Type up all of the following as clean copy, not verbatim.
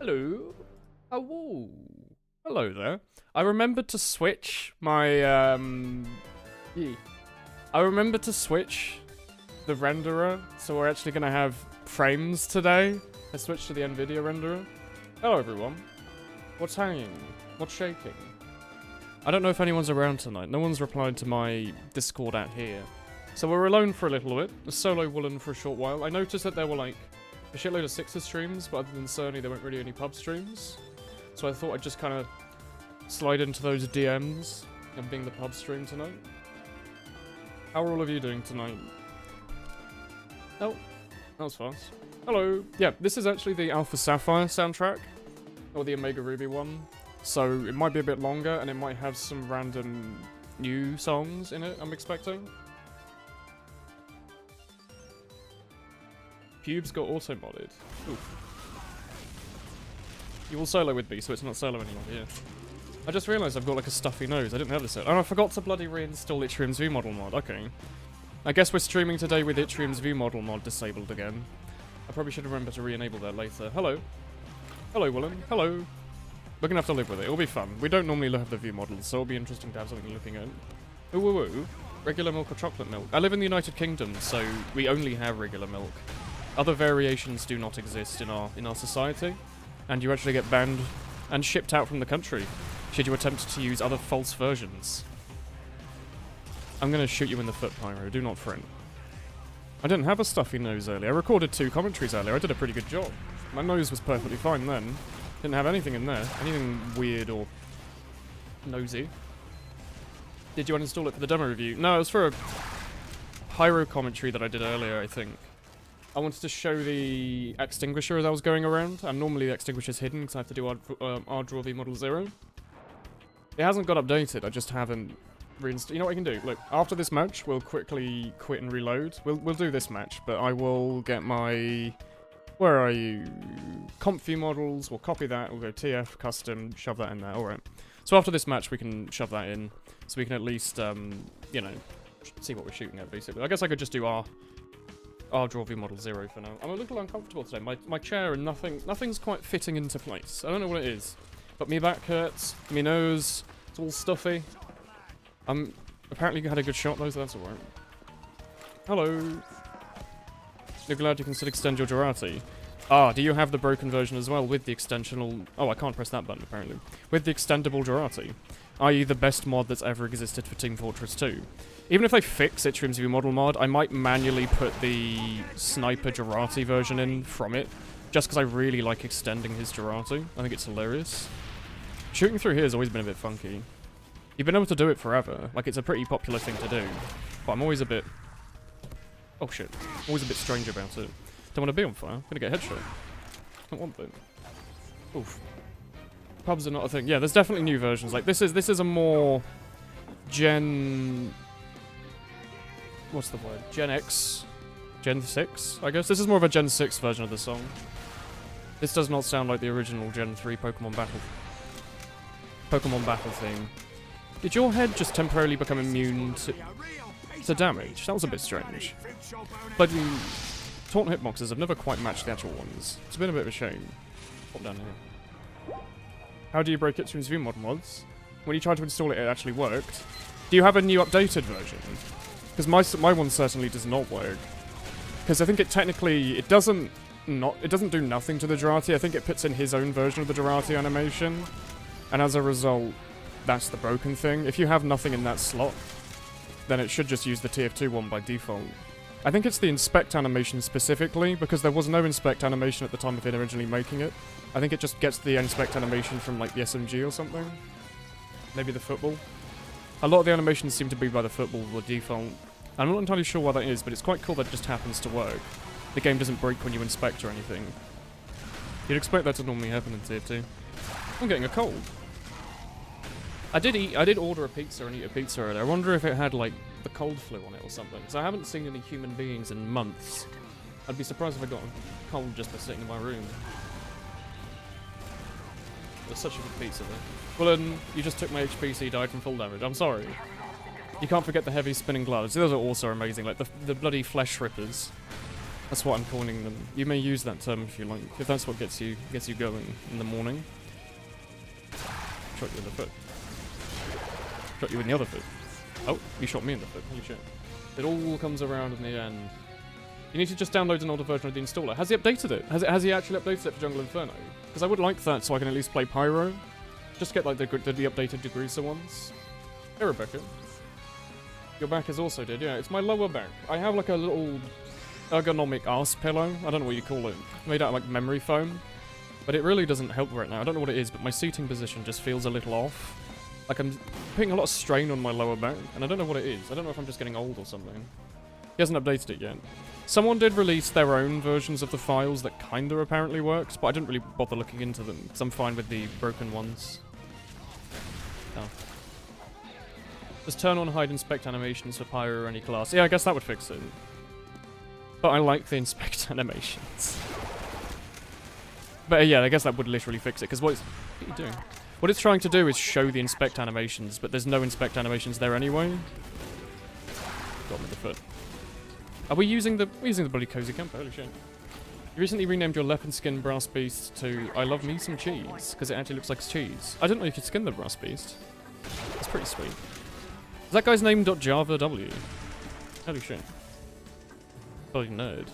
Hello. Oh, hello there. I remembered to switch my, yeah. I remembered to switch the renderer, so we're actually gonna have frames today. I switched to the NVIDIA renderer. Hello, everyone. What's hanging? What's shaking? I don't know if anyone's around tonight. No one's replied to my Discord out here. So we're alone for a little bit. A solo Woolen for a short while. I noticed that there were, like, a shitload of Sixer streams, but other than Cerny, there weren't really any pub streams. So I thought I'd just kind of slide into those DMs of being the pub stream tonight. How are all of you doing tonight? Oh, that was fast. Hello. Yeah, this is actually the Alpha Sapphire soundtrack, or the Omega Ruby one. So it might be a bit longer, and it might have some random new songs in it, I'm expecting. Pubes got auto-modded. Oof. You will solo with me, so it's not solo anymore, yeah. I just realised I've got like a stuffy nose. I didn't have this yet. Oh, I forgot to bloody reinstall Itrium's ViewModel mod. Okay. I guess we're streaming today with Itrium's ViewModel mod disabled again. I probably should remember to re-enable that later. Hello. Hello, Woolen. Hello. We're gonna have to live with it. It'll be fun. We don't normally have the view models, so it'll be interesting to have something looking at. Ooh, ooh, ooh. Regular milk or chocolate milk? I live in the United Kingdom, so we only have regular milk. Other variations do not exist in our society, and you actually get banned and shipped out from the country should you attempt to use other false versions. I'm gonna shoot you in the foot, Pyro. Do not fret. I didn't have a stuffy nose earlier. I recorded 2 commentaries earlier. I did a pretty good job. My nose was perfectly fine then. Didn't have anything in there. Anything weird or nosy. Did you uninstall it for the demo review? No, it was for a pyro commentary that I did earlier, I think. I wanted to show the extinguisher as I was going around, and normally the extinguisher's hidden because I have to do R-Draw ViewModel 0. It hasn't got updated, I just haven't reinstalled. You know what I can do? Look, after this match, we'll quickly quit and reload. We'll do this match, but I will get my... Where are you? Comp view models, we'll copy that, we'll go TF, custom, shove that in there, alright. So after this match we can shove that in, so we can at least, you know, see what we're shooting at basically. I guess I could just do R-Draw ViewModel 0 for now. I'm a little uncomfortable today, my chair and nothing's quite fitting into place. I don't know what it is, but me back hurts, me nose, it's all stuffy. Apparently you had a good shot though, so that's alright. Hello. You're glad you can still extend your Durati. Ah, do you have the broken version as well with the extensional... Oh, I can't press that button apparently. With the extendable Durati. i.e. the best mod that's ever existed for Team Fortress 2. Even if they fix Itrium's ViewModel mod, I might manually put the Sniper Durati version in from it. Just because I really like extending his Durati. I think it's hilarious. Shooting through here has always been a bit funky. You've been able to do it forever. Like, it's a pretty popular thing to do. But I'm always a bit... Oh shit. Always a bit strange about it. Don't want to be on fire. I'm gonna get a headshot. Don't want that. Oof. Pubs are not a thing. Yeah, there's definitely new versions. Like, this is a more... What's the word? Gen X? Gen 6, I guess? This is more of a Gen 6 version of the song. This does not sound like the original Gen 3 Pokemon Battle theme. Did your head just temporarily become immune to damage? That was a bit strange. But taunt hitboxes have never quite matched the actual ones. It's been a bit of a shame. Pop down here. How do you break Itrium's ViewMod mods? When you tried to install it, it actually worked. Do you have a new updated version? Because my one certainly does not work. Because I think it technically, it doesn't do nothing to the Durati. I think it puts in his own version of the Durati animation. And as a result, that's the broken thing. If you have nothing in that slot, then it should just use the TF2 one by default. I think it's the inspect animation specifically, because there was no inspect animation at the time of it originally making it. I think it just gets the inspect animation from like the SMG or something. Maybe the football. A lot of the animations seem to be by the football or default. I'm not entirely sure why that is, but it's quite cool that it just happens to work. The game doesn't break when you inspect or anything. You'd expect that to normally happen in TF2. I'm getting a cold. I did order a pizza and eat a pizza earlier. I wonder if it had, like, the cold flu on it or something. Because I haven't seen any human beings in months. I'd be surprised if I got a cold just by sitting in my room. It's such a good pizza, though. Well, you just took my HP, so you died from full damage. I'm sorry. You can't forget the heavy spinning gloves. Those are also amazing. Like, the bloody flesh rippers. That's what I'm calling them. You may use that term if you like, if that's what gets you going in the morning. Shot you in the foot. Shot you in the other foot. Oh, you shot me in the foot. Holy shit. It all comes around in the end. You need to just download an older version of the installer. Has he updated it? Has he actually updated it for Jungle Inferno? Because I would like that so I can at least play Pyro. Just get like the updated Degreaser ones. Hey Rebecca. Your back is also dead. Yeah, it's my lower back. I have like a little ergonomic arse pillow. I don't know what you call it. Made out of like memory foam. But it really doesn't help right now. I don't know what it is, but my seating position just feels a little off. Like I'm putting a lot of strain on my lower back, and I don't know what it is. I don't know if I'm just getting old or something. He hasn't updated it yet. Someone did release their own versions of the files that kinda apparently works, but I didn't really bother looking into them, because I'm fine with the broken ones. Oh. Just turn on hide inspect animations for Pyro or any class. Yeah, I guess that would fix it. But I like the inspect animations. But yeah, I guess that would literally fix it, because what are you doing? What it's trying to do is show the inspect animations, but there's no inspect animations there anyway. Got me the foot. Are we using the bloody cozy camper? Holy shit. You recently renamed your leopard skin brass beast to I love me some cheese, because it actually looks like cheese. I didn't know you could skin the brass beast. That's pretty sweet. Is that guy's name .java W? Holy shit. Bloody nerd.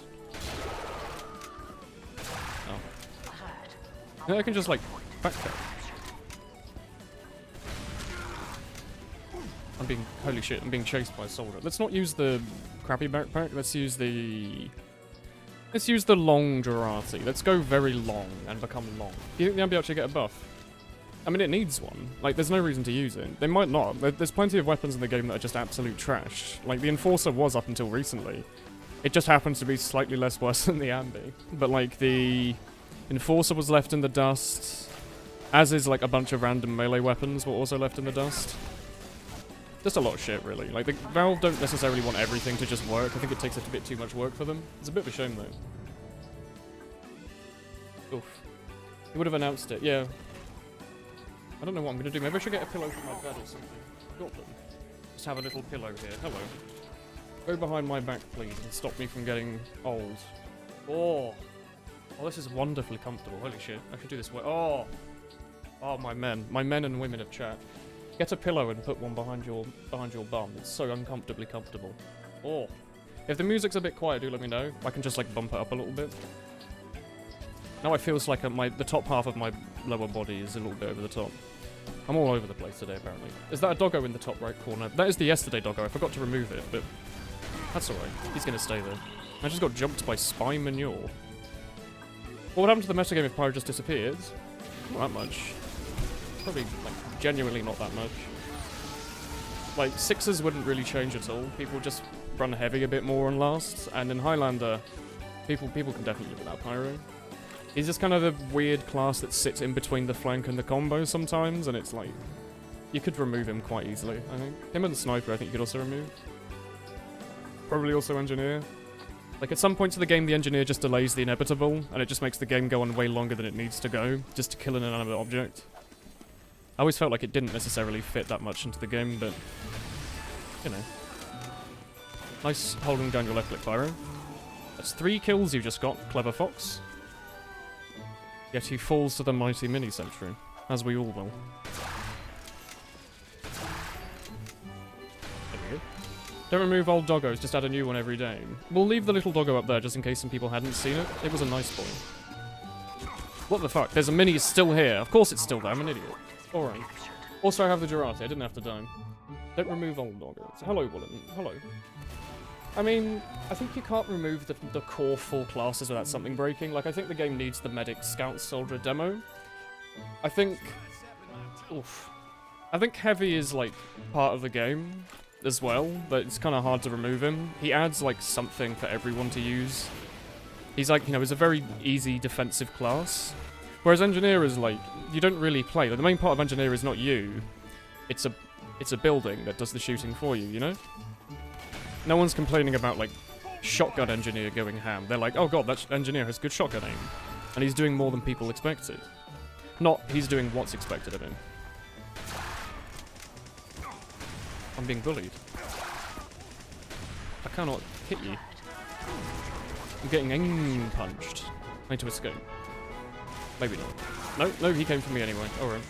Oh. Yeah, I can just like backtrack. Holy shit, I'm being chased by a soldier. Let's not use the crappy backpack, let's use the long Jurati. Let's go very long and become long. Do you think the Ambi actually get a buff? I mean, it needs one. Like, there's no reason to use it. They might not. There's plenty of weapons in the game that are just absolute trash. Like, the Enforcer was up until recently. It just happens to be slightly less worse than the Ambi. But, like, the Enforcer was left in the dust, as is, like, a bunch of random melee weapons were also left in the dust. Just a lot of shit, really. Like, the Valve don't necessarily want everything to just work. I think it takes a bit too much work for them. It's a bit of a shame, though. Oof. He would have announced it, yeah. I don't know what I'm going to do. Maybe I should get a pillow for my bed or something. Got them. Just have a little pillow here. Hello. Go behind my back, please, and stop me from getting old. Oh. Oh, this is wonderfully comfortable. Holy shit. I should do this way. Oh. Oh, my men. My men and women of chat. Get a pillow and put one behind your bum. It's so uncomfortably comfortable. Oh. If the music's a bit quiet, do let me know. I can just like bump it up a little bit. Now it feels like the top half of my lower body is a little bit over the top. I'm all over the place today, apparently. Is that a doggo in the top right corner? That is the yesterday doggo. I forgot to remove it, but that's alright. He's gonna stay there. I just got jumped by Spy Manure. What would happen to the metagame if Pyro just disappeared? Not that much. Probably, like, genuinely not that much. Like, sixes wouldn't really change at all. People just run heavy a bit more on last, and in Highlander, people can definitely live without Pyro. He's just kind of the weird class that sits in between the flank and the combo sometimes, and it's like, you could remove him quite easily, I think. Him and the Sniper I think you could also remove. Probably also Engineer. Like, at some points of the game, the Engineer just delays the inevitable, and it just makes the game go on way longer than it needs to go, just to kill an inanimate object. I always felt like it didn't necessarily fit that much into the game, but, you know. Nice holding down your left click, Pyro. That's 3 kills you just got, clever fox. Yet he falls to the mighty mini-sentry, as we all will. There we go. Don't remove old doggos, just add a new one every day. We'll leave the little doggo up there just in case some people hadn't seen it. It was a nice boy. What the fuck? There's a mini still here. Of course it's still there, I'm an idiot. Alright. Also I have the Jurati, I didn't have to die. Don't remove old doggos. Hello, Woolen. Hello. I mean, I think you can't remove the core full classes without something breaking. Like, I think the game needs the Medic Scout Soldier demo. I think... Oof. I think Heavy is, like, part of the game as well, but it's kind of hard to remove him. He adds, like, something for everyone to use. He's, like, you know, he's a very easy defensive class. Whereas Engineer is, like, you don't really play. Like, the main part of Engineer is not you. It's a building that does the shooting for you, you know? No one's complaining about, like, Shotgun Engineer going ham. They're like, oh god, that Engineer has good shotgun aim. And he's doing more than people expected. Not, he's doing what's expected of him. I'm being bullied. I cannot hit you. I'm getting punched. I need to escape. Maybe not. No, no, he came for me anyway. Alright.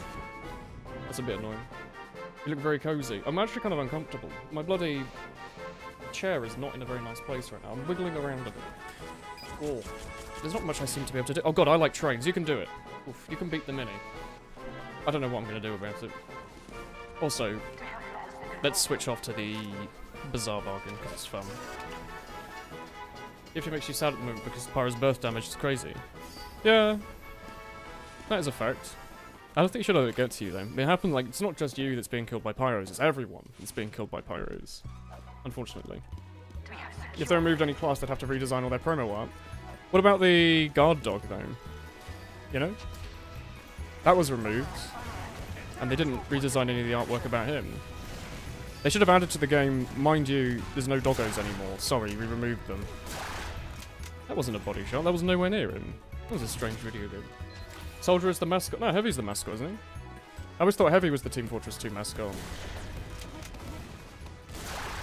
That's a bit annoying. You look very cozy. I'm actually kind of uncomfortable. My bloody chair is not in a very nice place right now. I'm wiggling around a bit. Oh. There's not much I seem to be able to do. Oh god, I like trains. You can do it. Oof, you can beat the Mini. I don't know what I'm going to do about it. Also, let's switch off to the Bizarre Bargain, because it's fun. If it makes you sad at the moment because Pyro's birth damage is crazy. Yeah. That is a fact. I don't think you should let it get to you, though. It happened, like, it's not just you that's being killed by Pyros, it's everyone that's being killed by Pyros. Unfortunately. If they removed any class, they'd have to redesign all their promo art. What about the guard dog, though? You know? That was removed. And they didn't redesign any of the artwork about him. They should have added to the game, mind you, there's no doggos anymore. Sorry, we removed them. That wasn't a body shot, that was nowhere near him. That was a strange video game. Soldier is the mascot. No, Heavy's the mascot, isn't he? I always thought Heavy was the Team Fortress 2 mascot.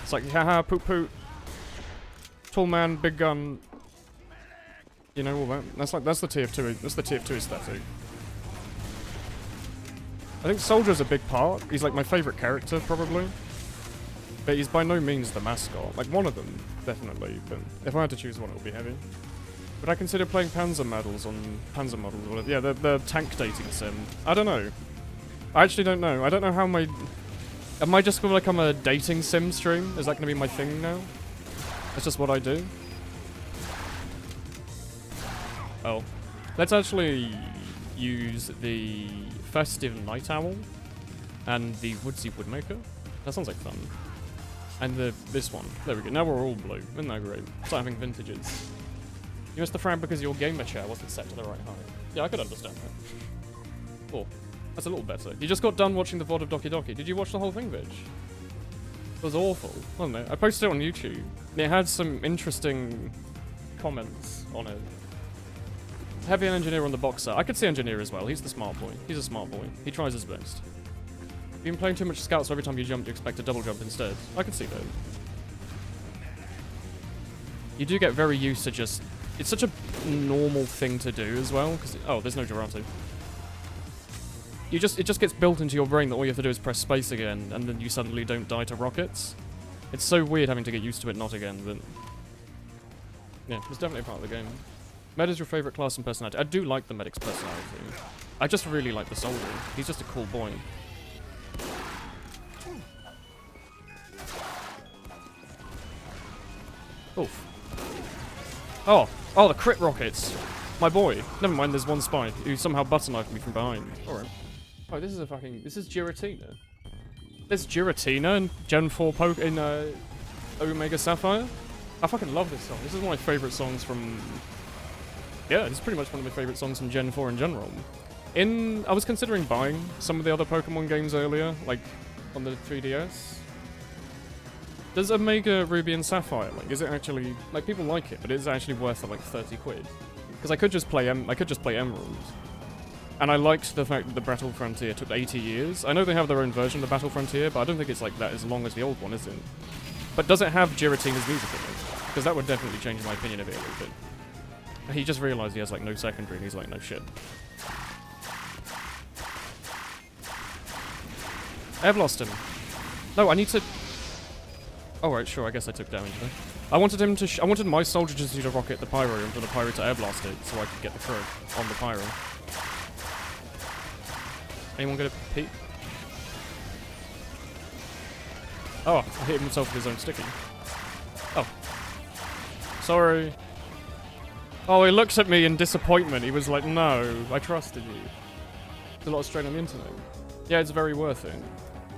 It's like, haha, poot poot. Tall man, big gun. You know, all that. That's the TF2, that's the TF2 aesthetic. I think Soldier's a big part. He's like my favourite character, probably. But he's by no means the mascot. Like, one of them, definitely. But if I had to choose one, it would be Heavy. Would I consider playing Panzer models on Panzer models or whatever? Yeah, the tank dating sim. I don't know. I actually don't know. I don't know how my... Am I just going to become a dating sim stream? Is that going to be my thing now? That's just what I do? Oh. Let's actually use the Festive Night Owl and the Woodsy Woodmaker. That sounds like fun. And this one. There we go. Now we're all blue. Isn't that great? Start having vintages. You missed the frame because your gamer chair wasn't set to the right height. Yeah, I could understand that. Oh, that's a little better. You just got done watching the VOD of Doki Doki. Did you watch the whole thing, bitch? It was awful, wasn't it? I posted it on YouTube. It had some interesting comments on it. Heavy an engineer on the boxer. I could see engineer as well. He's the smart boy. He's a smart boy. He tries his best. You've been playing too much scout, so every time you jump, you expect a double jump instead. I can see that. You do get very used to just... It's such a normal thing to do as well, because... Oh, there's no Durante. It just gets built into your brain that all you have to do is press space again, and then you suddenly don't die to rockets. It's so weird having to get used to it not again, but... Yeah, it's definitely a part of the game. Med is your favourite class and personality. I do like the medic's personality. I just really like the soldier. He's just a cool boy. Oof. Oh, the crit rockets. My boy. Never mind, there's one spy who somehow butter knifed me from behind. Alright. Oh, this is this is Giratina. There's Giratina in Gen 4 in Omega Sapphire. I fucking love this song. This is one of my favourite songs from... Yeah, it's pretty much one of my favourite songs from Gen 4 in general. I was considering buying some of the other Pokemon games earlier, like on the 3DS. Does Omega Ruby and Sapphire, like, is it actually, like, people like it, but it's actually worth like 30 quid? Because I could just play Emerald. And I liked the fact that the Battle Frontier took 80 years. I know they have their own version of the Battle Frontier, but I don't think it's like that as long as the old one, is it? But does it have Giratina's music in it? Because that would definitely change my opinion of it a little bit. He just realised he has like no secondary and he's like, no shit. I've lost him. No, I need to... Oh right, sure, I guess I took damage there. I wanted him to I wanted my soldier just to rocket the pyro and for the pyro to air blast it so I could get the crit on the pyro. Anyone get a peek? Oh, I hit himself with his own sticky. Oh. Sorry. Oh, he looks at me in disappointment. He was like, no, I trusted you. There's a lot of strain on the internet. Yeah, it's very worth it.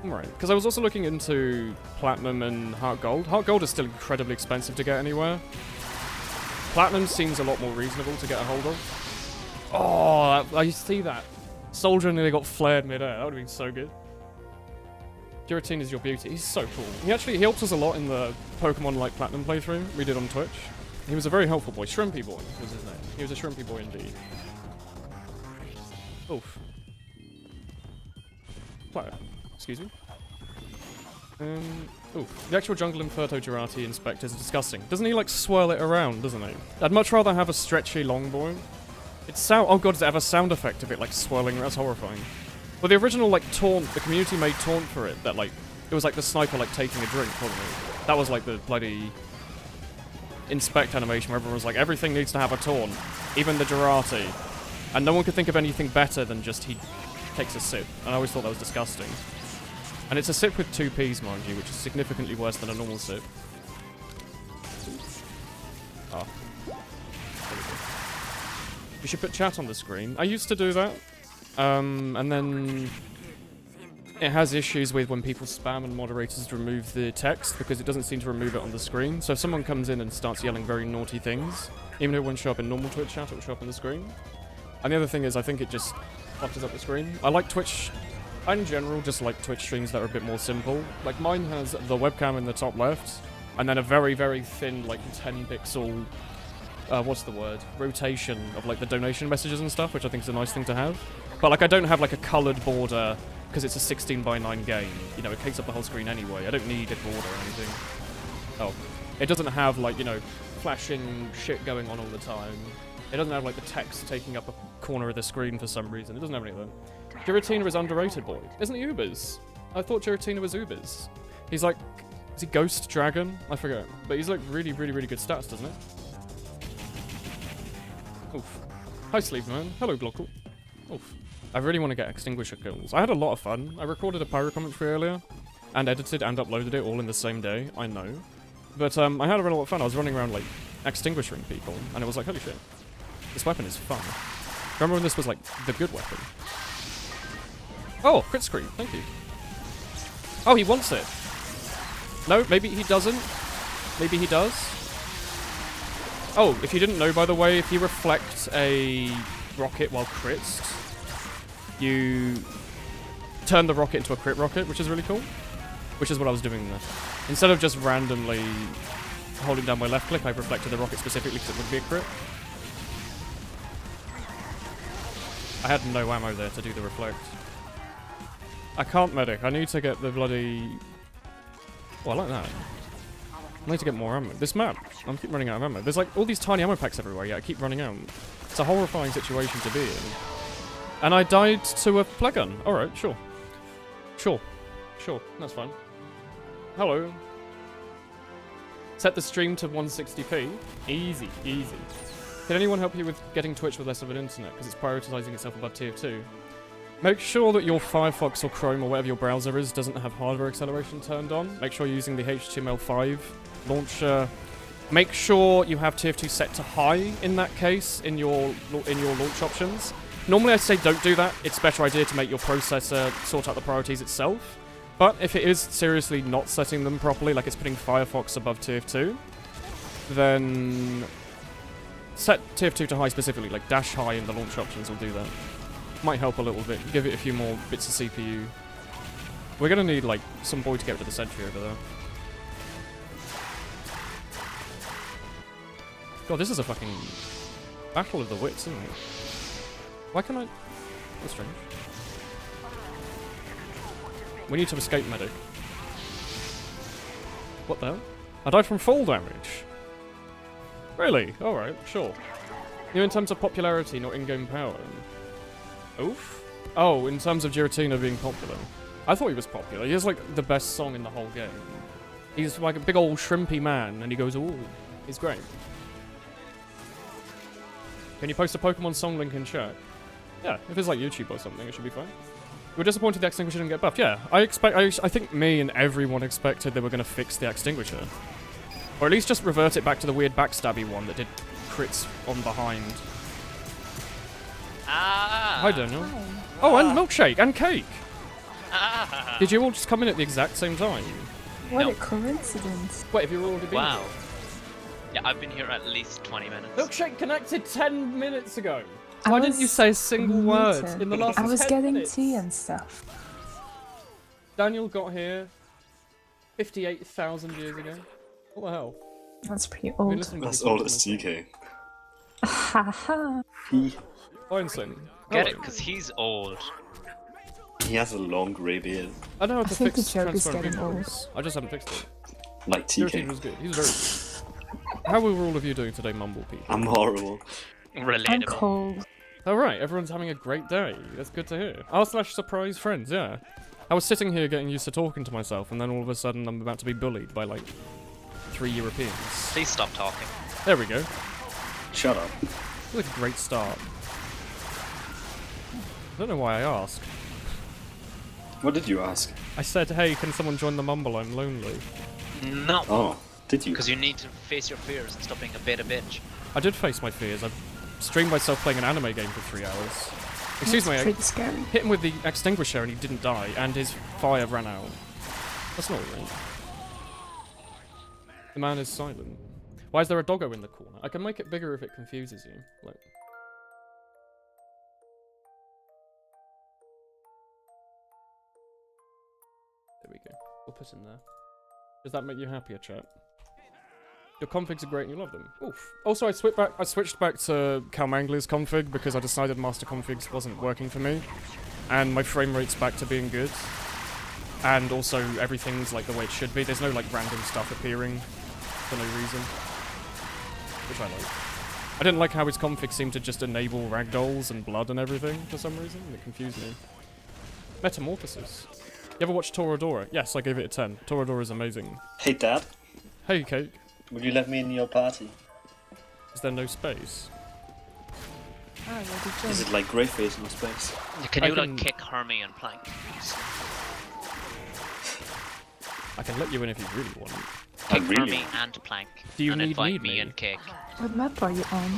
Right, because I was also looking into Platinum and Heart Gold. Heart Gold is still incredibly expensive to get anywhere. Platinum seems a lot more reasonable to get a hold of. Oh, I see that. Soldier nearly got flared mid-air. That would have been so good. Giratina is your beauty. He's so cool. He helped us a lot in the Pokemon like Platinum playthrough we did on Twitch. He was a very helpful boy. Shrimpy boy was his name. He was a shrimpy boy indeed. Oof. Player. Excuse me. Ooh, the actual jungle Inferto Girati Inspector is disgusting. Doesn't he, like, swirl it around, doesn't he? I'd much rather have a stretchy longbow. Oh god, does it have a sound effect of it, like, swirling? That's horrifying. Well, the original, like, taunt, the community made taunt for it, that, like, it was like the sniper, like, taking a drink, wasn't it? That was, like, the bloody inspect animation where everyone was like, everything needs to have a taunt, even the Girati. And no one could think of anything better than just he takes a sip. And I always thought that was disgusting. And it's a sip with 2 Ps, mind you, which is significantly worse than a normal sip. Oh. You should put chat on the screen. I used to do that. And then it has issues with when people spam and moderators remove the text because it doesn't seem to remove it on the screen. So if someone comes in and starts yelling very naughty things, even if it won't show up in normal Twitch chat, it will show up on the screen. And the other thing is, I think it just flutters up the screen. I like Twitch. I, in general, just like Twitch streams that are a bit more simple. Like, mine has the webcam in the top left, and then a very, very thin, like, 10 pixel, what's the word? Rotation of, like, the donation messages and stuff, which I think is a nice thing to have. But, like, I don't have, like, a coloured border, because it's a 16:9 game. You know, it takes up the whole screen anyway. I don't need a border or anything. Oh. It doesn't have, like, you know, flashing shit going on all the time. It doesn't have, like, the text taking up a corner of the screen for some reason. It doesn't have any of that. Giratina is underrated, boy. Isn't he Ubers? I thought Giratina was Ubers. He's like... Is he Ghost Dragon? I forget. But he's like really, really, really good stats, doesn't it? Oof. Hi, Sleevelet. Hello, Glockle. Oof. I really want to get Extinguisher kills. I had a lot of fun. I recorded a pyro commentary earlier. And edited and uploaded it all in the same day. I know. But I had a really lot of fun. I was running around like extinguishing people. And it was like, holy shit. This weapon is fun. Remember when this was like the good weapon? Oh, crit screen. Thank you. Oh, he wants it. No, maybe he doesn't. Maybe he does. Oh, if you didn't know, by the way, if you reflect a rocket while crits, you turn the rocket into a crit rocket, which is really cool. Which is what I was doing there. Instead of just randomly holding down my left click, I reflected the rocket specifically because it would be a crit. I had no ammo there to do the reflect. I can't medic. I need to get the bloody... Oh, I like that. I need to get more ammo. This map, I keep running out of ammo. There's like all these tiny ammo packs everywhere, yet I keep running out. It's a horrifying situation to be in. And I died to a plague gun. Alright, sure. Sure. Sure, that's fine. Hello. Set the stream to 160p. Easy, easy. Can anyone help you with getting Twitch with less of an internet? Because it's prioritizing itself above tier 2. Make sure that your Firefox or Chrome or whatever your browser is doesn't have hardware acceleration turned on. Make sure you're using the HTML5 launcher. Make sure you have tier 2 set to high in that case in your launch options. Normally I'd say don't do that. It's a better idea to make your processor sort out the priorities itself. But if it is seriously not setting them properly, like it's putting Firefox above tier 2, then set tier 2 to high specifically, like dash high in the launch options will do that. Might help a little bit. Give it a few more bits of CPU. We're gonna need, like, some boy to get rid of the sentry over there. God, this is a fucking battle of the wits, isn't it? Why can't I... That's strange. We need to escape medic. What the hell? I died from fall damage. Really? Alright, sure. You know, in terms of popularity, not in-game power. Oof. Oh, in terms of Giratina being popular. I thought he was popular. He has, like, the best song in the whole game. He's like a big old shrimpy man, and he goes, ooh, he's great. Can you post a Pokemon song link in chat? Yeah, if it's like YouTube or something, it should be fine. We're disappointed the Extinguisher didn't get buffed. Yeah, I think me and everyone expected they were going to fix the Extinguisher. Or at least just revert it back to the weird backstabby one that did crits on behind. Ah. Hi, Daniel. Hi. Oh, and milkshake and cake. Ah. Did you all just come in at the exact same time? What a coincidence. Wait, have you already been Wow. here? Yeah, I've been here at least 20 minutes. Milkshake connected 10 minutes ago. Why didn't you say a single word in the last 10 minutes? I was getting tea and stuff. Daniel got here 58,000 years ago. What the hell? That's pretty old. That's old as TK. Haha. Einstein. Get it, because he's old. He has a long grey beard, I know how I to think the fix joke is transparent getting old. pupils. I just haven't fixed it. like Your team TK. was good. He was very good. How were all of you doing today, Mumble people? I'm horrible. I'm Relatable. cold. Alright, everyone's having a great day. That's good to hear. r/surprise friends, yeah. I was sitting here getting used to talking to myself, and then all of a sudden I'm about to be bullied by, like, 3 Europeans. Please stop talking. There we go. Shut up. That's like a great start. I don't know why I asked. What did you ask? I said, hey, can someone join the Mumble? I'm lonely. No. Oh, did you? Because you need to face your fears and stop being a beta bitch. I did face my fears. I streamed myself playing an anime game for 3 hours. Excuse me, That's I pretty scary. hit him with the extinguisher and he didn't die, and his fire ran out. That's not right. The man is silent. Why is there a doggo in the corner? I can make it bigger if it confuses you. Like, there we go. We'll put him there. Does that make you happier, chat? Your configs are great and you love them. Oof. Also, I switched back to Calmangler's config because I decided master configs wasn't working for me. And my frame rate's back to being good. And also, everything's like the way it should be. There's no like random stuff appearing for no reason. Which I like. I didn't like how his config seemed to just enable ragdolls and blood and everything for some reason. It confused me. Metamorphosis. You ever watched Toradora? Yes, I gave it a 10. Toradora is amazing. Hey, Dad. Hey, Cake. Would you let me in your party? Is there no space? Ah, yeah, the Is joke. it like Greyface in space? Can I you can- like kick Hermie and Plank? please? I can let you in if you really want. I Kick really Hermie and Plank. Do you and need invite me? me and Cake. What map are you on?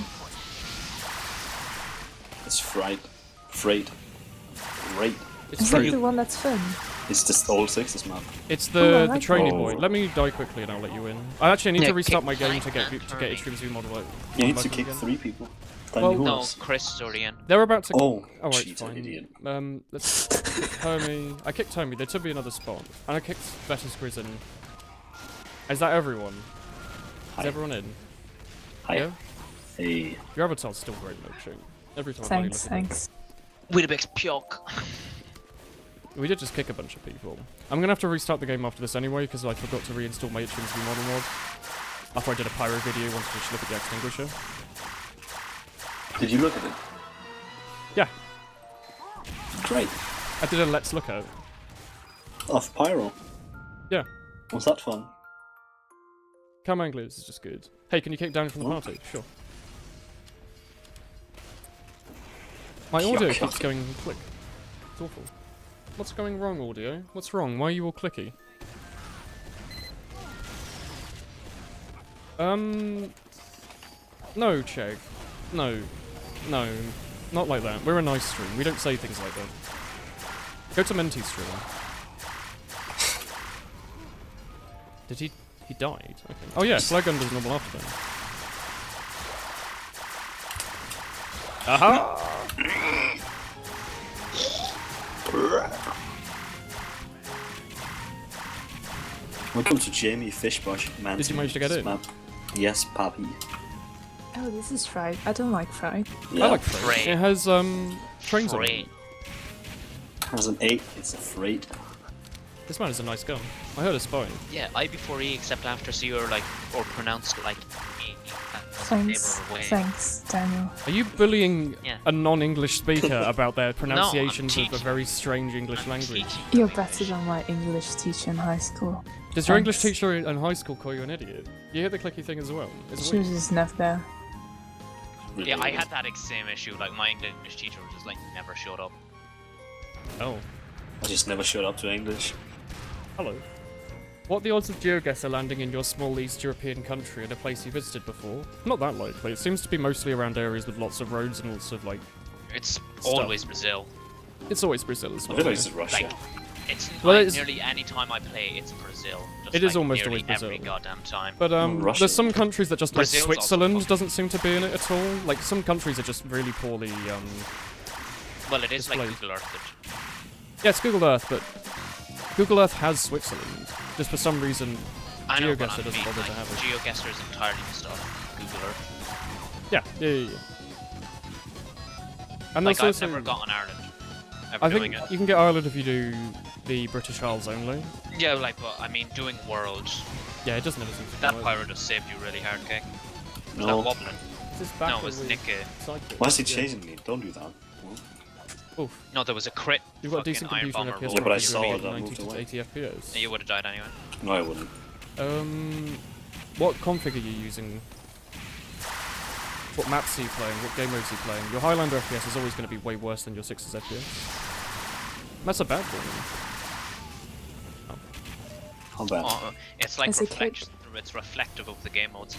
It's Freight. Freight. It's Is that true. the one that's fun? It's just all sixes map. It's Oh, I the like trainee that. boy. Let me die quickly and I'll let you in. I need Yeah, to restart kick my game Plank to and get Hermie. Extreme Z model. You need to button kick again. 3 people. Well, Who No, else? Chris is already in. They're about to. Oh, Alright, cheater, fine. idiot. Let's kick Hermie. I kicked Hermie. There should be another spot. And I kicked Bettis Grisen. Is that everyone? Hi. Is everyone in? Hi. Yeah? Hey. Your avatar's still great, milkshake. Every time Thanks, I look thanks. Weetabix Pyock. at it. We did just kick a bunch of people. I'm gonna have to restart the game after this anyway, because I forgot to reinstall my HMV model mod. After I did a pyro video, wanted to just look at the extinguisher. Did you look at it? Yeah, Great. I did a let's look at it. Of Pyro. Yeah. Was that fun? Cam Anglers is just good. Hey, can you kick down from the Oh. party? Sure. My audio keeps going click. It's awful. What's going wrong, audio? What's wrong? Why are you all clicky? No, Chegg. No. No. Not like that. We're a nice stream. We don't say things like that. Go to Menti's stream. Did he... He died? Okay. Oh yeah, Sluggun does normal after then. Aha! Welcome to Jamie Fishbush, man. Did you manage to get in? Map. Yes, Papi. Oh, this is fried. I don't like fried. Yeah. I like Freight. Freight. It has, trains on it. Freight. Has an 8. It's a freight. This man is a nice gun. I heard a spy. Yeah, I before E except after, so you're like, or pronounced like E. Thanks, thanks, Daniel. Are you bullying Yeah. a non-English speaker about their pronunciations of a teaching. very strange English language? You're better than my English teacher in high school. Does your English Thanks. teacher in high school call you an idiot? You hear the clicky thing as well? It's She was weird. just never there. Really Yeah, I weird. had that same issue. Like my English teacher just like never showed up. Oh. I just never showed up to English. Hello. What are the odds of GeoGuessr landing in your small East European country in a place you visited before? Not that likely. It seems to be mostly around areas with lots of roads and lots of, like... It's always Brazil. It's always Brazil as I well. feel like this is Russia. Like, it's Well, like it's- nearly any time I play, it's Brazil. Just It is like almost nearly always Brazil. every goddamn time. But Russia. there's some countries that just like Brazil's also Switzerland fucking- doesn't seem to be in it at all. Like some countries are just really poorly. Well, it is like displayed. Google Earth. Yeah, it's Google Earth, but Google Earth has Switzerland. Just for some reason, I know, but GeoGuessr I doesn't mean, bother like, to have it. GeoGuessr is entirely just off Google Earth. Yeah. And Like there's I've also never gotten Ireland. ever I doing think it. you can get Ireland if you do the British Isles only. Yeah, like, but I mean, doing World, Yeah, it just never seems to that work. pyro just saved you really hard, Cake. Was No. that wobbling? Is this back No, or it was we Nick. cycling? Why is he Yeah. chasing me? Don't do that. Oof. No, there was a crit. You've got a fucking decent Iron computer and Bomber FPS. roll Yeah, but I through saw your it. feet. I 90 moved to away. 80 FPS. You would have died anyway. No, I wouldn't. What config are you using? What maps are you playing? What game modes are you playing? Your Highlander FPS is always going to be way worse than your 6's FPS. That's a bad thing. How bad? Oh, it's like As a kid. it's reflective of the game modes.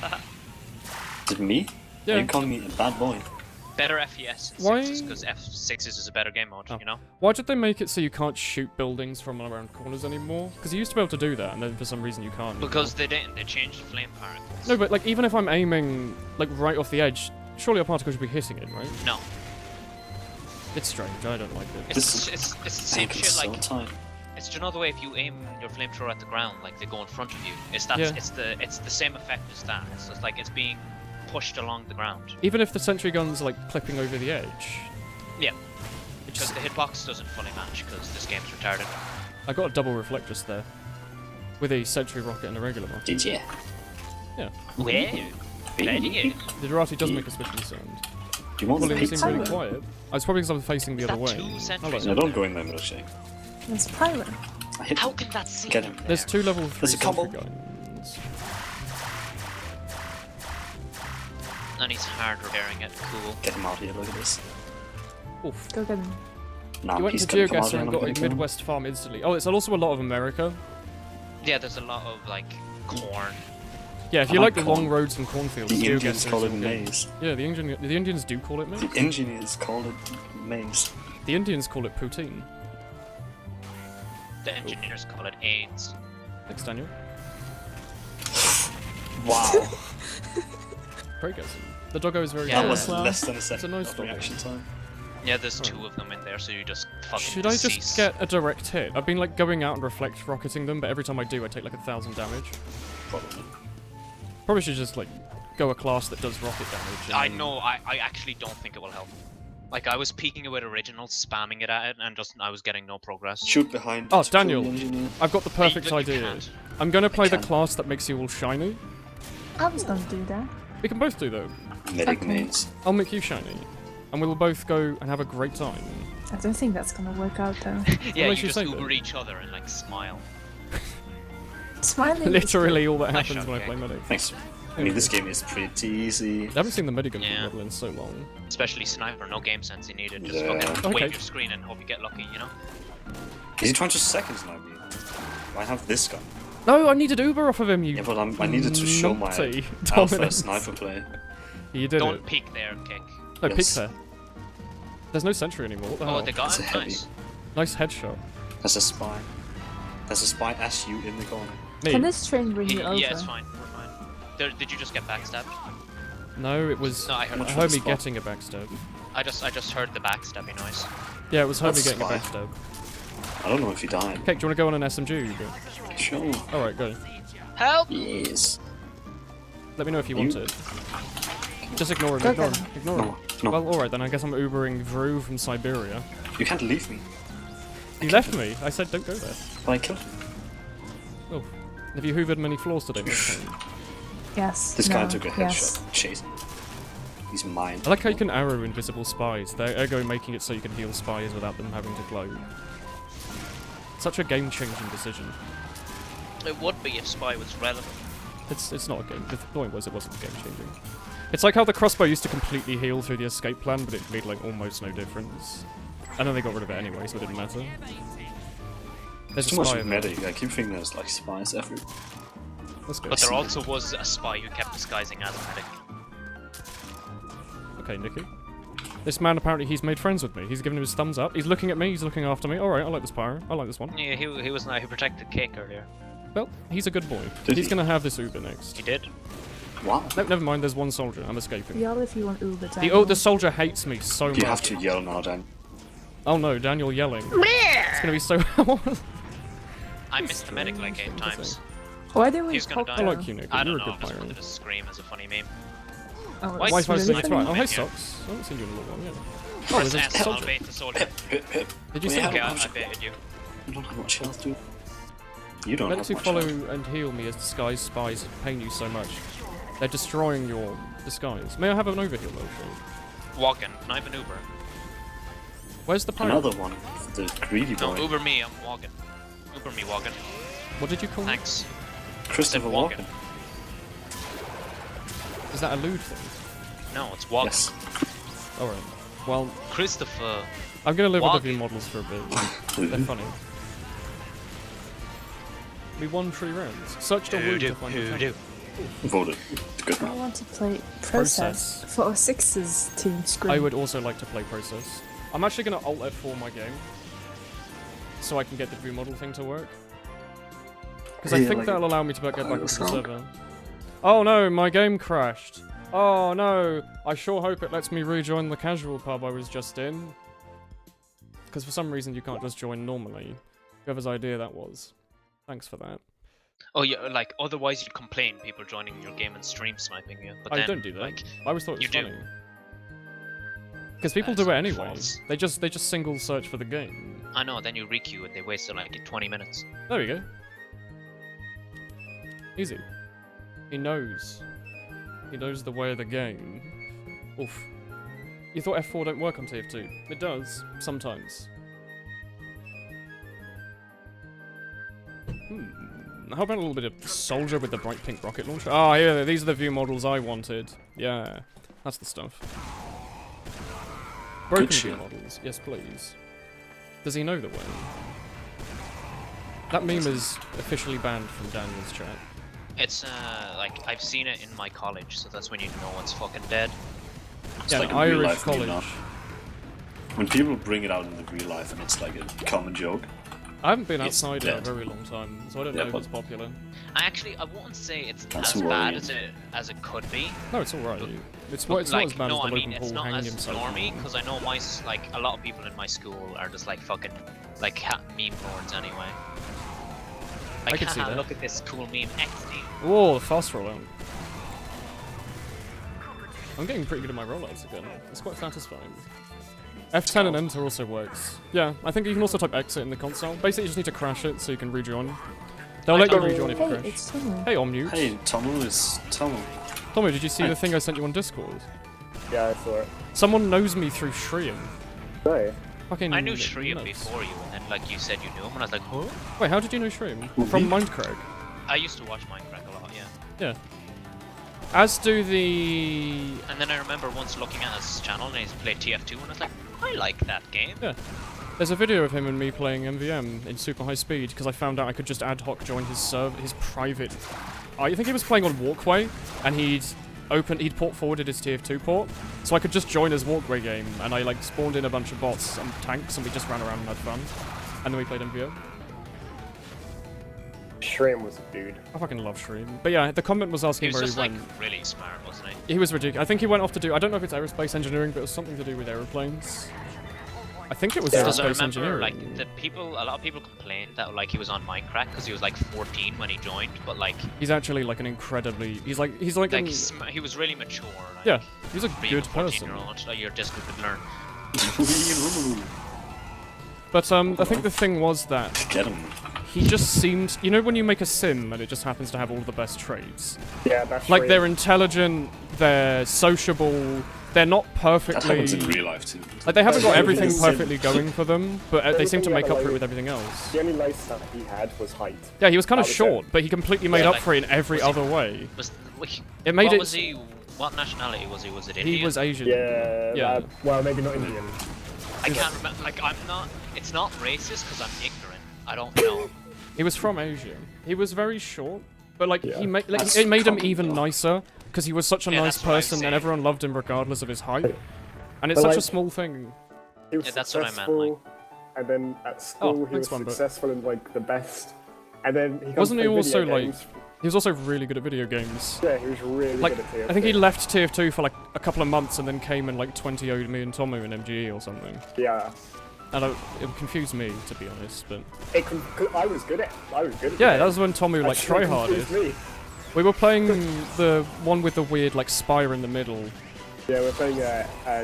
Is it me? Yeah. Are you calling me a bad boy? Better FPS in Why- 6s because F6s is a better game mode, Oh. you know? Why did they make it so you can't shoot buildings from around corners anymore? Because you used to be able to do that, and then for some reason you can't. Because they didn't. They changed the flame particles. No, but like even if I'm aiming like right off the edge, surely a particle should be hitting it, right? No. It's strange. I don't like it. It's the same Taking shit. so Like time. it's another way if you aim your flamethrower at the ground, like they go in front of you. It's that. Yeah. It's the same effect as that. It's just like it's being pushed along the ground. Even if the sentry gun's like clipping over the edge. Yeah. It Because just, the hitbox doesn't fully match because this game's retarded. I got a double reflect just there, with a sentry rocket and a regular one. Did you? Yeah. Wow. Bloody The Durati does make a squishy sound. Do you want Well, the it seemed pizza? really quiet. It's probably because I'm facing the Is other that way. two I sentries? like No, that. don't go in my milkshake. It's Pyro. I hit How him. can that see Get him him. there? There's two level 3 There's a sentry couple. guns. And he's hard repairing it. Cool. Get him out here, look at this. Oof. Go get him. Nah, You went he's to gonna come out GeoGuessr here and I'm got gonna a kill him. Midwest farm instantly. Oh, it's also a lot of America. Yeah, there's a lot of like corn. Yeah, if you I like like the long corn. roads and cornfields, The Indians GeoGuessr call is it all good. maize. Yeah, the Indians do call it maize. The engineers call it maize. The Indians call it poutine. The engineers call it AIDS. Thanks, Daniel. Wow. Great guess. The doggo is very Yeah. That good. was Well, less than a second nice of dog. reaction time. Yeah, there's two of them in there, so you just fucking Should I just cease. get a direct hit? I've been like going out and reflect rocketing them, but every time I do, I take like 1,000 damage. Probably. Probably should just like go a class that does rocket damage. and I then- know, I actually don't think it will help. Like, I was peeking it with original, spamming it at it, and just I was getting no progress. Shoot behind. Oh, to kill Daniel. the engineer. I've got the perfect You idea. can't. I'm gonna play the can. class that makes you all shiny. I was gonna do that. We can both do though. Medic Okay. maze. I'll make you shiny, and we will both go and have a great time. I don't think that's gonna work out though. Yeah, you makes you just say Uber that? each other and like smile. Smiling. is Literally all that Nice happens shot, when I Jake. play medic. Thanks. I mean, this game is pretty easy. I haven't seen the medigun Yeah. model in so long. Especially sniper, no game sense you needed. Just Yeah. fucking Okay. wave your screen and hope you get lucky, you know? Is he trying to second snipe me? I have this gun. No, I needed Uber off of him, you Yeah, but I needed to show my numpty alpha dominance. sniper play. You did Don't it. peek there, Kick. No, peek Yes. there. There's no sentry anymore, what the Oh, hell? they got That's it? a heavy. Nice. Nice headshot. There's a spy. There's a spy as you in the corner. Me? Can this train bring you over? Yeah, it's fine. We're fine. Did you just get backstabbed? No, it was No, I heard Much that. for Hermie the spot. getting a backstab. I just heard the backstabbing noise. Yeah, it was Hermie That's getting a spy. backstab. I don't know if he died. Okay, do you want to go on an SMG? Uber? Sure. Alright, go. Help! Yes. Let me know if you want You- it. Just ignore him, Go ignore get him, him. ignore him. No, no. Well, alright then, I guess I'm Ubering Vru from Siberia. You can't leave me. You left me. I said don't go there. But I killed him. Oh. Have you hoovered many floors today, Miss Kane? Yes. This guy no, took a yes. headshot. Chasing. He's mine. I like how you can arrow invisible spies, their ergo making it so you can heal spies without them having to glow. Such a game-changing decision. It would be if Spy was relevant. It's not a game. The point was it wasn't game-changing. It's like how the crossbow used to completely heal through the escape plan, but it made like almost no difference. And then they got rid of it anyway, so it didn't matter. There's Too a much spy in there. medic. I keep thinking there's like spies everywhere. Let's go. But there also was a spy who kept disguising as a medic. Okay, Nicky. This man, apparently, he's made friends with me. He's giving him his thumbs up. He's looking at me. He's looking after me. Alright, I like this pyro. I like this one. Yeah, he was nice. He protected Cake earlier. Well, he's a good boy. Did He's he? gonna have this Uber next. He did. Wow. No, never mind. There's one soldier. I'm escaping. Yell if you want Uber. The Daniel. the soldier hates me so much. You have to yell now, Dan. Oh no, Daniel yelling. It's gonna be so. I missed the medic like 8 Interesting. times. Why did we He's gonna pop die. I though? like you, Nicky. I You're don't a know. good I just pyro. wanted to scream as a funny meme. Oh, Why it's Wi-Fi's doing its really right. Oh, hey, Yeah. Socks. I haven't seen you in a little while, yeah. Oh, Press there's S a and I'll soldier. bait the soldier. Pip. Did you We see have Okay, that? I baited you. You don't have much health, dude. You don't Meant have to much follow health. and heal me as disguise spies pain you so much. They're destroying your disguise. May I have an overheal, though? Walking. Can I have an Uber? Where's the pirate? Another one. The greedy No, boy. Uber me. I'm walking. Uber me walking. What did you call it? Thanks. Christopher walking. Walken. Is that a lewd thing? No, it's walking. Yes. Alright. Well, Christopher. I'm gonna live with the Walking. view models for a bit. They're funny. We won 3 rounds. Search the wood to find a tank. Voted. Good I man. want to play Process. Process for 06's team screen. I would also like to play Process. I'm actually gonna Alt F4 my game. So I can get the view model thing to work. Because I Yeah, think like- that'll allow me to get back Oh, into the sound. server. Oh no, my game crashed. Oh no, I sure hope it lets me rejoin the casual pub I was just in. Because for some reason you can't just join normally. Whoever's idea that was. Thanks for that. Oh yeah, like otherwise you'd complain people joining your game and stream sniping you. But I then, don't do that. Like, I always thought it was You do. funny. Because people That's do it anyway. false. They just single search for the game. I know. Then you requeue and they wasted like 20 minutes. There we go. Easy. He knows. He knows the way of the game. Oof. You thought F4 don't work on TF2? It does, sometimes. How about a little bit of soldier with the bright pink rocket launcher? Oh, yeah, these are the view models I wanted. Yeah, that's the stuff. Broken Good view shit. models, yes please. Does he know the way? That meme is officially banned from Daniel's chat. It's like I've seen it in my college, so that's when you know it's fucking dead. It's Yeah, like an a real Irish life meme college. now. When people bring it out in the real life and it's like a common joke. I haven't been It's outside in a dead. very long time, so I don't Yeah, know if but- it's popular. I wouldn't say it's That's as bad worrying. as it could be. No, it's alright. It's, But, it's like, not as bad no, as I the mean local it's Paul not hanging as himself. normie because I know like a lot of people in my school are just like fucking like meme lords anyway. Like, I could see haha, that. look at this cool meme, XD. Whoa, fast rollout. I'm getting pretty good at my rollouts again. It's quite satisfying. F10 and enter also works. Yeah, I think you can also type exit in the console. Basically, you just need to crash it so you can rejoin. They'll let you don't- rejoin if you Hey, crash. it's Tommy. Hey, Omnute. Hey, Tomo is Tomo. Tommy, did you see Hey. the thing I sent you on Discord? Yeah, I saw it. Someone knows me through Shriam. Right. Fucking I knew Shriam nuts. before you, and then like you said you knew him, and I was like, huh? Wait, how did you know Shriam? Who, From me? Mindcrack. I used to watch Minecraft a lot, yeah. Yeah. As do the... And then I remember once looking at his channel and he's played TF2, and I was like, I like that game. Yeah. There's a video of him and me playing MVM in super high speed because I found out I could just ad hoc join his private... I think he was playing on Walkway and he'd port forwarded his TF2 port, so I could just join his Walkway game and I like spawned in a bunch of bots and tanks and we just ran around and had fun. And then we played MVM. Shrimp was a dude. I fucking love Shreem. But yeah, the comment was He asking was where he just like went. really smart, wasn't he? He was ridiculous. I think he went off to do... I don't know if it's aerospace engineering, but it was something to do with aeroplanes. I think it was Because I aerospace remember, engineering. like, a lot of people complained that like he was on Minecraft because he was like 14 when he joined, but like, He's actually like an incredibly... He's like an, he was really mature. Like, yeah, he's a being good a person. 14-year-old, like, your Discord could learn. But I think the thing was that Get him. he just seemed... You know when you make a sim and it just happens to have all the best traits? Yeah, that's Like, Shrimp. they're intelligent, they're sociable, they're not That perfectly... happens in real life too. Like, they haven't got Yeah, everything it's- perfectly going for them, but they seem to Everything make the up for it other with way. everything else. The only lifestyle he had was height. Yeah, he was kind of That was short, but he completely made Yeah, up like, for it in every was he- other way. It made what it... was he? What nationality was he? Was it Indian? He was Asian. Yeah, Yeah. well, maybe not Indian. I can't remember. Like, I'm not. It's not racist because I'm ignorant. I don't know. He was from Asia. He was very short, but like Yeah. That's it made him common, even though. nicer because he was such a Yeah, nice that's what I was person and saying. everyone loved him regardless of his height. And it's But, such a like- small thing. He was Yeah, that's what I meant, successful, and then at school he thanks, was Wamba. successful in like the best. And then he Wasn't he comes to also video like? games. He was also really good at video games. Yeah, he was really Like, good at TFT. I think he left TF2 for like a couple of months and then came and like 20-0'd me and Tomu in MGE or something. Yeah. And it confused me, to be honest, but... I was good at. I was good at. Yeah, it. that was when Tomu like That's what tryharded. confused me. We were playing the one with the weird like spire in the middle. Yeah, we're playing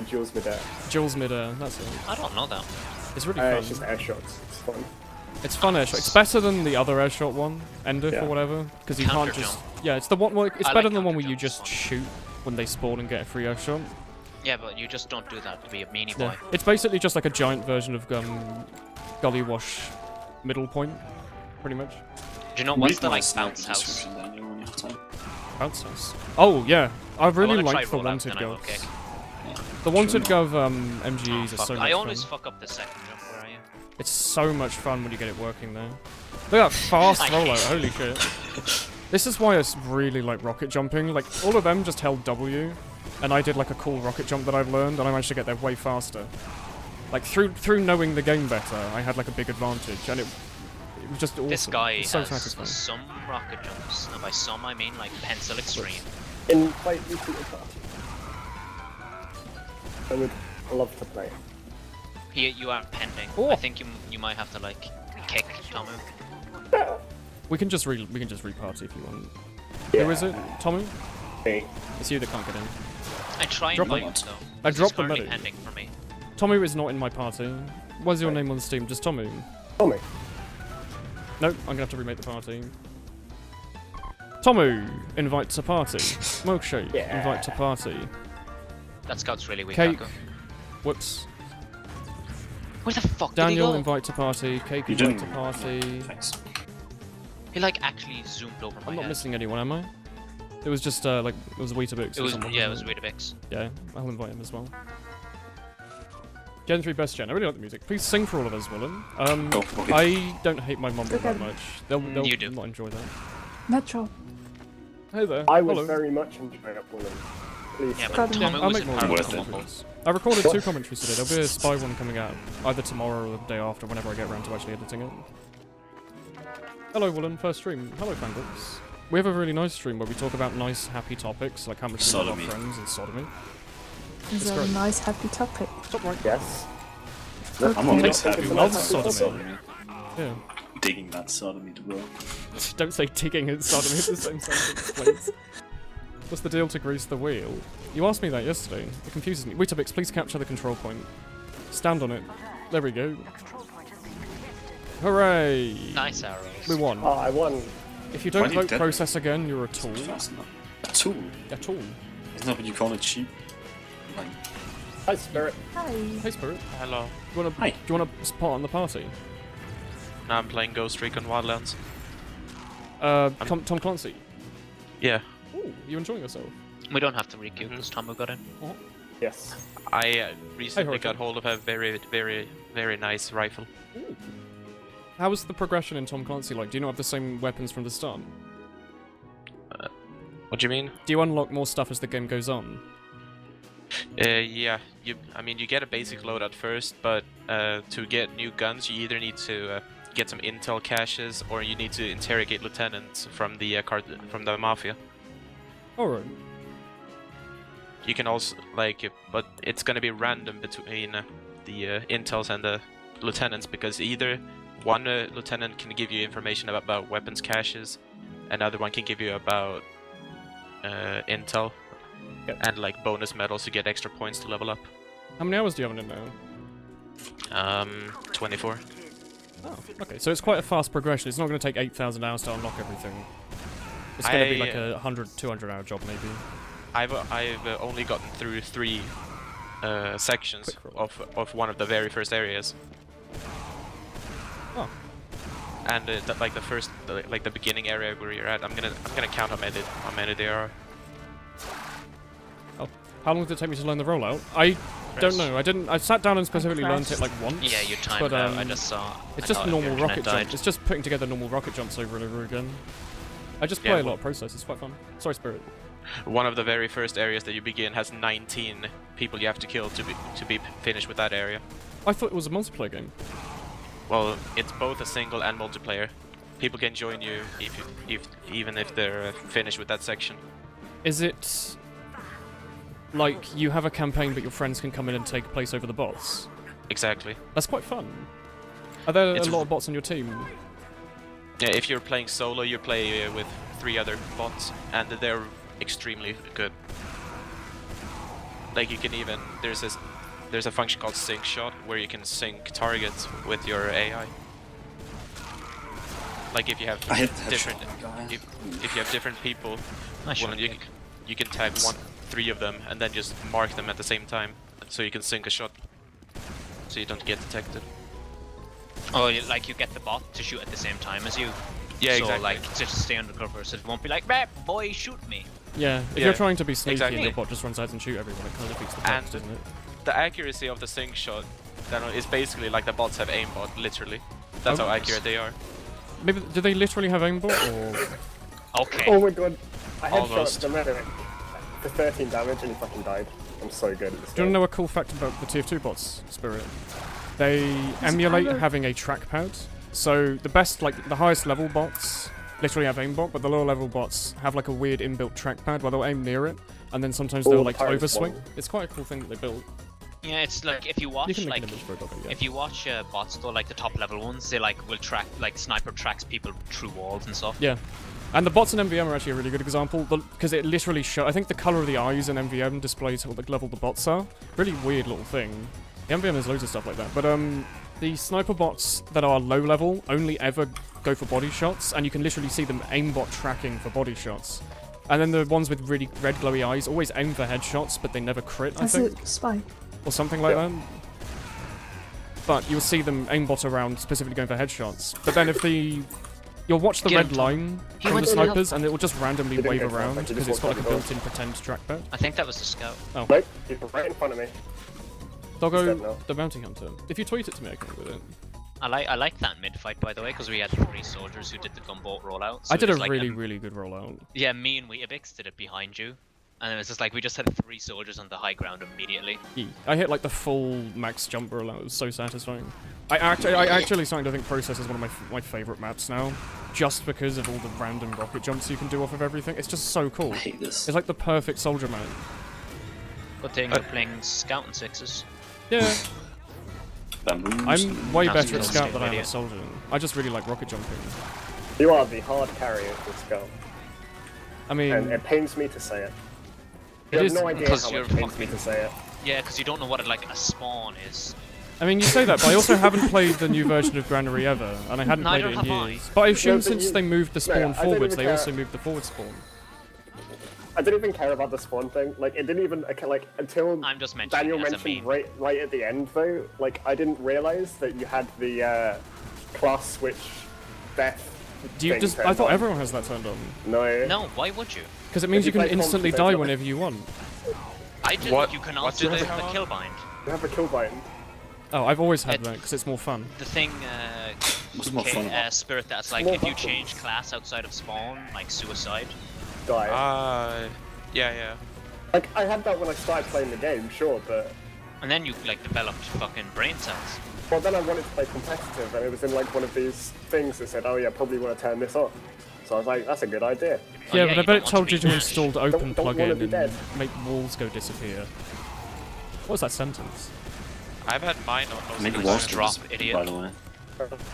Jules Midair. Jules Midair, that's it. I don't know that. It's really fun. It's just air shots. It's fun. It's fun airshot. It's better than the other airshot one, Ender Yeah. or whatever, because you can't Counter just. jump. Yeah, it's the one. Well, it's I better like than the one counter where you jumps, just it's shoot when they spawn and get a free airshot. Yeah, but you just don't do that to be a meanie Yeah. boy. It's basically just like a giant version of Gully Wash middle point, pretty much. Do you know Read what's the my like snack bounce house? description, Daniel, when you have time. Bounce house. Oh yeah, I really wanna try like the rollout, wanted then I will govs. kick. The wanted Sure. gov MGEs are Fuck, so much I always fun. fuck up the second jump. Where are you? It's so much fun when you get it working there. Look at that fast I rollout, hate holy shit. This is why I really like rocket jumping. Like, all of them just held W, and I did like a cool rocket jump that I've learned, and I managed to get there way faster. Like, through knowing the game better, I had like a big advantage, and it was just awesome. This guy It's so has satisfying. some rocket jumps, and by some I mean like pencil extreme. In fight, you see the party. I would love to play. Here you are pending. Oh. I think you might have to like kick Tomu. We can just re-party if you want. Yeah. Who is it? Tommy? Okay. It's you that can't get in. I try and Drop fight him. him though. I He's dropped the currently medic. pending for me. Tommy is not in my party. What's your Right. name on Steam? Just Tommy. Tell me. Nope, I'm gonna have to remake the party. Tomu, invite to party. Milkshake, Yeah. invite to party. That scout's really weak. Cake, Akko. whoops. Where the fuck Daniel, did he go? invite to party. Cake, You invite to didn't. party. Thanks. He like actually zoomed over my I'm not head. missing anyone, am I? It was just like it was Weetabix. It was yeah, it was Weetabix. Yeah, I'll invite him as well. Gen 3 best gen. I really like the music. Please sing for all of us, Woolen. Go for it. I don't hate my mum Okay. that much. They'll You do. not enjoy that. Metro. Hey there. I would Hello. very much enjoy that one. Please. Yeah, God, but yeah, Tomu I'll was make in more power Worth with it. the combos. I recorded 2 commentaries today. There'll be a spy one coming out either tomorrow or the day after, whenever I get around to actually editing it. Hello, Woolen. First stream. Hello, Fanbox. We have a really nice stream where we talk about nice, happy topics, like how much we love our Sodomy. friends and sodomy. Is It's a great. nice happy topic. Top right. Yes. I'm Okay. always Take happy it with love that sodomy. sodomy. Yeah. Digging that sodomy to bro. Don't say digging and sodomy in the same sentence, please. What's the deal to grease the wheel? You asked me that yesterday. It confuses me. Weetabix, please capture the control point. Stand on it. There we go. Hooray! Nice arrows. We won. Oh, I won. If you Why don't did you vote dead- process again, you're a tool. Fast enough. A tool? A tool. Isn't that what you call it? Cheap? Like, Hi, Spirit. Hi. Hey, Spirit. Hello. Do Hi. you wanna spot on the party? Now I'm playing Ghost Recon Wildlands. Tom Clancy. Yeah, Ooh, you enjoying yourself? We don't have to requeue because Tomu got in. Yes. I recently Hurricane. got hold of a very, very, very nice rifle. Ooh. How was the progression in Tom Clancy like? Do you not have the same weapons from the start? What do you mean? Do you unlock more stuff as the game goes on? Yeah, you get a basic loadout first, but to get new guns, you either need to get some intel caches or you need to interrogate lieutenants from the from the mafia. Alright. You can also but it's gonna be random between the intels and the lieutenants because either one lieutenant can give you information about weapons caches, another one can give you about intel, Yep. and like bonus medals to get extra points to level up. How many hours do you have in it now? 24. Oh, okay. So it's quite a fast progression. It's not going to take 8,000 hours to unlock everything. It's going to be like a 100, 200 hour job maybe. I've only gotten through 3 sections Quick roll. of one of the very first areas. Oh. And like the first, like the beginning area where you're at, I'm gonna count how many there are. Oh. How long did it take me to learn the rollout? I don't know. I sat down and specifically learned it like once. Yeah, you timed but, it out. I just saw. It's I just thought normal your internet rocket died. jumps. It's just putting together normal rocket jumps over and over again. I just play Yeah, a lot well- of process. It's quite fun. Sorry, Spirit. One of the very first areas that you begin has 19 people you have to kill to be finished with that area. I thought it was a multiplayer game. Well, it's both a single and multiplayer. People can join you even if they're finished with that section. Is it like you have a campaign but your friends can come in and take place over the bots? Exactly. That's quite fun. Are there It's a lot of bots on your team? Yeah, if you're playing solo, you play with 3 other bots, and they're extremely good. Like you can even there's a function called sync shot where you can sync targets with your AI. Like if you have I hit the different headshot guy. if you have different people, Nice well, shot, you, Jake. you can tag 3 of them and then just mark them at the same time, so you can sync a shot, so you don't get detected. Oh, like you get the bot to shoot at the same time as you. Yeah, so, exactly. like, just stay undercover, so it won't be like, "Bah, boy, shoot me." Yeah, if Yeah, you're trying to be sneaky exactly. and your bot just runs out and shoot everyone, it kind of defeats the purpose, doesn't it? The accuracy of the sync shot is basically like the bots have aimbot, literally. That's Oh. how accurate they are. Maybe, do they literally have aimbot, or...? Okay. Oh my god. I headshot Almost. the medic for 13 damage and he fucking died. I'm so good at this Do you game. know a cool fact about the TF2 bots, Spirit? They emulate kind of- having a trackpad. So the best, like the highest level bots literally have aimbot, but the lower level bots have like a weird inbuilt trackpad where they'll aim near it, and then sometimes Oh, they'll like pirate overswing. spawn. It's quite a cool thing that they built. Yeah, it's like if you You watch can make like an image for it, of it, yeah. if you watch bots though, like the top level ones, they like will track like sniper tracks people through walls and stuff. Yeah. And the bots in MVM are actually a really good example, because it literally shows... I think the colour of the eyes in MVM displays what level the bots are. Really weird little thing. The MVM has loads of stuff like that, but the sniper bots that are low level only ever go for body shots, and you can literally see them aimbot tracking for body shots. And then the ones with really red glowy eyes always aim for headshots, but they never crit, I That's think. a spy. Or something like that. But you'll see them aimbot around specifically going for headshots. But then if the... You'll watch the Get red him, Tom. line He from the went to the snipers, and it will just randomly He didn't wave get around, contact, he because just it's got like a walked by the built-in pretend trackpad. I think that was the scout. Nope, he's right in front of me. Doggo, dead now. the bounty hunter. If you tweet it to me, I can do it. I like that mid fight by the way, because we had 3 soldiers who did the gunboat rollout. So I did it a was like really, really good rollout. Yeah, me and Weetabix did it behind you, and it was just like we just had 3 soldiers on the high ground immediately. I hit like the full max jump rollout. It was so satisfying. I actually starting to think Process is one of my favorite maps now, just because of all the random rocket jumps you can do off of everything. It's just so cool. I hate this. It's like the perfect soldier map. Good thing we're playing Scout and 6s. Yeah, Bamboos. I'm way That's better at a scout than I am idiot. at soldier. I just really like rocket jumping. You are the hard carrier of this girl. I mean, And it pains me to say it. It You is- have no idea because how you're much it pains me fucking- to say it. Yeah, because you don't know what like a spawn is. I mean, you say that, but I also haven't played the new version of Granary ever, and I hadn't Neither played it in have I. years. But I assume No, but since you- they moved the No, spawn I don't forwards, even they care. also moved the forward spawn. I didn't even care about the spawn thing. Like, it didn't even like until I'm just mentioning Daniel it as a mentioned meme. right at the end though. Like, I didn't realize that you had the class switch death. Do you thing just? I turned thought on. everyone has that turned on. No. No, why would you? Because it means If you you can play instantly Conquest, die don't- whenever you want. I did. What- You can what also do do they the have on? kill bind. You have a kill bind. Oh, I've always had It- that because it's more fun. The thing, What's more fun about it? Spirit, that's like Small if you buttons. change class outside of spawn, like suicide. Die. Yeah. Like, I had that when I started playing the game, sure, but And then you like developed fucking brain cells. well, then I wanted to play competitive, and it was in like one of these things that said, "Oh yeah, probably want to turn this on." So I was like, "That's a good idea." Oh, Yeah, yeah, but I you bet don't it want told to you be to Ash. install the open Don't wanna plugin be and dead. make walls go disappear. What was that sentence? I've had mine on most Make of the walls time. drop, drop, idiot. by the way.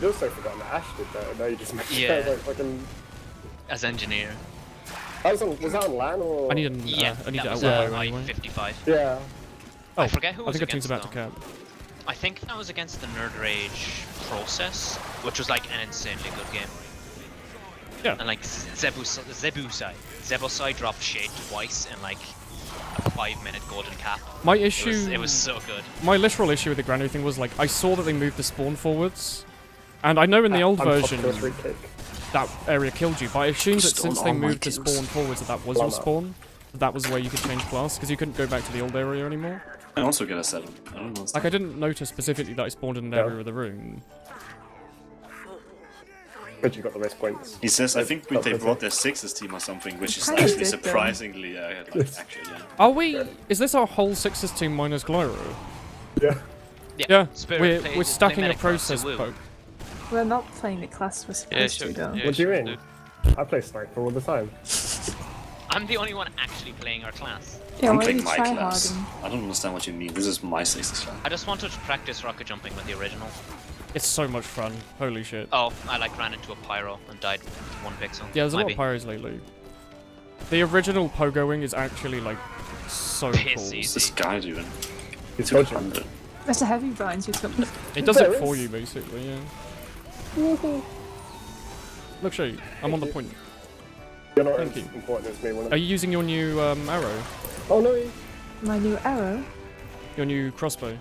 You also forgotten that Ash did that. No, you just mentioned Yeah. it. Like, fucking... As engineer. was that on LAN or? I need an. Yeah, I need that to was outweigh anyway. I-55. Yeah. Oh, I forget who I was think a team's against about to though. cap. I think that was against the Nerd Rage Process, which was like an insanely good game. Yeah. And like Zebusai dropped Shade twice in like a 5-minute golden cap. My It issue. was so good. My literal issue with the Granary thing was like I saw that they moved the spawn forwards, and I know in the old version Unpopular free kick. that area killed you, but I assumed that Stole since they all my moved the kills. spawn forwards that was your Llama. spawn, that was where you could change class because you couldn't go back to the old area anymore. I also get a 7. I don't know. Like I didn't notice specifically that I spawned in an Yeah. area of the room. But you got the most points. He says, I think Oh, they okay. brought their 6s team or something, which is Kinda actually did, though. surprisingly, like, actually, yeah. Are we? Is this our whole Sixers team minus Glyro? Yeah. Yeah, Spirit play- we're stacking play a medic class, process so woo. poke. We're not playing the class we're Yeah, supposed sure. to, though. Yeah, What do you sure, mean? dude. I play sniper all the time. I'm the only one actually playing our class. Yeah, I'm why are you playing my class. tryharding? I don't understand what you mean. This is my 6th class. I just wanted to practice rocket jumping with the original. It's so much fun. Holy shit. Oh, I like ran into a pyro and died with 1 pixel. Yeah, there's a lot Maybe. of pyros lately. The original pogoing is actually like so cool. Piss What's easy. this guy doing? It's 200. There's a heavy blind you took. It does There it for is. you basically, yeah. Look, show you. I'm on the point. You're not Thank as you. important as me. When Are you using your new arrow? Oh no, My new arrow. Your new crossbow?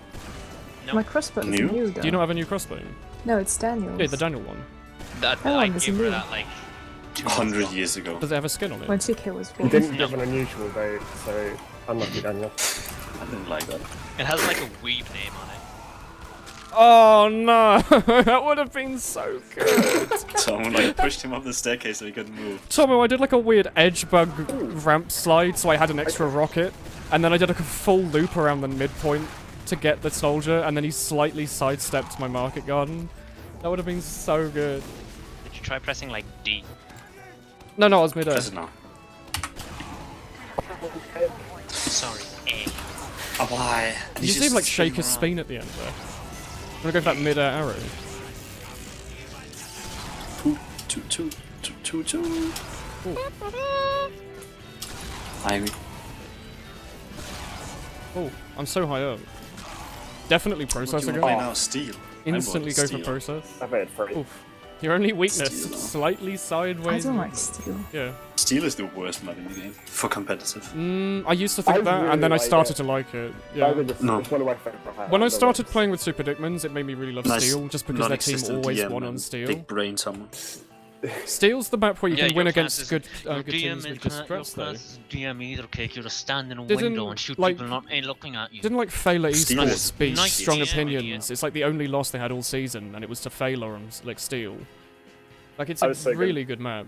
No. My crossbow is New? new though. Do you not have a new crossbow? No, it's Daniel's. Yeah, the Daniel one. That, Oh, I there's a gave her new. that like 2 months 100 ago. years ago. Does it have a skin on it? When 2K was you born. didn't give an unusual date, so unlucky Daniel. I didn't like that. It has like a weeb name on it. Oh no! That would have been so good. Someone like pushed him up the staircase so he couldn't move. Tomo, I did like a weird edge bug ramp slide, so I had an extra rocket, and then I did like a full loop around the midpoint to get the soldier, and then he slightly sidestepped my market garden. That would have been so good. Did you try pressing like D? No, I was mid-air. Press it now. Sorry, A. Oh, why? Did you see him like shake his spine at the end there? I'm gonna go for that mid-air arrow. Two. I'm Oh, I'm so high up. Definitely process What do you again. want to play now? Steel. Instantly I go voted for steel. process. I bet 3. Oof. Your only weakness, Steel, though. slightly I sideways. don't like steel. Yeah. Steel is the worst map in the game for competitive. I used to think I that, really and then I like started it. to like it. Yeah. Yeah. It's No. one of my favorite highlights. When I started playing with Super Dickmans, it made me really love Nice Steel, just because their team non-existent always DM won and on Steel. Big brain someone. Steel's the map where you Yeah, can win your against class good teams with distress, though. DM either cake, you just stand in a Didn't, window and shoot like- people not ain't looking at you. Didn't like Failer Steel Esports is beat nice Strong DM, Opinions? idiot. It's like the only loss they had all season, and it was to Failer on like Steel. Like it's I a was so good. really good map.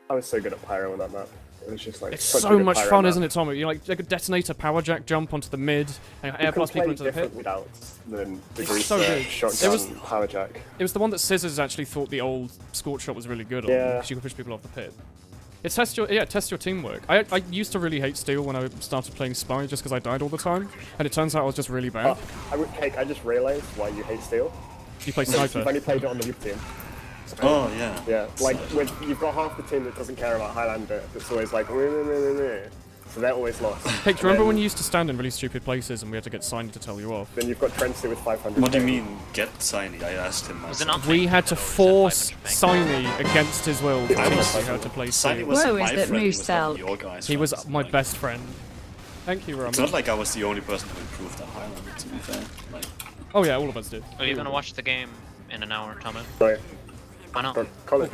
I was so good at Pyro on that map. It was just like It's such a so good much Pyro fun, map. isn't it, Tommy? You like a detonator power jack jump onto the mid and You air can blast people play into the pit. different routes than the It's Grease so good. shotgun It was- power jack. It was the one that Scissors actually thought the old Scorch shot was really good on, Yeah. because you could push people off the pit. It tests your teamwork. I used to really hate Steel when I started playing Spy just because I died all the time, and it turns out I was just really bad. I just realised why you hate Steel. You play You've Sniper. only played it on the youth team. Oh yeah. Yeah, like when you've got half the team that doesn't care about Highlander, that's always like, "Meh, meh, meh, meh, meh." So they're always lost. Hey, do you remember when you used to stand in really stupid places and we had to get signed to tell you off? Then you've got Trency with 500. What do you mean get Signy? I asked him. Was it myself. not We pink had to that always force had 500 Signy against his will to I teach was- you how to play Signy Steel. was Whoa, my is that friend. He Moose was not out? your guy's He was friend. my Like, best friend. Thank you, It's Roman. not like I was the only person who improved at Highlander. To be fair, like Oh yeah, all of us did. Are you gonna watch the game in an hour, Tommy? Sorry, Why not? for college.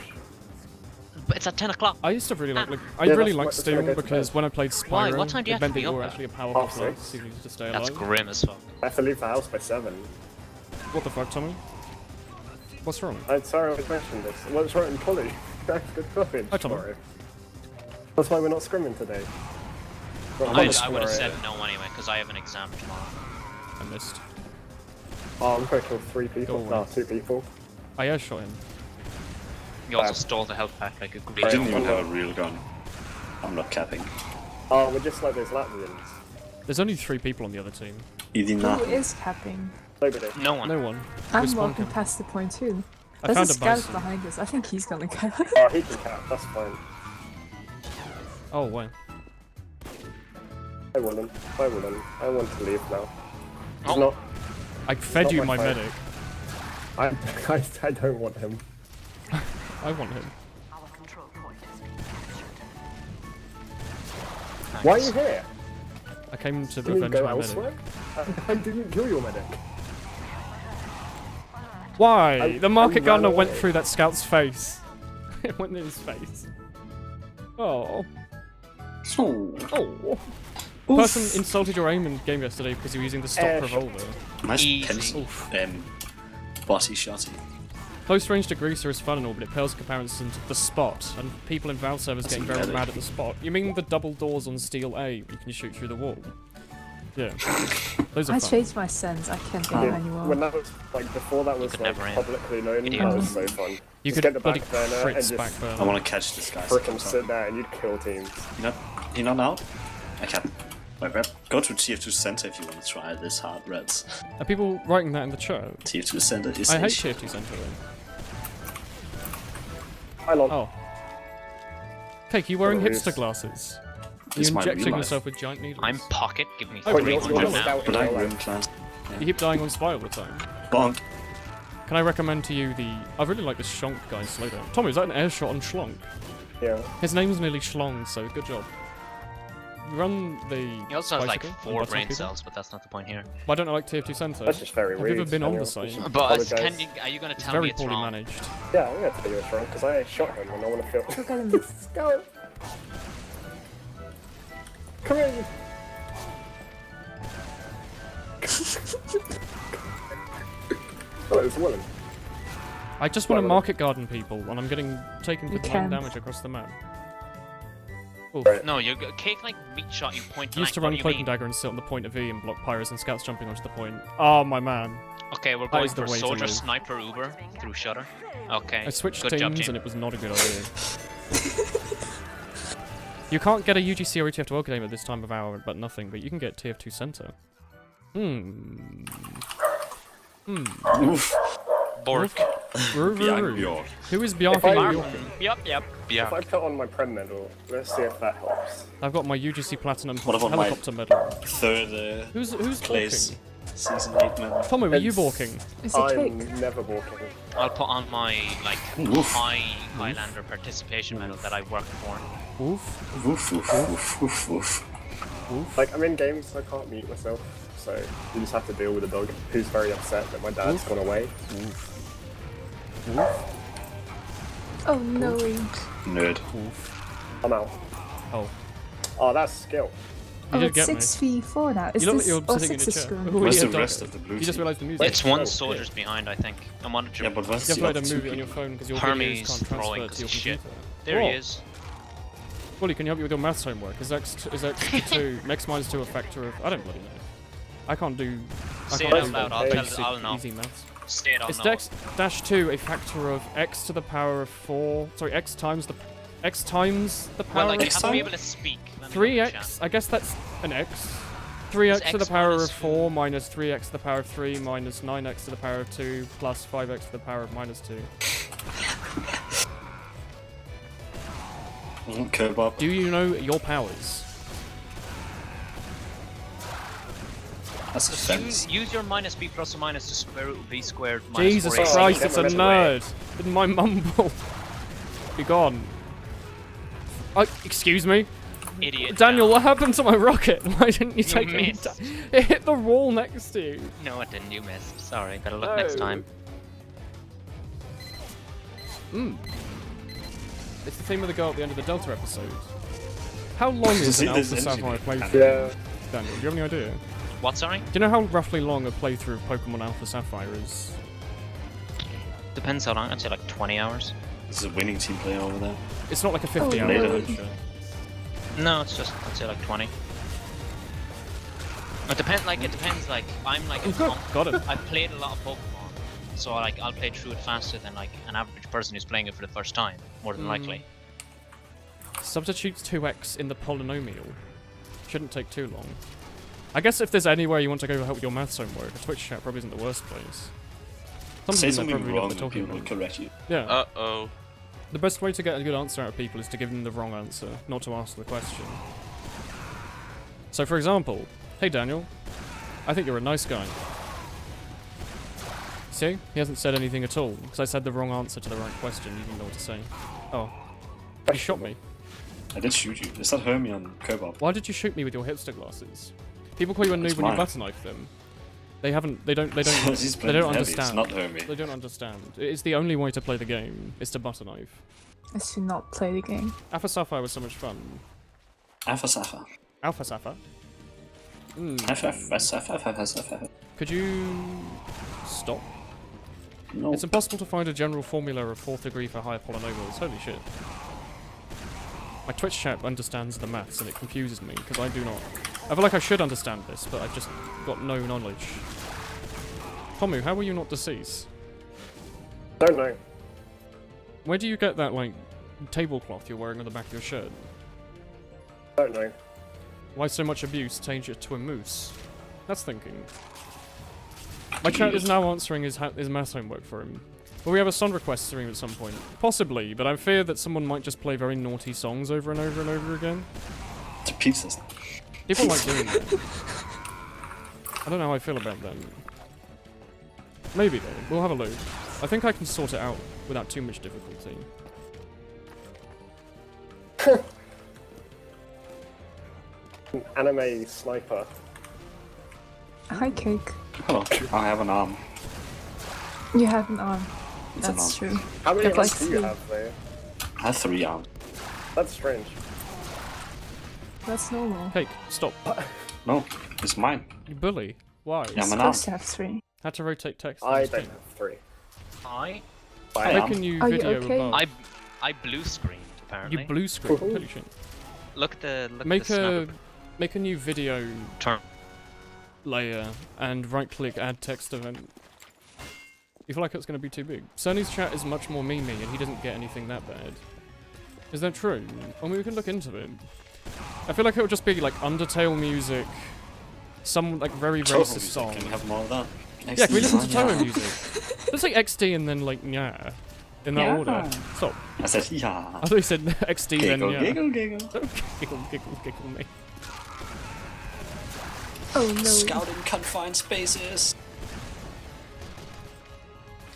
But it's at 10 o'clock. I used to really like I Yeah, really that's liked what- Steel that's what I go to because bed. when I played Why? Spyro, What time do you it have to meant that be you were up at? actually a powerful Half class, six. so you needed to stay That's alive. grim as fuck. I have to leave the house by 7. What the fuck, Tommy? What's wrong? I'm sorry I mentioned this. What's wrong in college? That's good coffee. Hi, Tom. Sorry. That's why we're not scrimming today. Well, I'm I not would have scrimming. said no anyway, because I have an exam tomorrow. I missed. Oh, I'm gonna kill 3 people. Go No, away. 2 people. I air shot him. You also Bad. stole the health pack like a good I didn't Right. even have a real gun. I'm not capping. Oh, we're just like those Latvians. There's only 3 people on the other team. Idina. Who is capping? Nobody. No one. No one. I'm Respawn walking camp. past the point too. I There's found a a scout bison. behind us. I think he's gonna go. Oh, he can cap. That's fine. Oh, wow. I wouldn't. I wouldn't. I want to leave now. It's Oh. not. I fed not you my my fight. medic. I don't want him. I want him. Why are you here? I came to Didn't you avenge go my elsewhere? medic. I didn't kill your medic. Why? The market ran gunner went away. through that scout's face. It went in his face. Oh. Oh. The person insulted your aim in game yesterday because you were using the stock Air shot. revolver. Nice Easy. pencil. Oof. Bossy shotty. Close range degreaser is fun and all, but it pales in comparison to the spot, and people in Valve servers That's getting very medic. mad at the spot. You mean the double doors on Steel A, you can shoot through the wall? Yeah. Those are I fun. changed my sense. I can't get When anymore. that was like before that was could like never aim. publicly known, Idiot. that was so fun. You Just could get the bloody back burner and crits just back burner. I want to catch this guy. frickin' sit there and you'd kill teams. You not out? I can't. Like, Rep, go to TF2 Center if you want to try this hard, Reds. Are people writing that in the chat? TF2 Center is I a hate shit. TF2 Center then. Hi, Lon. Oh. Cake, you wearing Oh, yes. hipster glasses? Are This you might injecting realize. yourself with giant needles? I'm pocket. Give me Oh, But 300 you're now. scout in But I'm real rim life. class. You keep dying on spy all the time. Bonk. Can I recommend to you the... I really like this Schlonk guy's slow down. Tommy, is that an air shot on Schlonk? Yeah. His name's nearly Schlong, so good job. Run the... He also has like bicycle and 4 button brain people. cells, but that's not the point here. But I don't like TF2 Center. That's just very Have rude. you ever been on the Daniel. site? You should But apologise. are you gonna It's tell me very it's poorly wrong? managed. Yeah, I'm gonna tell you it's wrong because I shot him and I want to feel. Look at him. Let's go. Come here. You. Oh, it's Woolen. I just want to Right, market garden people, and I'm getting taken You for 9 can. damage across the map. Oof. Right. No, you Cake like meat shot you point blank. Used to what run do you Cloak mean? and Dagger and sit on the point of E and block pyros and scouts jumping onto the point. Oh, my man. Okay, we're That going is the for way to soldier live. sniper Uber through Shutter. Okay. I switched Good job, teams team. and it was not a good idea. You can't get a UGC or ETF to world game at this time of hour, but nothing, but you can get TF2 Center. Oof. Bork. Bjark Bjork. Who is If Bjarke I- Bjorke? Yep. Yeah. If I put on my Prem medal, let's see if that helps. I've got my UGC Platinum What about my- helicopter medal. Third Who's place. balking? Season 8 member. Tommy, were you It's- balking? Is it I'm cake? never walking. I'll put on my like Oof. high Highlander participation medal that I worked for. Oof. Woof, woof, woof, woof, woof. Like, I'm in games, I can't mute myself. So, you just have to deal with a dog who's very upset that my dad's gone away. Oh no. Nerd. I'm out. Oh. Oh, that's skill. You Oh, did it's get me. 6v4 now. Is You look like this... you're Oh, sitting in 6 your is chair. screwing. Oh, Where's yeah, the dog. rest of the blue You just team? realised the music. It's one Oh, soldier's behind, I think. I'm on Yeah, but what's You have the to other hide a two movie on people? your phone because your Hermes videos can't throwing transfer to your shit. computer. There What? he is. Wooly, can you help me with your maths homework? Is X to 2, x minus 2 a factor of... I don't bloody know. I can't do... I Say can't it out do loud, I'll basic, tell- I'll know. easy maths. Stay it on Is now. dex dash 2 a factor of x to the power of 4... Sorry, x times the power Well, like, you of have to be able to speak. Let me double check. 3x, I guess that's an x. 3x to the X power minus of 4 minus 3x to the power of 3 minus 9x to the power of 2 plus 5x to the power of minus 2. Kebab. Do you know your powers? That's a fence. Use your minus b plus or minus to square root of b squared minus Jesus 4ac. Christ, it's a Never nerd! Didn't my mumble? Be gone. Excuse me? Idiot. Daniel, no. what happened to my rocket? Why didn't you take it? missed. It hit the wall next to you. No, it didn't. You missed. Sorry. Better look next No. time. It's the theme of the girl at the end of the Delta episode. How long is an There's Alpha energy Sapphire there. playthrough? Yeah. Daniel, do you have any idea? What, sorry? Do you know how roughly long a playthrough of Pokemon Alpha Sapphire is? Depends how long. I'd say like 20 hours. There's a winning team player over there. It's not like a 50-hour later. adventure. No, it's just, I'd say like 20. It depends, like, I'm like, Got him. I've played a lot of Pokemon, so like, I'll play through it faster than like an average person who's playing it for the first time, more than likely. Substitutes 2x in the polynomial. Shouldn't take too long. I guess if there's anywhere you want to go help with your maths homework, a Twitch chat probably isn't the worst place. Say they're something probably not wrong the and talking people will about. correct you. Yeah. Uh-oh. The best way to get a good answer out of people is to give them the wrong answer, not to ask the question. So for example, hey Daniel, I think you're a nice guy. See? He hasn't said anything at all, because I said the wrong answer to the right question, you didn't know what to say. Oh. You shot me. I did shoot you. Is that Hermie on Kebab? Why did you shoot me with your hipster glasses? People call you a noob It's when you mine. butter knife them. They don't He's they playing don't heavy, it's understand. not Hermie. They don't understand. It's the only way to play the game, is to butter knife. I should not play the game. Alpha Sapphire was so much fun. Alpha Safa. Alpha Sapphire? Safa. Could you stop? No. It's impossible to find a general formula of fourth degree for higher polynomials. Holy shit. My Twitch chat understands the maths and it confuses me, because I do not. I feel like I should understand this, but I've just got no knowledge. Tomu, how were you not deceased? Don't know. Where do you get that, like, tablecloth you're wearing on the back of your shirt? Don't know. Why so much abuse? Change it to a moose. That's thinking. My chat is now answering his mass homework for him. Will we have a song request stream at some point? Possibly, but I fear that someone might just play very naughty songs over and over and over again. It's a pizza. People like doing that. I don't know how I feel about them. Maybe though. We'll have a look. I think I can sort it out without too much difficulty. Anime sniper. Hi, Cake. Hello. I have an arm. You have an arm. It's an That's arm. true. How many I've arms like do you 3. have there? I have 3 arms. That's strange. That's normal. Cake, stop. No, it's mine. You bully. Why? Yeah, I'm an You're arm. supposed to have 3. Had to rotate text. on I the don't screen. have 3. I I Make am. a new Are you video okay? above. I blue screened apparently. You blue screen. Ooh. Holy shit. Look at the Make snap a new video turn. layer and right click add text event. You feel like it's going to be too big? Sonny's chat is much more memey and he doesn't get anything that bad. Is that true? I mean, we can look into it. I feel like it would just be like Undertale music, some like very Toho racist music. song. Can we have more of that? Yeah, can we listen to Yeah. Toho music? Let's say XD and then like yeah, in that Yeah. order. Stop. I said, yeah. I thought you said XD then Giggle, yeah. giggle, giggle. Don't giggle me. Oh no. Scouting confined spaces.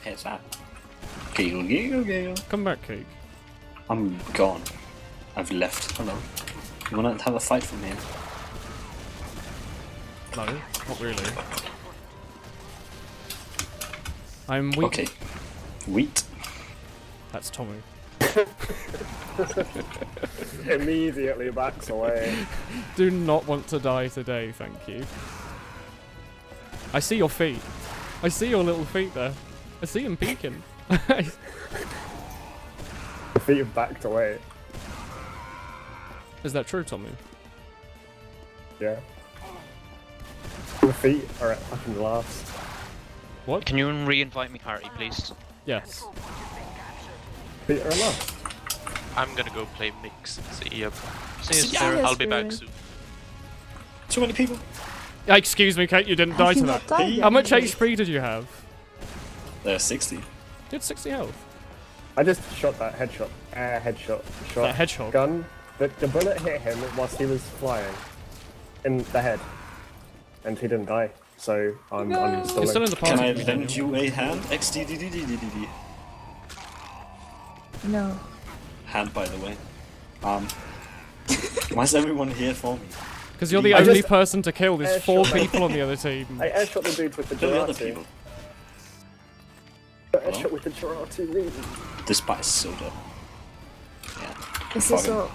Heads up. Giggle, giggle, giggle. Come back, Cake. I'm gone. I've left. Hello. You wanna have a fight from here? No, not really. I'm weak. Okay. Wheat. That's Tommy. Immediately backs away. Do not want to die today, thank you. I see your feet. I see your little feet there. I see him peeking. Feet have backed away. Is that true, Tommy? Yeah. The feet are at fucking last. What? Can you re-invite me party, please? Yes. Feet are at last. I'm gonna go play mix. See ya. See you, Yeah. Spirit. I'll be back really. soon. Too many people. Excuse me, Kate, you didn't die Have to you that. not died yet? How much HP did you have? There's 60. You had 60 health. I just shot that headshot. Headshot. Shot. That hedgehog. Gun. The bullet hit him whilst he was flying. In the head. And he didn't die. So I'm You're still uninstalling. in the party. Can I with me, lend Daniel. you a hand? XDDDDDD. No. Hand, by the way. Why is everyone here for me? Because you're the I only just person to kill. There's 4 airshot them. people on the other team. I airshot the dude with the Kill the other Girati. people. I airshot with the Girati really. This spot is so dope. Yeah. Is this Fucking- a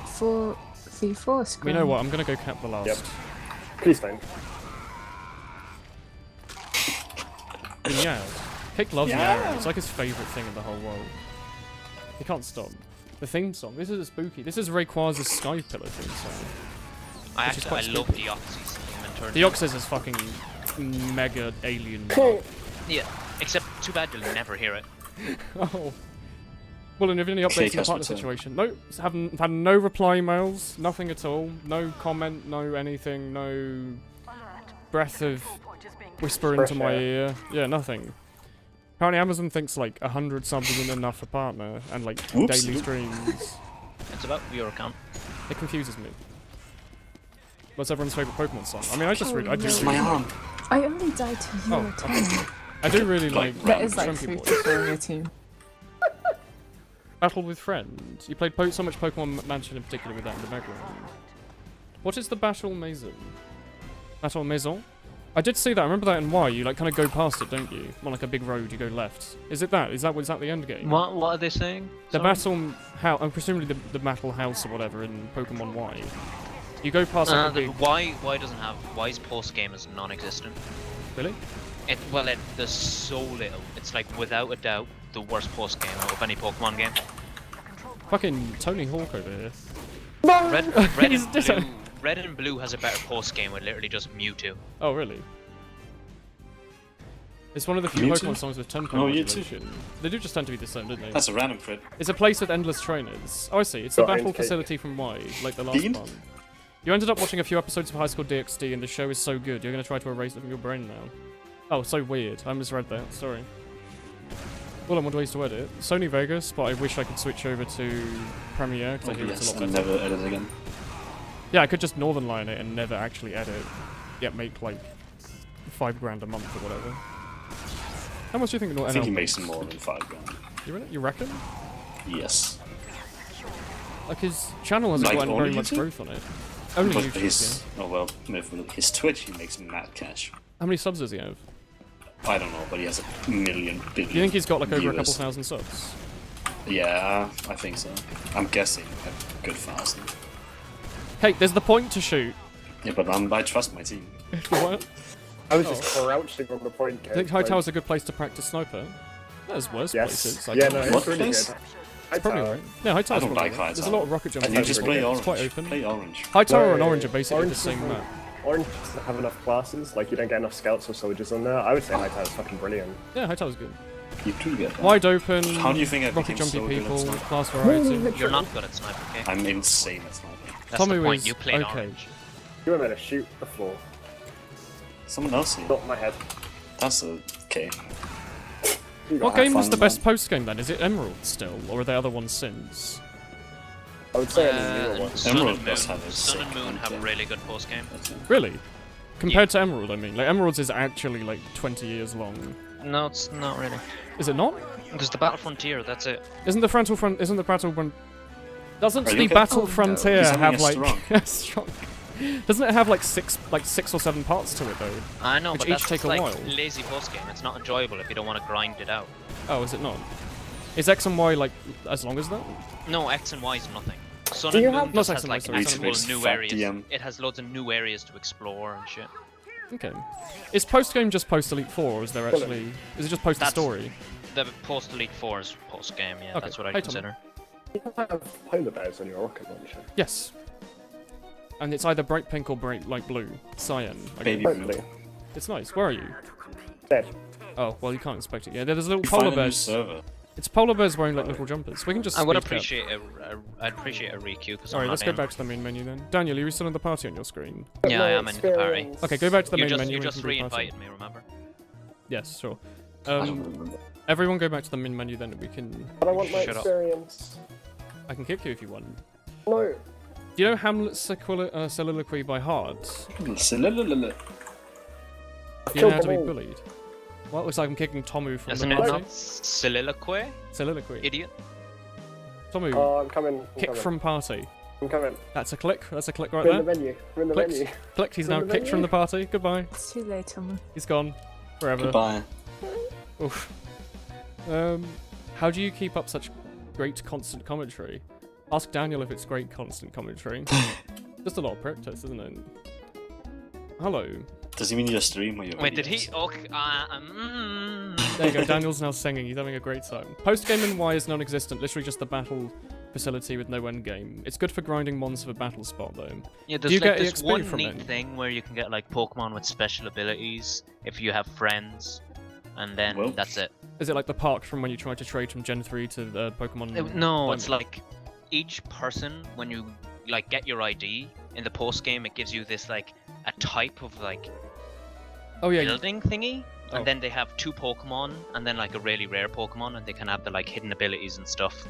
4v4 scrum? We know what, I'm gonna go cap the last. Yep. Please don't. Yeah. Cake loves Yeah. Yara. It's like his favourite thing in the whole world. He can't stop. The theme song. This is a spooky. This is Rayquaz's Sky Pillar theme song. I Which is actually quite love the Oxys theme in turn. Deoxys is fucking mega alien. Yeah. Except too bad you'll never hear it. Oh. Well, and have you any updates Cake on the has partner returned. situation? No, haven't had no reply emails, nothing at all, no comment, no anything, no breath of whisper into my ear. Yeah, nothing. Apparently Amazon thinks like 100 subs isn't enough for partner, and like Whoops. daily streams. It's about your account. It confuses me. What's everyone's favourite Pokemon song? I mean, I just Oh, really, I do, no. It's really, my arm. I only died to you Oh, at time. I do really like That is like Shrimpy 3 Boy. people on your team. Battle with Friends. You played so much Pokemon Mansion in particular with that in the background. What is the Battle Maison? Battle Maison? I did see that. I remember that in Y. You like kind of go past it, don't you? On like a big road, you go left. Is it that? Is that the end game? What are they saying? The Sorry? battle house, presumably the battle house or whatever in Pokemon Y. You go past like a big. Why doesn't have Y's post game is non-existent. Really? There's so little. It's like without a doubt the worst post game out of any Pokemon game. Fucking Tony Hawk over here. Red He's and blue. Red and blue has a better post game with literally just Mewtwo. Oh really? It's one of the few Mewtwo? Pokemon songs with tempo Oh, you modulation. They do just tend to be the same, don't they? That's a random crit. It's a place with endless trainers. Oh, I see. It's the Got battle intake. facility from Y, like the last Bean? one. You ended up watching a few episodes of High School DxD and the show is so good, you're gonna try to erase it from your brain now. Oh, so weird. I misread that, sorry. Well, I'm on ways to edit. Sony Vegas, but I wish I could switch over to Premiere, because I hear it's a lot and better. never edit again. Yeah, I could just Northern line it and never actually edit, yet make like $5 grand a month or whatever. How much do you think I think he NL makes more than $5 grand. You reckon? Yes. Like his channel hasn't Like, gotten very only much YouTube? growth on it. Only But YouTube, his, oh well, his Twitch he makes mad cash. yeah. How many subs does he have? I don't know, but he has a million billion. Do you think he's got like over a couple viewers. thousand subs? Yeah, I think so. I'm guessing a good 1,000. Hey, there's the point to shoot. Yeah, but I trust my team. What? I was just crouching on the point. I think High Tower's a good place to practice sniper. There's worse Yes. places. Yeah, guess. no, What it's really place? good. It's probably right. Yeah, High Tower's I don't probably like right. High There's a Tower. lot of rocket jumping. And you just play orange. It's quite open. Play orange. High Tower and Yeah, Orange are basically Orange the same doesn't- map. Orange doesn't have enough classes, like you don't get enough scouts or soldiers on there. I would say High Tower's fucking brilliant. Yeah, High Tower's good. You do get that. Wide open. How do you think I rocket became jumpy so good at people, sniper? class variety. You're not good at sniper, okay? I'm insane at sniping. That's Tommy the point. is You played okay. orange. You were meant to shoot the floor, Someone else here. not my head. That's okay. You What got game fun was the with best that. post game then? Is it Emerald still, or are there other ones since? I would say any newer ones. Sun Emerald and does Moon. have a Sun and sick Moon have a content. really good post game. Really? Compared to Emerald, I mean. Like, Emerald's is actually like 20 years long. No, it's not really. Is it not? Because the Battle Frontier, that's it. Isn't the Battle Front? Isn't the Battle Front? Doesn't Are you the okay? Battle Oh, no. Frontier He's having have a like strong. strong? Doesn't it have like six or seven parts to it though? I know, Which but each that's take a like while. lazy post game. It's not enjoyable if you don't want to grind it out. Oh, is it not? Is X and Y like as long as that? No, X and Y is nothing. Sun Do and you Moon have- just Not has X and like Y, sorry, actual Sun and Moon. new Fat areas. DM. It has loads of new areas to explore and shit. Okay. Is post game just post Elite 4, or is there actually? Is it just post the That's- story? The post Elite 4 is post game, yeah, Okay. that's what I Hey, Tom. consider. You have polar bears on your rocket launcher. Yes. And it's either bright pink or bright light blue. Cyan. I Baby guess. blue. Hopefully. It's nice. Where are you? Dead. Oh, well, you can't expect it. Yeah, there's little You polar find a new bears. server. It's polar bears wearing like little jumpers. We can just. I would speak up. appreciate I'd appreciate a requeue because Alright, I'm let's not go back to the main menu then. Daniel, are you still in the party on your screen? Yeah, I am in the party. Experience. Okay, go back to the You main just, menu. you and we just can do party. re-invited me, remember? Yes, sure. I don't remember. Everyone go back to the main menu then, and we can. But I want my Shut up. experience. I can kick you if you want. No. Do you know Hamlet's soliloquy by heart? Silililili. Do you know how killed to be them all. bullied? Well, it looks like I'm kicking Tomu from Isn't the it party. not soliloquy? Soliloquy. Idiot. Tomu, Oh, I'm coming. I'm kick coming. from party. I'm coming. That's a click. That's a click right We're in there. the menu. We're in the Clicked. menu. Clicked. He's We're now in the kicked from menu. the party. Goodbye. It's too late, Tom. He's gone. Forever. Goodbye. Oof. How do you keep up such great constant commentary? Ask Daniel if it's great constant commentary. Just a lot of practice, isn't it? Hello. Does he mean your stream or your Wait, did he? videos? Okay, There you go. Daniel's now singing. He's having a great time. Post game and Y is non-existent. Literally just the battle facility with no end game. It's good for grinding mons for battle spot though. Yeah, Do there's you like get this EXP one from neat it? thing where you can get like Pokemon with special abilities if you have friends, and then Well. that's it. Is it like the park from when you tried to trade from Gen 3 to the Pokemon? No, it's Diamond? like each person when you like get your ID in the post game, it gives you this like a type of like Oh yeah. building thingy, Oh. and then they have 2 Pokemon and then like a really rare Pokemon, and they can have the like hidden abilities and stuff.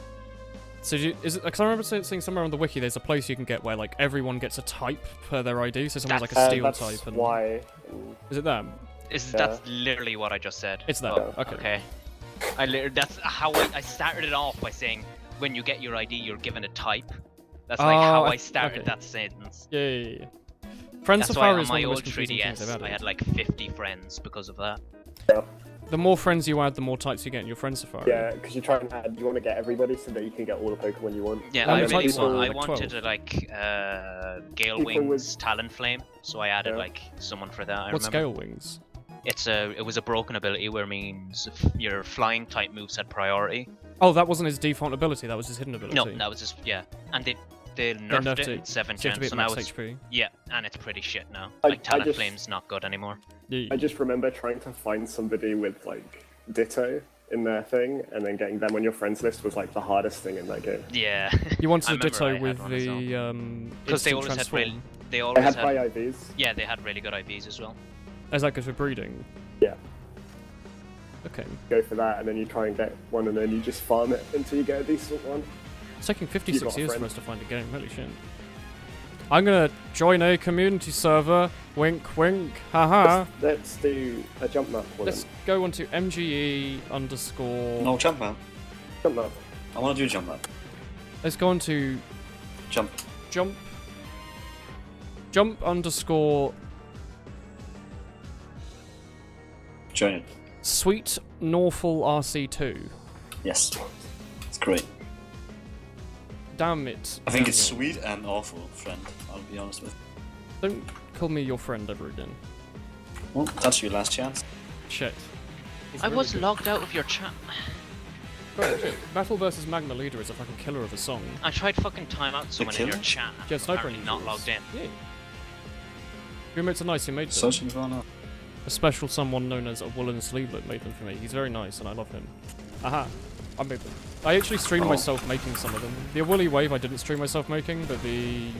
So is it? Because I remember seeing somewhere on the wiki, there's a place you can get where like everyone gets a type per their ID. So someone's like a steel that's type. And why. is it that? That's literally what I just said. It's that. Oh, Okay. That's how I started it off by saying when you get your ID, you're given a type. That's like how I started okay. that sentence. Yeah. Friend That's why Safari on is one my of the most old confusing things 3DS, they've I added. had like 50 friends because of that. The more friends you add, the more types you get in your Friend Safari. Yeah, because you try and add, you want to get everybody so that you can get all the Pokemon you want. Yeah, How I many really types are there? I Like wanted 12? to like Gale People Wings with- Talonflame, so I added Yeah. like someone for that. I What's remember. Scale Wings? It was a broken ability where it means your flying type moves had priority. Oh, that wasn't his default ability. That was his hidden ability. No, that was just and they nerfed it in 7th So you have gen, to be so at now max it's HP. yeah, and it's pretty shit now. I- Like I just- Talonflame's not good anymore. Yeah. I just remember trying to find somebody with like Ditto in their thing, and then getting them on your friends list was like the hardest thing in that game. Yeah, You wanted I a remember I Ditto had with one as well. the because they instant always had transform. They They always had had. high IVs. Yeah, they had really good IVs as well. Is that good for breeding? Yeah. Okay. Go for that, and then you try and get one, and then you just farm it until you get a decent one. It's taking You 56 got a years for friend. us to find a game. Holy shit. I'm gonna join a community server. Wink, wink. Haha. Let's do a jump map. Let's go on to MGE underscore. No, jump man. Jump map. I want to do a jump man. Let's go on to Jump. jump underscore Join it. Sweet Norfolk RC2. Yes. It's great. Damn it. I think it's Daniel. sweet and awful, friend. I'll be honest with you. Don't call me your friend ever again. Well, that's your last chance. Shit. It's I really was good. logged out of your chat. Bro, shit. Battle vs Magma Leader is a fucking killer of a song. I tried fucking time out someone in your killer? chat. Yeah, Sniper Apparently not logged in. Yeah. Your mates are nice, you made them. Searching for now. A special someone known as a Woolen Sleevelet made them for me. He's very nice and I love him. Aha. I made them. I actually streamed Oh. myself making some of them. The Woolly Wave I didn't stream myself making, but the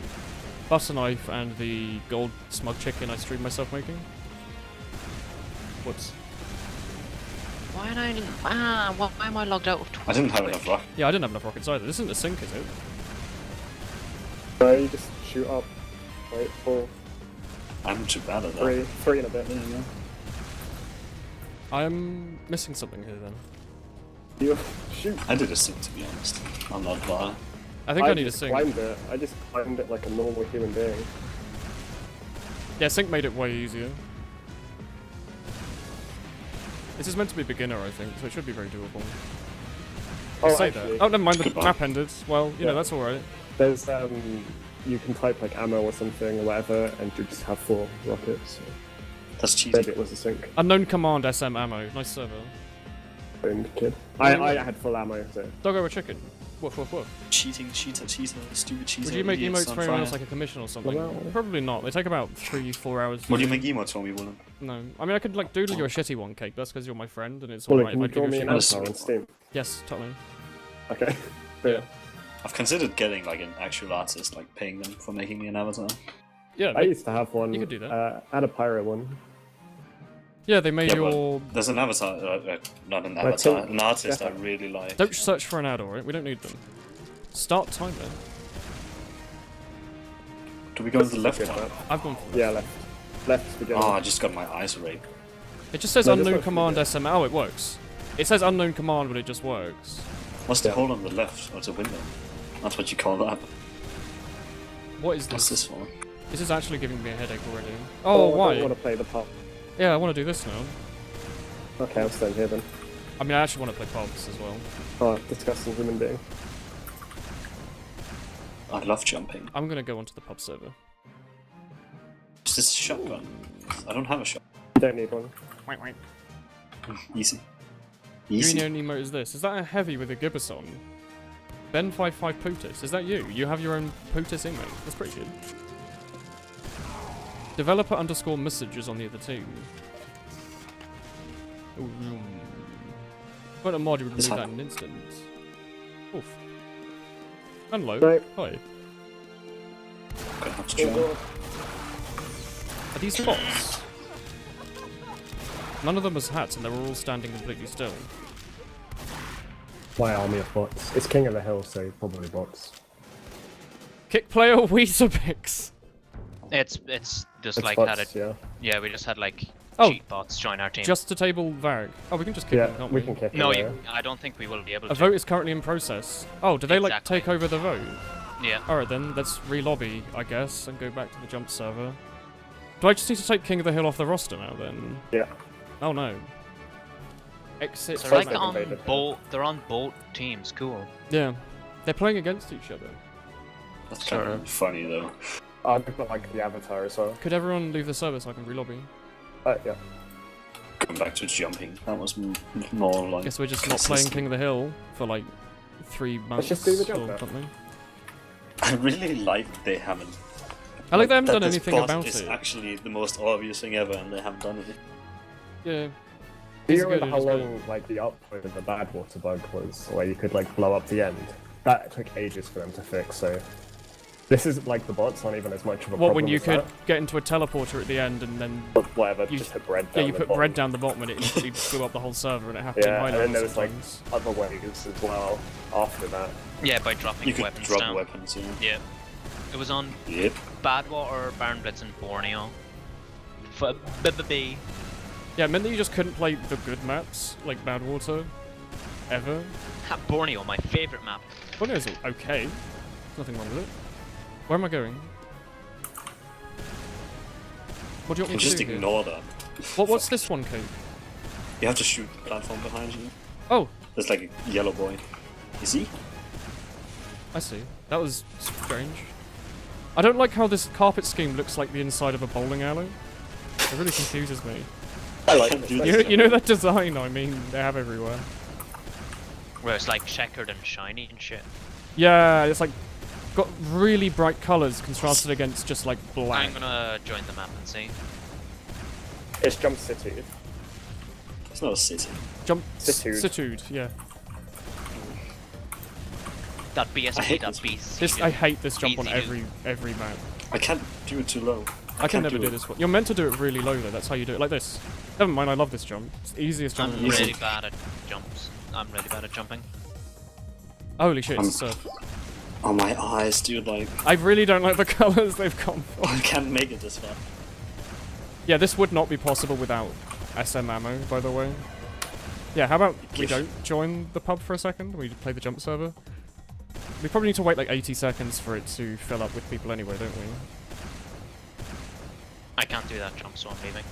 Butter Knife and the Gold Smug Chicken I streamed myself making. Whoops. Why am I logged out of I didn't have enough rock. Yeah, I didn't have enough rockets either. This isn't a sync, is it? So you just shoot up. Wait, 4, I'm too bad at that. 3 and a bit. There you go. I'm missing something here then. You shoot. I did a sync, to be honest. I'm not lying. I think I need a just sync. climbed it. I just climbed it like a normal human being. Yeah, sync made it way easier. This is meant to be beginner, I think, so it should be very doable. Oh, Say actually, that. Oh, never mind, the Goodbye. map ended. Well, you know, Yeah. that's alright. there's you can type like ammo or something or whatever, and you just have 4 rockets. So That's cheating. maybe it was a sync. Unknown command SM ammo. Nice server. Owned kid. I had full ammo, so Doggo or chicken? Woof woof woof. Cheating, cheater, stupid cheater. Would you make idiots emotes on for anyone else fire. like a commission or something? Well, Probably not. They take about 3-4 hours. to What do you make emotes for me, Woolen? No. I mean, I could like doodle you a shitty one, Cake. That's because you're my friend and it's well, alright can if I you draw give me you an a That's shitty avatar on Steam? Yes, totally. Okay. Yeah. I've considered getting like an actual artist, like paying them for making me an avatar. Yeah, I used to have one. You could do that. I had a pirate one. yeah, they made Yeah, your... There's an avatar, not an I avatar, think- an artist yeah. I really like. Don't search for an ad, alright? We don't need them. Start timer. Do we go to the left Good one? map. I've gone for Yeah, left. Left's beginning. Oh, I just got my eyes raped. it. just says No, this unknown works command pretty SM. Oh, it works. It says unknown command, but it just works. What's the Yeah. hole on the left? Oh, it's a window. That's what you call that. What is What's this? this for? This is actually giving me a headache already. Oh, I why? don't want to play the pub. Yeah, I want to do this now. Okay, I'm staying here then. I mean, I actually want to play pubs as well. Oh, disgusting human being. I love jumping. I'm gonna go onto the pub server. Is this a shotgun? I don't have a shotgun. You don't need one. Easy. Your Easy. only emote is this. Is that a heavy with a Gibbison? Ben55 Potus. Is that you? You have your own Potus emote. That's pretty good. Developer underscore messages on the other team. Ooh. But a mod you would This remove that happened. in an instant. Oof. Hello. Right. Hi. Gonna have to jump. Are these bots? None of them has hats and they were all standing completely still. My army of bots. It's King of the Hill, so probably bots. Kick player Weetabix. It's just It's like bots, had it. yeah. We just had like Oh. cheat bots join our team. Just to table Varg. Oh, we can just kick Yeah, them, can't we can kick no, it, you, I don't think we will be able A to. vote is currently in process. Oh, did they like Exactly. take over the vote? Yeah. Alright then, let's re-lobby, I guess, and go back to the jump server. Do I just need to take King of the Hill off the roster now then? Yeah. Oh no. Exit. So Sorry, like they've on invaded. both, they're on both teams. Cool. Yeah. They're playing against each other. That's kind of funny though. I've got like the avatar as well. Could everyone leave the server so I can re-lobby? Yeah. Going back to jumping. That was more like. Guess we're just not playing King of the Hill for like 3 months just do the jump or then. something. I really like that they haven't. I like they haven't that done this anything bot about is it. actually the most obvious thing ever, and they haven't done it. Yeah. Do It's you remember good, how it's good. long like the upload of the bad water bug was, where you could like blow up the end? That took ages for them to fix. So This is like the bot's not even as much of a problem. What, when you as could that. get into a teleporter at the end and then But whatever, you- just hit bread yeah, down you the put bottom. bread down the bottom and it instantly blew up the whole server, and it happened in Yeah, high and then there levels was like sometimes. other ways as well after that. Yeah, by dropping You could weapons drop down. weapons, yeah. Yeah. It was on Yep. Badwater, Baron Blitz, and Borneo. B. Yeah, it meant that you just couldn't play the good maps, like Badwater, ever. Borneo, my favourite map. Borneo's okay. Nothing wrong with it. Where am I going? What do you want me to Just do here? ignore that. What's this one, Kate? You have to shoot the platform behind you. Oh, There's like a yellow boy. You see? I see. That was strange. I don't like how this carpet scheme looks like the inside of a bowling alley. It really confuses me. I like Can't this. do Like, that. You know that design I mean they have everywhere. Where it's like checkered and shiny and shit. Yeah, it's like got really bright colours contrasted against just like black. I'm gonna join the map and see. It's Jump City. It's not a city. Jump Situde. Situde, yeah. That I BSP, hate that This I hate this jump on Easy every map. I can't do it too low. I can can't never do it. this one. You're meant to do it really low though, that's how you do it. Like this. Never mind, I love this jump. It's the easiest jump in I'm the world. really bad at jumps. I'm really bad at jumping. Holy shit, it's I'm- a surf. Oh my eyes, dude, like, I really don't like the colours they've gone for. I can't make it this far. Yeah, this would not be possible without SM ammo, by the way. Yeah, how about we don't join the pub for a second? We play the jump server? We probably need to wait like 80 seconds for it to fill up with people anyway, don't we? I can't do that jump, so I'm leaving.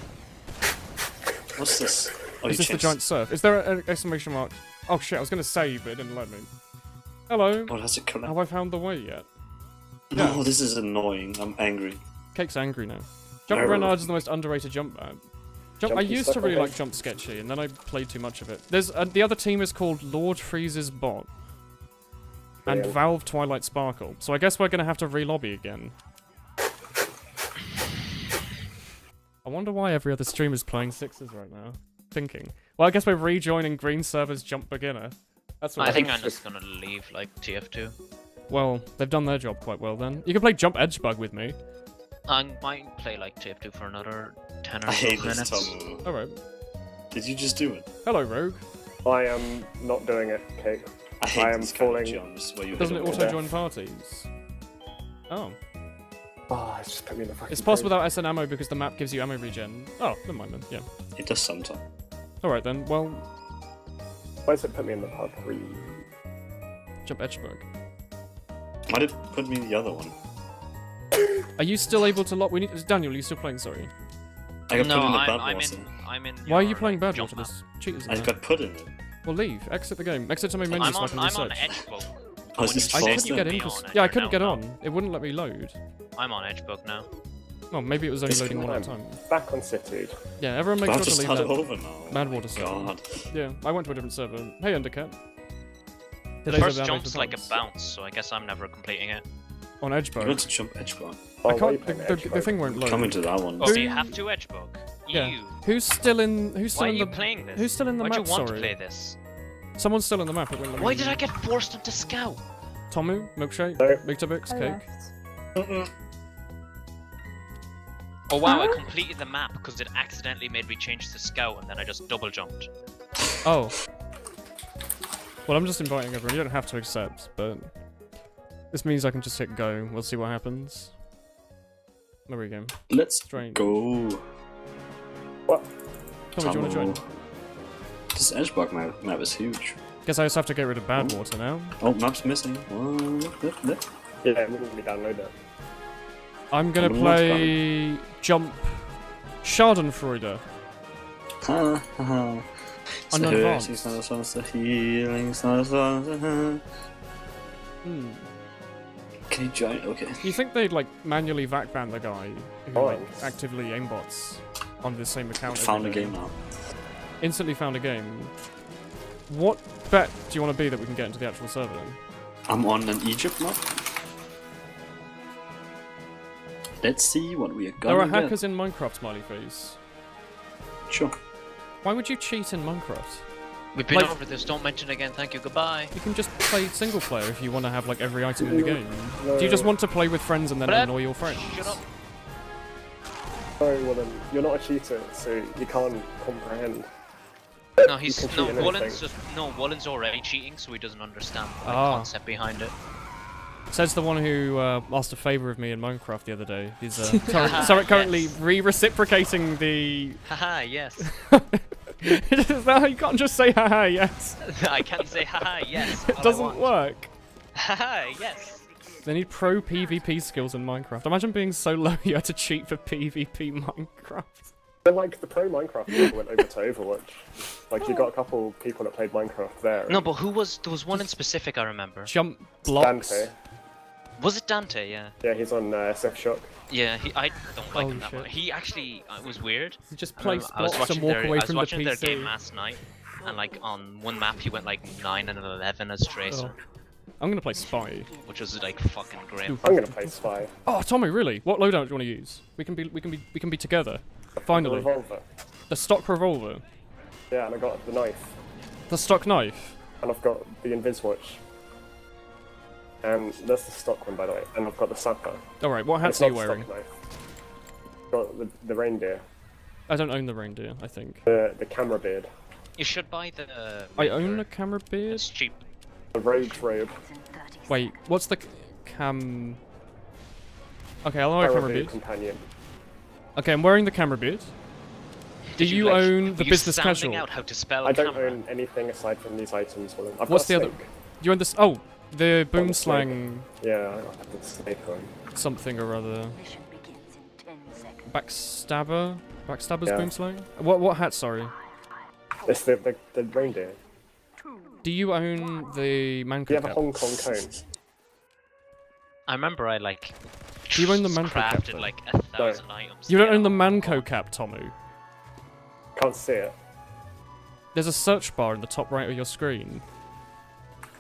What's this? Oh, Is you this the changed- giant surf? Is there an exclamation mark? Oh shit, I was gonna save, but it didn't let me. Hello? Oh, that's a collect. Have I found the way yet? No, this is annoying. I'm angry. Cake's angry now. Jump Error. Grenades is the most underrated jump map. Jump, I Jumpy used to stuff, really okay. like Jump Sketchy, and then I played too much of it. There's the other team is called Lord Freeze's Bot and Brilliant. Valve Twilight Sparkle. So I guess we're gonna have to re-lobby again. I wonder why every other streamer's playing sixes right now. Thinking. Well, I guess we're rejoining Green Server's Jump Beginner. That's what I think I'm I'm just gonna leave like TF2. Well, they've done their job quite well then. You can play Jump Edgebug with me. I might play like TF2 for another 10 or I so hate this, minutes. Tomu. Alright. Did you just do it? Hello, Rogue. I am not doing it, Kate. I hate I am these kind of falling- jumps where you Doesn't hit it a auto wall. join parties? Oh. Oh, it's just put me in the fucking It's possible cage. without SN ammo because the map gives you ammo regen. Oh, never mind then, yeah. It does sometimes. Alright then, well, Why does it put me in the pub? Jump Edgebug. Why did it put me in the other one? Are you still able to lock? We need Daniel. Are you still playing? Sorry. I got No, put in the I'm Badwater. in. Why are you your, playing like, Badwater? jump map. There's cheaters in I there. got put in it. Well, leave. Exit the game. Exit to my menu I'm so I on can I'm research. on Edgebug. Oh, is this I said couldn't fast you get then? in. me 'cause- on, yeah, I and couldn't now get no. on. It wouldn't let me load. I'm on Edgebug now. Well, maybe it was only This loading can one at a time. Back on City. Yeah, everyone Do make I sure have to to leave start that over now? Badwater server. God. Yeah, I went to a different server. Hey, Undercat. The Today's first about jump's the like a bounce. bounce, so I guess I'm never completing it. On You want Edgebug. to jump edge bar? Oh, I why are you can't. playing The Edgebug? thing won't load. Come into that one. Oh, Who- so you have to Edgebug? Yeah. You. Who's still in? Who's still Why are in you the? playing this? Who's still in the Why do map? you want Sorry. to play this? Someone's still in the map. It won't let Why me- did I get forced into Scout? Tomu, Milkshake, No. Victorbix, I Cake. left. Oh wow, I Huh? completed the map because it accidentally made me change to Scout and then I just double jumped. Oh. Well, I'm just inviting everyone. You don't have to accept, but this means I can just hit go. We'll see what happens. There we go. Let's Strange. go. What? Tommy, do you want to join? This edgebug map is huge. Guess I just have to get rid of Badwater now. Oh, map's missing. Yeah, it wouldn't let me download it. I'm gonna I'm not play Jump Schadenfreude. Ha ha ha. It's On the advanced. hurting, it's not as fun as the healing, it's not as fun as the... Hmm. Can you join? Okay. You think they'd like manually vac ban the guy who Oh. like actively aimbots on the same account? every Found a day? game now. Instantly found a game. What bet do you want to be that we can get into the actual server then? I'm on an Egypt map. Let's see what we are gonna There are get. hackers in Minecraft, smiley face. Sure. Why would you cheat in Minecraft? We've been Like- over this. Don't mention it again. Thank you. Goodbye. You can just play single player if you want to have like every item in the game. Do you just want to play with friends and then Brad, annoy your friends? Shut up. Sorry, Woolen, you're not a cheater, so you can't comprehend. No, he's can cheat no. in Woolen's anything. just no. Woolen's already cheating, so he doesn't understand the Ah. concept behind it. Says the one who asked a favor of me in Minecraft the other day. He's currently Yes. re-reciprocating the. Haha, yes. No, you can't just say haha yes. I can't say haha, yes. It doesn't work. Haha, yes. They need pro PvP skills in Minecraft. Imagine being so low you had to cheat for PvP Minecraft. But like the pro Minecraft people went over to Overwatch. Like you got a couple people that played Minecraft there. No, but there was one in specific I remember. Jump blocks. Dante. Was it Dante? Yeah. Yeah, he's on SF Shock. Yeah, I don't like Oh, him that shit. much. He actually it was weird. You just I place was blocks and watching walk their, away I was from the watching their PC. game last night, and like on one map he went like 9 and 11 as Tracer, Oh. I'm gonna play Spy. which was like fucking grim. I'm gonna play Spy. Oh, Tommy, really? What loadout do you want to use? We can be together. Finally, Revolver. the stock revolver, Yeah, and I got the knife. the stock knife. And I've got the Invis watch. And that's the stock one, by the way. And I've got the sapper. All right, what hats It's are not you the wearing? stock knife. Got the reindeer. I don't own the reindeer. I think The camera beard. You should buy the. I own a camera beard. It's cheap. The rogue's robe. Wait, what's the cam? Okay, I'll own a camera beard. companion. Okay, I'm wearing the camera beard. Do Did you like, own the were you business sounding casual? out how to spell I don't camera? own anything aside from these items. Well, I've What's got the a other? snake. You own this? Oh, the boom the snake. slang Yeah, I got the snake one. something or other. Backstabber? Backstabber's Yeah. boom slang? What hat, sorry? It's the reindeer. Do you own the Manco Do you have a cap? Hong Kong cone? I remember I like. Do you own the Manco cap, crafted though? like 1,000 items. You to don't get own the them. Manco cap, Tomu. Can't see it. There's a search bar in the top right of your screen.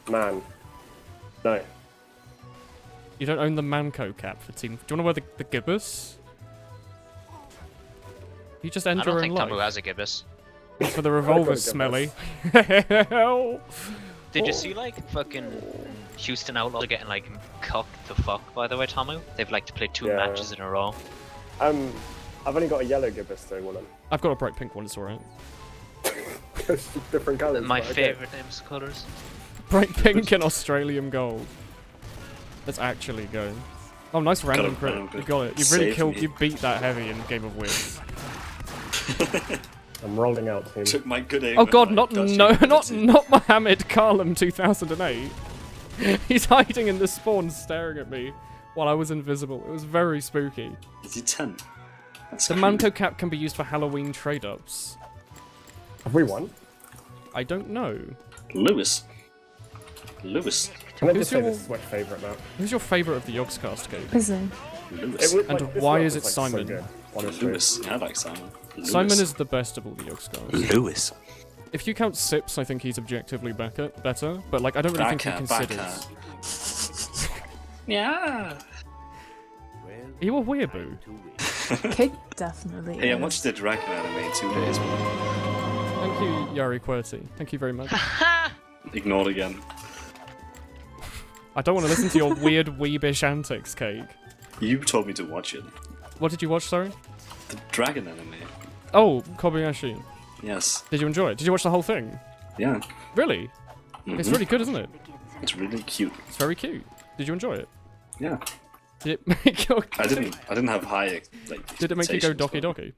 Man. No. You don't own the Manco cap for team. Do you want to wear the gibbous? You just end I don't your think own Tamu life. has a gibbous. For the got a revolver gibbous. smelly. Did Oh. you see like fucking Houston Outlaws are getting like cocked to fuck? By the way, Tamu, they've like to play 2 Yeah. matches in a row. I've only got a yellow gibbous though, Woolen. I've got a bright pink one, it's alright. Different colours. My but okay. favorite names colours. Bright pink and Australian gold. Let's actually go. Oh, nice random it, crit. random You crit. got it. You really Save killed. me. You beat that heavy in Game of Wins. I'm rolling out, team. Took my good aim. Oh and god, my not dodgy not ability. Mohammed Karlam 2008. He's hiding in the spawn, staring at me while I was invisible. It was very spooky. Is he 10? That's The cool. Manco cap can be used for Halloween trade-ups. Have we won? I don't know. Lewis. Lewis. Can I Who's just say your- this is my favourite map? Who's your favourite of the Yogscast game? Is it? Lewis. would- And this why map is was, it like, so Simon? good, honestly. Lewis. Yeah, I like Simon. Lewis. Simon is the best of all the Yogscast. Lewis. If you count Sips, I think he's objectively better, but like I don't really think he Baka, considers. Yeah. Are you a weeaboo? Cake definitely. Hey, I is. watched the Dragon anime in 2 days. Thank you, Yari QWERTY. Thank you very much. Ignored again. I don't want to listen to your weird weebish antics, Cake. You told me to watch it. What did you watch, sorry? The Dragon anime. Oh, Kobayashi. Yes. Did you enjoy it? Did you watch the whole thing? Yeah. Really? It's Mhm. really good, isn't it? It's really cute. It's very cute. Did you enjoy it? Yeah. Did it make you I didn't have high like. Did it make you go expectations, doki but- doki?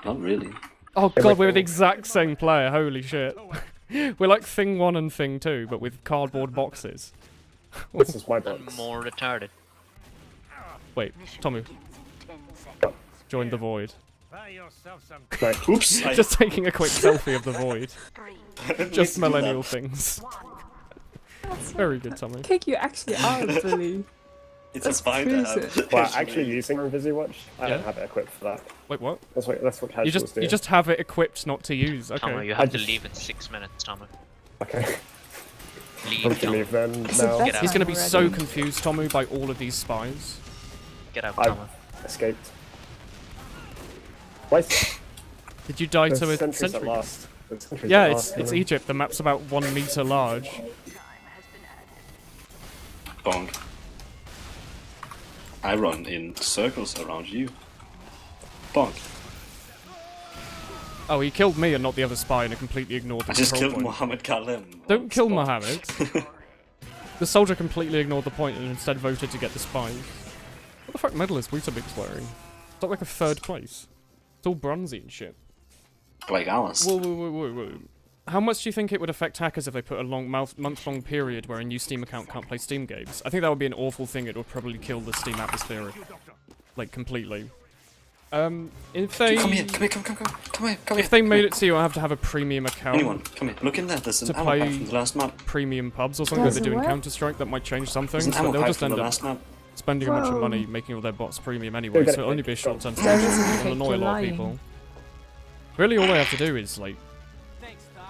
Not really. Oh god, we're the exact same player. Holy shit. We're like Thing 1 and Thing 2, but with cardboard boxes. This is my I'm box. more retarded. Wait, Tomu. Join the void. No. Oops. I Just taking a quick selfie of the void. didn't Just mean to do millennial that. things. Very good, Tommy. Cake, you actually are a bully. It's That's a fine to crazy. have. Well, actually using Invisi Watch, I Yeah. don't have it equipped for that. Wait, what? That's what You casuals do. just have it equipped not to use. Tamu, Okay. you have I to just- leave in 6 minutes, Tamu. Okay. Leave, I'm to Tamu. leave then It's a now. Get out. He's gonna be so already. confused, Tomu, by all of these spies. Get out, I've Tamu. escaped. Why is Did you die the to a sentries at sentry? last? This country's Yeah, an it's arse, you know? Egypt. The map's about 1 meter large. Bonk. I run in circles around you. Bonk. Oh, he killed me and not the other spy, and it completely ignored the I just control killed point. Mohammed Kalem. Don't kill Mohammed. The soldier completely ignored the point and instead voted to get the spy. What the fuck medal is Weetabix wearing? It's not like a 3rd place. It's all bronzy and shit. Like ours. Whoa. How much do you think it would affect hackers if they put a month-long period where a new Steam account can't play Steam games? I think that would be an awful thing. It would probably kill the Steam atmosphere, like, completely. If they... Come here. If they made it so you have to have a premium account... Anyone, come here. Look in there. There's an to ammo play pack from the last map. premium pubs or something like There's they do a in what? Counter-Strike, that might change some There's things, an but ammo they'll pack just from end the up last map. spending a bunch of Whoa. money making all their bots premium anyway, You're so gonna it'll only get be a short-term There is solution. a It'll cake, annoy a you're lot of lying. people. Really, all they have to do is, like,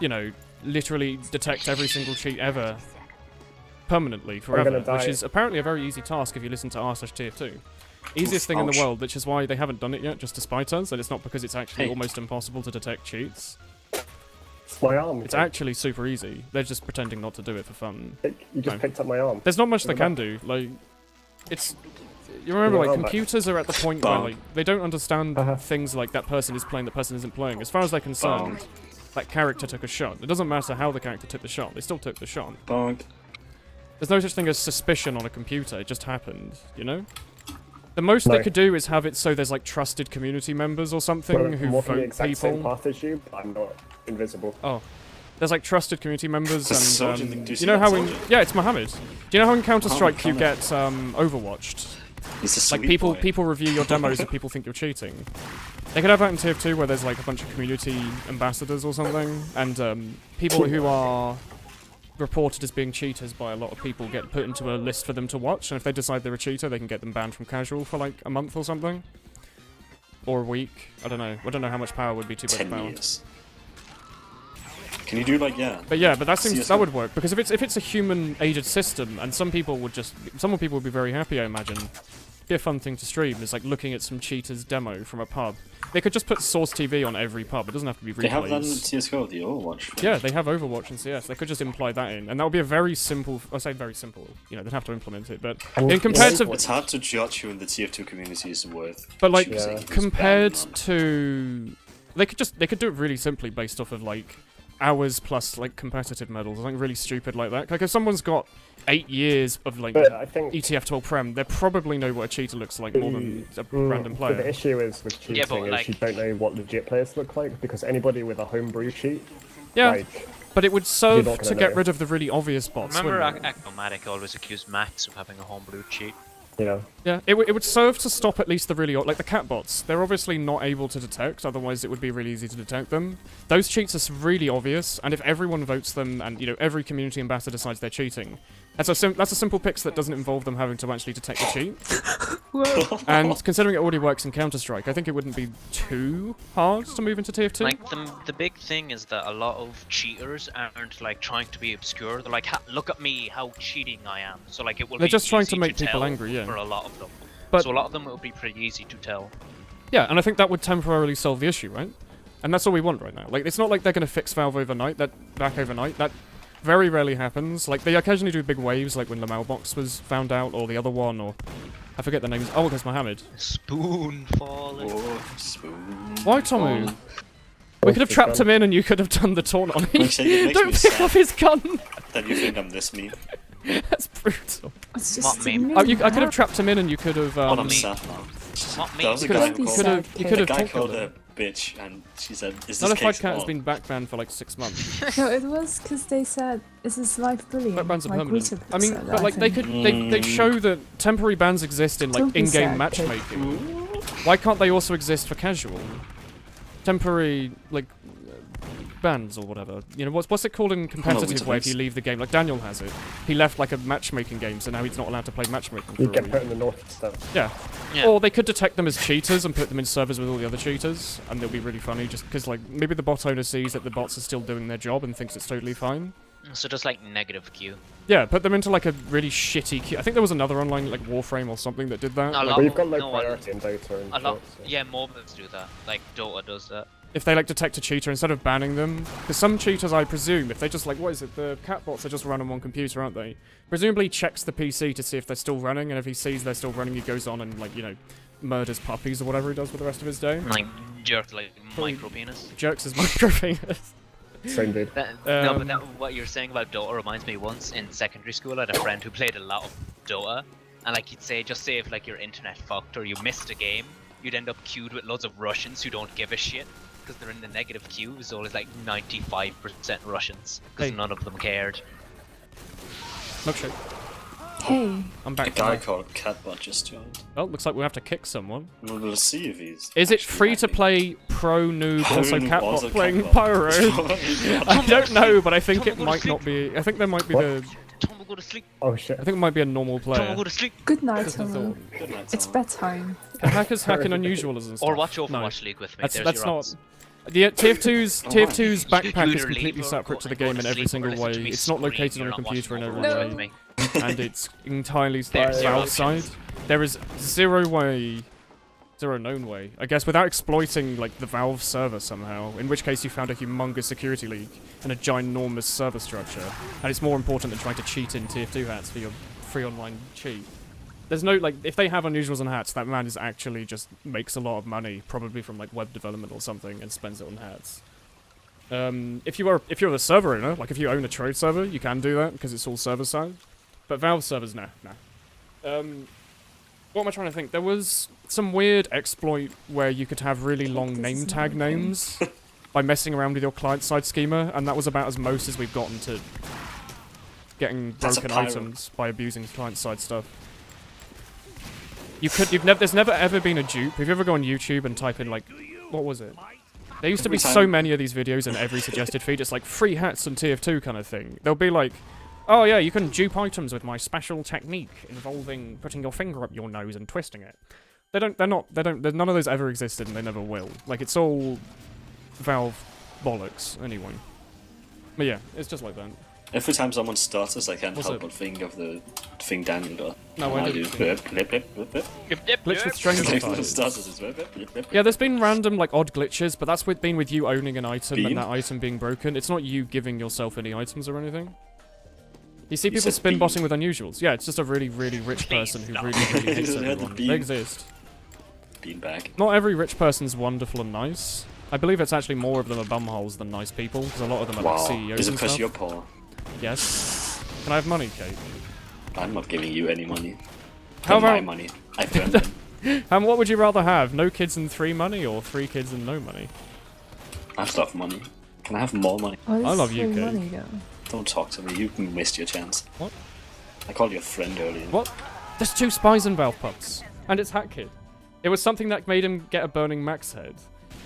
you know, literally detect every single cheat ever, permanently, forever, gonna which die. is apparently a very easy task if you listen to r/TF2. Easiest thing in the Ouch. world, which is why they haven't done it yet, just to spite us, and it's not because it's actually Hey. almost impossible to detect cheats. It's my arm. It's actually super easy. They're just pretending not to do it for fun. You just No. picked up my arm. There's not much they What can about- do. Like, it's... You remember, Yeah, like, I'm back. computers are at the point where, Bonk. like, they don't understand Uh-huh. things like that person is playing, that person isn't playing. As far as they're concerned, that character took a shot. It doesn't matter how the character took the shot. They still took the shot. Bonk. There's no such thing as suspicion on a computer. It just happened, you know? The most No. they could do is have it so there's, like, trusted community members or something Well, who I'm walking the vote exact same people. path as you, but I'm not invisible. Oh. There's, like, trusted community members The soldier and, thing, do you you see know that how in... soldier? Yeah, it's Mohammed. Do you know how in Counter-Strike you Mohammed. get, overwatched? He's a sweet Like, boy. people review your demos if people think you're cheating. They could have that in TF2 where there's, like, a bunch of community ambassadors or something, and, people who are reported as being cheaters by a lot of people get put into a list for them to watch, and if they decide they're a cheater, they can get them banned from casual for, like, a month or something. Or a week. I don't know how much power would be too much 10 power. years. Can you do like, yeah? But yeah, but that seems CS:GO. that would work because if it's a human-aided system, and some people would be very happy, I imagine. Be a fun thing to stream is like looking at some cheaters demo from a pub. They could just put Source TV on every pub. It doesn't have to be replays. They have that in CSGO, the Overwatch. Yeah, they have Overwatch and CS. They could just imply that in, and that would be a very simple. I say very simple. You know, they'd have to implement it, but And in compared to, It's hard to judge who in the TF2 community is worth. but like choosing who's compared banned or not. to, they could do it really simply based off of like hours plus like competitive medals, something really stupid like that. Like if someone's got 8 years of like But I think ETF 12 Prem, they probably know what a cheater looks like more than a random But the player. issue is with cheating Yeah, but, is like- you don't know what legit players look like because anybody with a homebrew cheat, Yeah, like, but it would serve not gonna to get know. rid of the really obvious bots. Remember, wouldn't it? Acromatic always accused Max of having a homebrew cheat. you know, Yeah, it would serve to stop at least the really like the cat bots. They're obviously not able to detect, otherwise it would be really easy to detect them. Those cheats are really obvious, and if everyone votes them, and you know every community ambassador decides they're cheating, that's a simple fix that doesn't involve them having to actually detect the cheat. Whoa. And considering it already works in Counter-Strike, I think it wouldn't be too hard to move into TF2. Like the big thing is that a lot of cheaters aren't like trying to be obscure. They're like, look at me, how cheating I am. So like it will. They're be just trying to easy make people tell angry, yeah. For a lot of them. But- So a lot of them it will be pretty easy to tell. Yeah, and I think that would temporarily solve the issue, right? And that's all we want right now. Like, it's not like they're going to fix Valve overnight, back overnight. That very rarely happens. Like, they occasionally do big waves, like when the mailbox was found out, or the other one, or... I forget the names. Oh, there's Mohammed. Spoon falling. Oh, spoon. Why, Tomu? We could have trapped him in and you could have done the taunt on him. Actually, it makes Don't me pick sad. up his gun! That you think I'm this mean. That's brutal. It's Not just me. me. Oh, I could have trapped him in and you could have... Oh, I'm me. sad now. Not me. That was a You guy could've- who you called, could've- you could've a guy talked called about her it. bitch, and she said, "Is this Notified case Cat has on?" been back banned for like 6 months. No, it was because they said this is live bullying. Back bans are like permanent. Weetabix I mean, said, but I like they think. could, they show that temporary bans exist in like Don't be in-game sad, matchmaking. Why can't they also exist for casual? Temporary like bans or whatever. You know what's it called in competitive where if you Weetabix. leave the game? Like Daniel has it. He left like a matchmaking game, so now he's not allowed to play matchmaking. For you a get week. put in the naughty stuff. Yeah. Yeah. Or they could detect them as cheaters and put them in servers with all the other cheaters, and they'll be really funny just because like maybe the bot owner sees that the bots are still doing their job and thinks it's totally fine. So just like negative Q. Yeah, put them into like a really shitty queue. I think there was another online like Warframe or something that did that. A Like, lot But you've got low no, priority in Dota and A lot. shit, so. Yeah, MOBAs do that. Like Dota does that. if they like detect a cheater, instead of banning them, because some cheaters, I presume, if they just like, what is it, the cat bots are just run on one computer, aren't they? Presumably checks the PC to see if they're still running, and if he sees they're still running, he goes on and like, you know, murders puppies or whatever he does for the rest of his day. Like, jerk like micro penis. Jerks his micro penis. Same dude. No, but what you're saying about Dota reminds me once in secondary school I had a friend who played a lot of Dota, and like he'd say, just say if like your internet fucked or you missed a game, you'd end up queued with loads of Russians who don't give a shit because they're in the negative queue, so it's like 95% Russians because Hey. none of them cared. Milkshake. Hey, I'm A back. guy called Catbot just joined. Well, looks like we have to kick someone. We'll see if he's. Is it actually free to hacking. play pro noob, Pro also noob, also catbot playing Catbot? pyro? Yeah. I don't know, but I think it Tom, go to might sleep. not be. I think there might be What? the. Tom will go to sleep. Oh shit. I think it might be a normal Tom player. will go to sleep. good night, Just a Tomo. thought. Good night, It's Tom. bedtime. Are hackers hacking unusuals and stuff? Or watch Overwatch No. League with me. That's There's that's your not. option. The TF2's Alright. backpack is Either completely leave or separate go- to the go game to in every sleep or single listen way. to me It's not scream. located on You're a not computer in watching every Overwatch way, with me. and it's entirely There's your Valve side. options. There is zero known way. I guess without exploiting like the Valve server somehow. In which case you found a humongous security leak and a ginormous server structure, and it's more important than trying to cheat in TF2 hats for your free online cheat. There's no, like, if they have unusuals and hats, that man is actually just makes a lot of money, probably from, like, web development or something, and spends it on hats. If you're the server owner, like, if you own a trade server, you can do that, because it's all server-side. But Valve servers, nah. What am I trying to think? There was some weird exploit where you could have really long This name is tag not okay. names by messing around with your client-side schema, and that was about as most as we've gotten to getting That's a broken pirate. items by abusing client-side stuff. There's never ever been a dupe. If you ever go on YouTube and type in like, what was it? There used to be Every so time- many of these videos in every suggested feed. It's like free hats and TF2 kind of thing. They'll be like, oh yeah, you can dupe items with my special technique involving putting your finger up your nose and twisting it. None of those ever existed and they never will. Like, it's all Valve bollocks, anyway. But yeah, it's just like that. Every time someone stutters, I can't What's help it? but think of the thing Daniel does. No, And I do. didn't. Blip, blip, blip, blip, blip. Glitch with strings Every time sometimes. stutters, it's blip, blip, blip, blip. Yeah, there's been random, like, odd glitches, but that's been with you owning an item Beam? and that item being broken. It's not you giving yourself any items or anything. You see You people said spin beam. botting with unusuals. Yeah, it's just a really, really rich Please person who stop. really, really hates You had the everyone. beam. They exist. Beanbag. Not every rich person's wonderful and nice. I believe it's actually more of them are bumholes than nice people, because a lot of them are like Wow. CEOs Is it and because stuff. you're poor? Yes. Can I have money, Kate? I'm not giving you any money. How Not my about- money. I earned it. What would you rather have? No kids and 3 money, or 3 kids and no money? I have enough money. Can I have more money? Oh, this I love is you, free Kate. money, though. Don't talk to me. You missed your chance. What? I called you a friend earlier. What? There's 2 spies in Valve Pups. And it's Hat Kid. It was something that made him get a burning max head.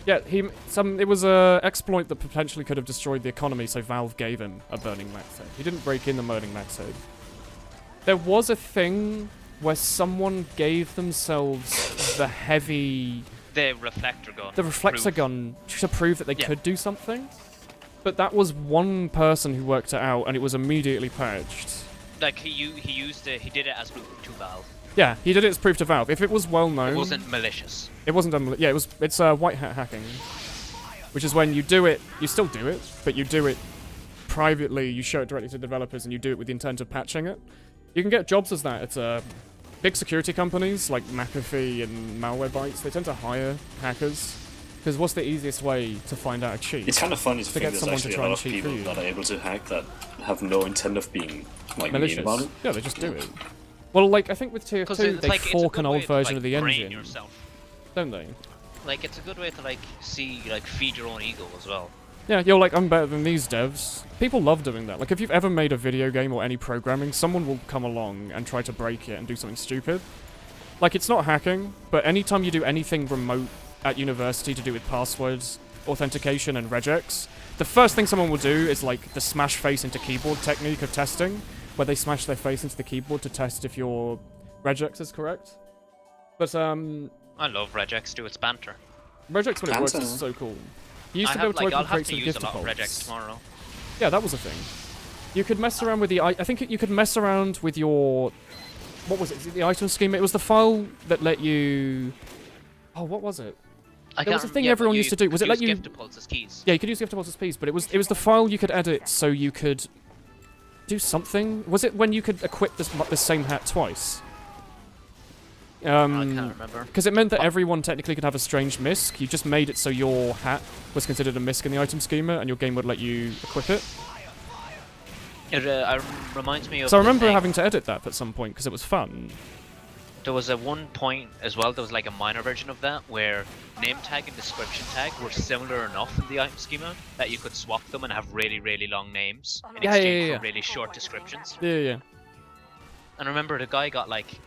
Yeah, it was a exploit that potentially could have destroyed the economy, so Valve gave him a burning max head. He didn't break in the burning max head. There was a thing where someone gave themselves the heavy... The reflector gun. the reflector Proof. gun to prove that they Yeah. could do something. But that was one person who worked it out, and it was immediately patched. Like he used it. He did it as proof to Valve. Yeah, he did it as proof to Valve. If it was well known, It wasn't malicious. It wasn't done. Yeah, it's white hat hacking, which is when you do it. You still do it, but you do it privately. You show it directly to developers, and you do it with the intent of patching it. You can get jobs as that. It's big security companies like McAfee and Malwarebytes. They tend to hire hackers because what's the easiest way to find out a cheat? It's kind of funny to To think get there's someone to actually a try lot and of cheat people for you. that are able to hack that have no intent of being like mean Malicious. about it. Yeah, they just do it. Well, like I think with Tier 2, it's they like it's a fork good an way old to, version like, of the brain engine, yourself. don't they? Like it's a good way to like see like feed your own ego as well. Yeah, you're like, I'm better than these devs. People love doing that. Like, if you've ever made a video game or any programming, someone will come along and try to break it and do something stupid. Like, it's not hacking, but anytime you do anything remote at university to do with passwords, authentication, and regex, the first thing someone will do is, like, the smash face into keyboard technique of testing, where they smash their face into the keyboard to test if your regex is correct. But, I love regex to its banter. regex when it works Banter. is so cool. You used I to be able have to like open I'll have crates to with use gift a lot of defaults. regex tomorrow. Yeah, that was a thing. You could mess around with I think you could mess around with your... What was it? Is it the item schema? It was the file that let you... Oh, what was it? There was a thing everyone used to do. Was it let you... gift pulse as keys? Yeah, you could use gift pulse as keys, but it was the file you could edit so you could do something. Was it when you could equip the same hat twice? I can't remember. Because it meant that everyone technically could have a strange misc. You just made it so your hat was considered a misc in the item schema, and your game would let you equip it. It reminds me of. So I remember having to edit that at some point because it was fun. There was a one point as well. There was like a minor version of that where name tag and description tag were similar enough in the item schema that you could swap them and have really, really long names in exchange for really short descriptions. Yeah. And remember, the guy got like.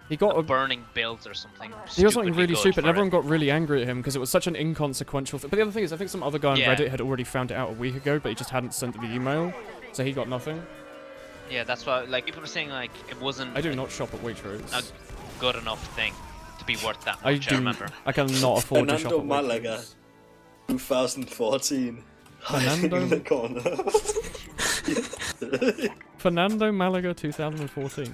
He got a burning builds or something. He was something really stupid, and everyone got really angry at him because it was such an inconsequential thing. But the other thing is, I think some other guy on Reddit had already found it out a week ago, but he just hadn't sent the email, so he got nothing. Yeah, that's why. Like people were saying, like it wasn't. I do not shop at Waitrose. A good enough thing to be worth that much. I remember. I cannot afford to shop at Malaga, 2014. Fernando in the corner. Fernando Malaga 2014.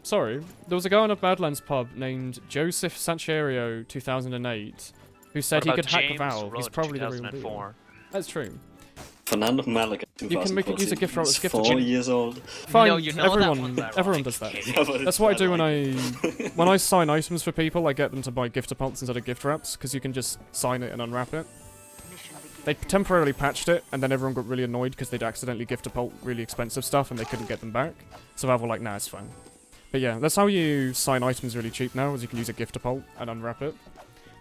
Sorry. There was a guy on a Badlands pub named Joseph Sancherio 2008 who said he could hack Valve. He's probably the real deal. That's true. Fernando Malaga 2014. You can use a gift route as gift. 4 years old. Fine, no, you know everyone does that. That's what I do when I sign items for people. I get them to buy gift pults instead of gift wraps because you can just sign it and unwrap it. They temporarily patched it, and then everyone got really annoyed because they'd accidentally gift a pult really expensive stuff and they couldn't get them back. So Valve were like, nah, it's fine. But yeah, that's how you sign items really cheap now, is you can use a gift pult and unwrap it.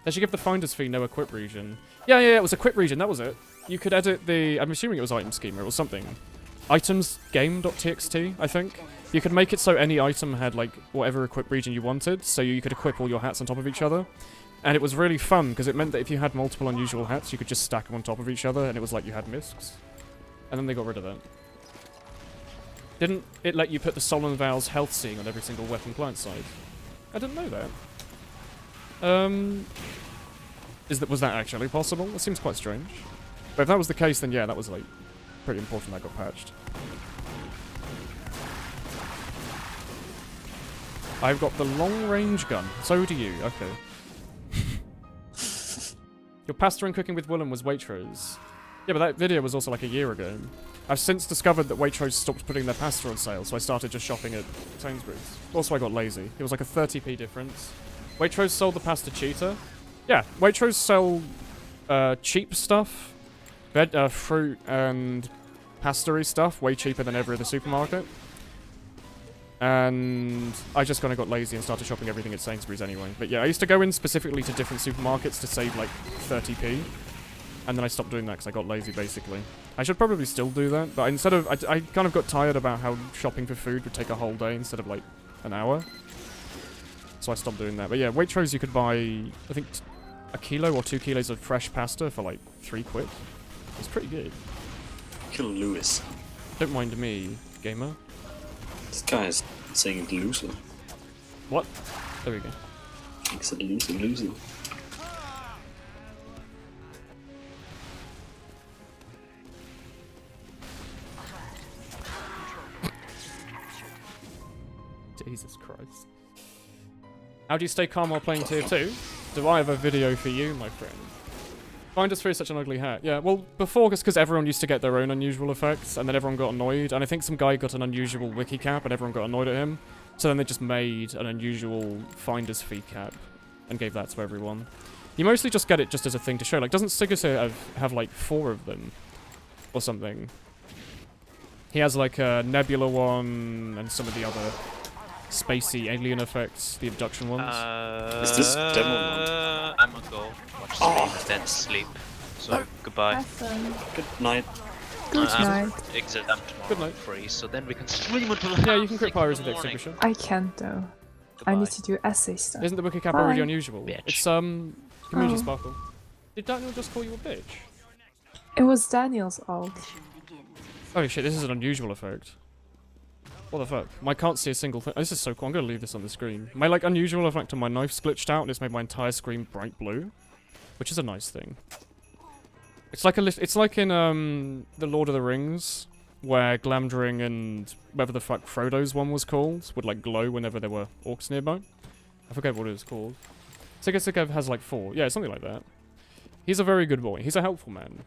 They should give the finder's fee no equip region. Yeah, it was equip region, that was it. You could edit the... I'm assuming it was item schema, it was something. Items game.txt, I think. You could make it so any item had, like, whatever equip region you wanted, so you could equip all your hats on top of each other. And it was really fun, because it meant that if you had multiple unusual hats, you could just stack them on top of each other, and it was like you had miscs. And then they got rid of that. Didn't it let you put the Solemn Vows health seeing on every single weapon client side? I didn't know that. Was that actually possible? That seems quite strange. But if that was the case, then yeah, that was like pretty important that got patched. I've got the long-range gun. So do you. Okay. Your pasta and cooking with Woolen was Waitrose. Yeah, but that video was also like a year ago. I've since discovered that Waitrose stopped putting their pasta on sale, so I started just shopping at Sainsbury's. Also, I got lazy. It was like a 30p difference. Waitrose sold the pasta cheater. Yeah, Waitrose sell cheap stuff, fruit and pasta-y stuff, way cheaper than every other supermarket. And I just kind of got lazy and started shopping everything at Sainsbury's anyway. But yeah, I used to go in specifically to different supermarkets to save like 30p. And then I stopped doing that because I got lazy, basically. I should probably still do that, but instead of... I kind of got tired about how shopping for food would take a whole day instead of like an hour. So I stopped doing that. But yeah, Waitrose you could buy, I think, a kilo or 2 kilos of fresh pasta for like 3 quid. It's pretty good. Kill Lewis. Don't mind me, gamer. This guy is saying loser. What? There we go. He said loser. Jesus Christ. How do you stay calm while playing Tier 2? Do I have a video for you, my friend? Finder's Free is such an ugly hat. Yeah, well, before, it's because everyone used to get their own unusual effects, and then everyone got annoyed, and I think some guy got an unusual wiki cap, and everyone got annoyed at him. So then they just made an unusual Finder's Fee cap, and gave that to everyone. You mostly just get it just as a thing to show. Like, doesn't Sigurdsson have like 4 of them? Or something? He has like a Nebula one, and some of the other spacey alien effects, the abduction ones. Is this demo mode? I'm gonna go watch streams, then sleep. So, goodbye. Awesome. Good night. Good night. Exam tomorrow. Good night. Free, so then we can stream until Yeah, you can crit Pyros with morning. Extinguisher. I can't though. Goodbye. I need to do essay stuff. Isn't the wiki cap Bye. already unusual? Bitch. It's community Oh. sparkle. Did Daniel just call you a bitch? It was Daniel's alt. Holy shit, this is an unusual effect. What the fuck? I can't see a single thing. Oh, this is so cool. I'm gonna leave this on the screen. My like unusual effect on my knife's glitched out and it's made my entire screen bright blue, which is a nice thing. It's like it's like in the Lord of the Rings, where Glamdring and whatever the fuck Frodo's one was called would like glow whenever there were orcs nearby. I forget what it was called. Sigasegev has like 4. Yeah, something like that. He's a very good boy. He's a helpful man.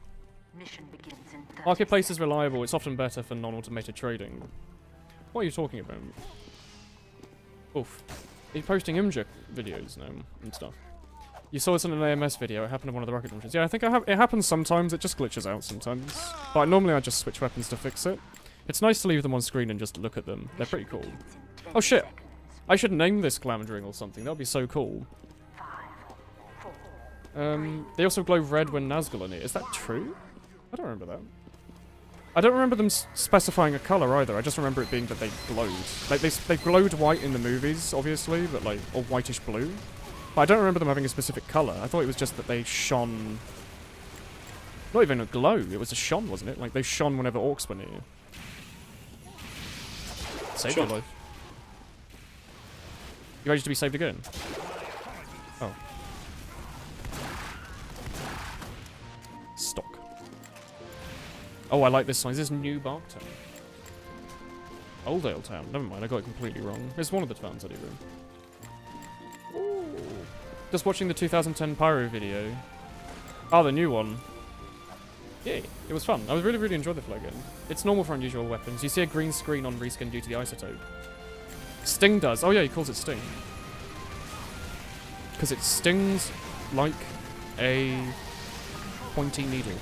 Mission begins in 30 Marketplace is reliable. It's often better for non-automated trading. What are you talking about? Oof. He's posting Imja videos now and stuff. You saw this in an AMS video. It happened on one of the rocket launchers. Yeah, I think it happens sometimes. It just glitches out sometimes. But normally I just switch weapons to fix it. It's nice to leave them on screen and just look at them. They're pretty cool. Oh shit! I should name this Glamdring or something. That would be so cool. They also glow red when Nazgul in it. Is that true? I don't remember that. I don't remember them specifying a colour either. I just remember it being that they glowed. Like, they glowed white in the movies, obviously, but like, or whitish blue. But I don't remember them having a specific colour. I thought it was just that they shone... Not even a glow, it was a shone, wasn't it? Like, they shone whenever orcs were near. Saved your life. You ready to be saved again? Oh. Stock. Oh, I like this sign. Is this New Barktown? Oldale Town. Never mind, I got it completely wrong. It's one of the towns I do. Ooh. Just watching the 2010 Pyro video. Oh, the new one. Yay. It was fun. I was really enjoyed the flow again. It's normal for unusual weapons. You see a green screen on reskin due to the isotope. Sting does. Oh yeah, he calls it Sting. Because it stings like a pointy needle.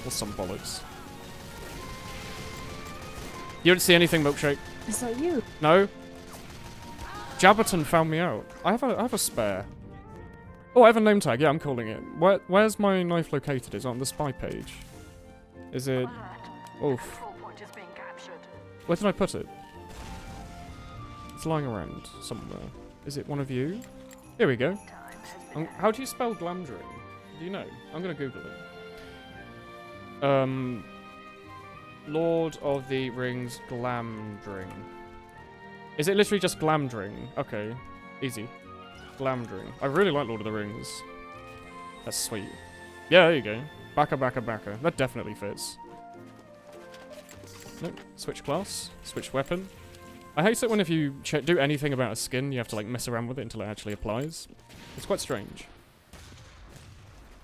Or some bollocks. You don't see anything, Milkshake? Is that you? No. Jabberton found me out. I have a spare. Oh, I have a name tag. Yeah, I'm calling it. Where's my knife located? Is it on the spy page? Is it... Oof. Where did I put it? It's lying around somewhere. Is it one of you? Here we go. How do you spell Glamdring? Do you know? I'm gonna Google it. Lord of the Rings Glamdring. Is it literally just Glamdring? Okay, easy. Glamdring. I really like Lord of the Rings. That's sweet. Yeah, there you go. Baka. That definitely fits. Nope. Switch class. Switch weapon. I hate it when if you do anything about a skin, you have to like mess around with it until it actually applies. It's quite strange.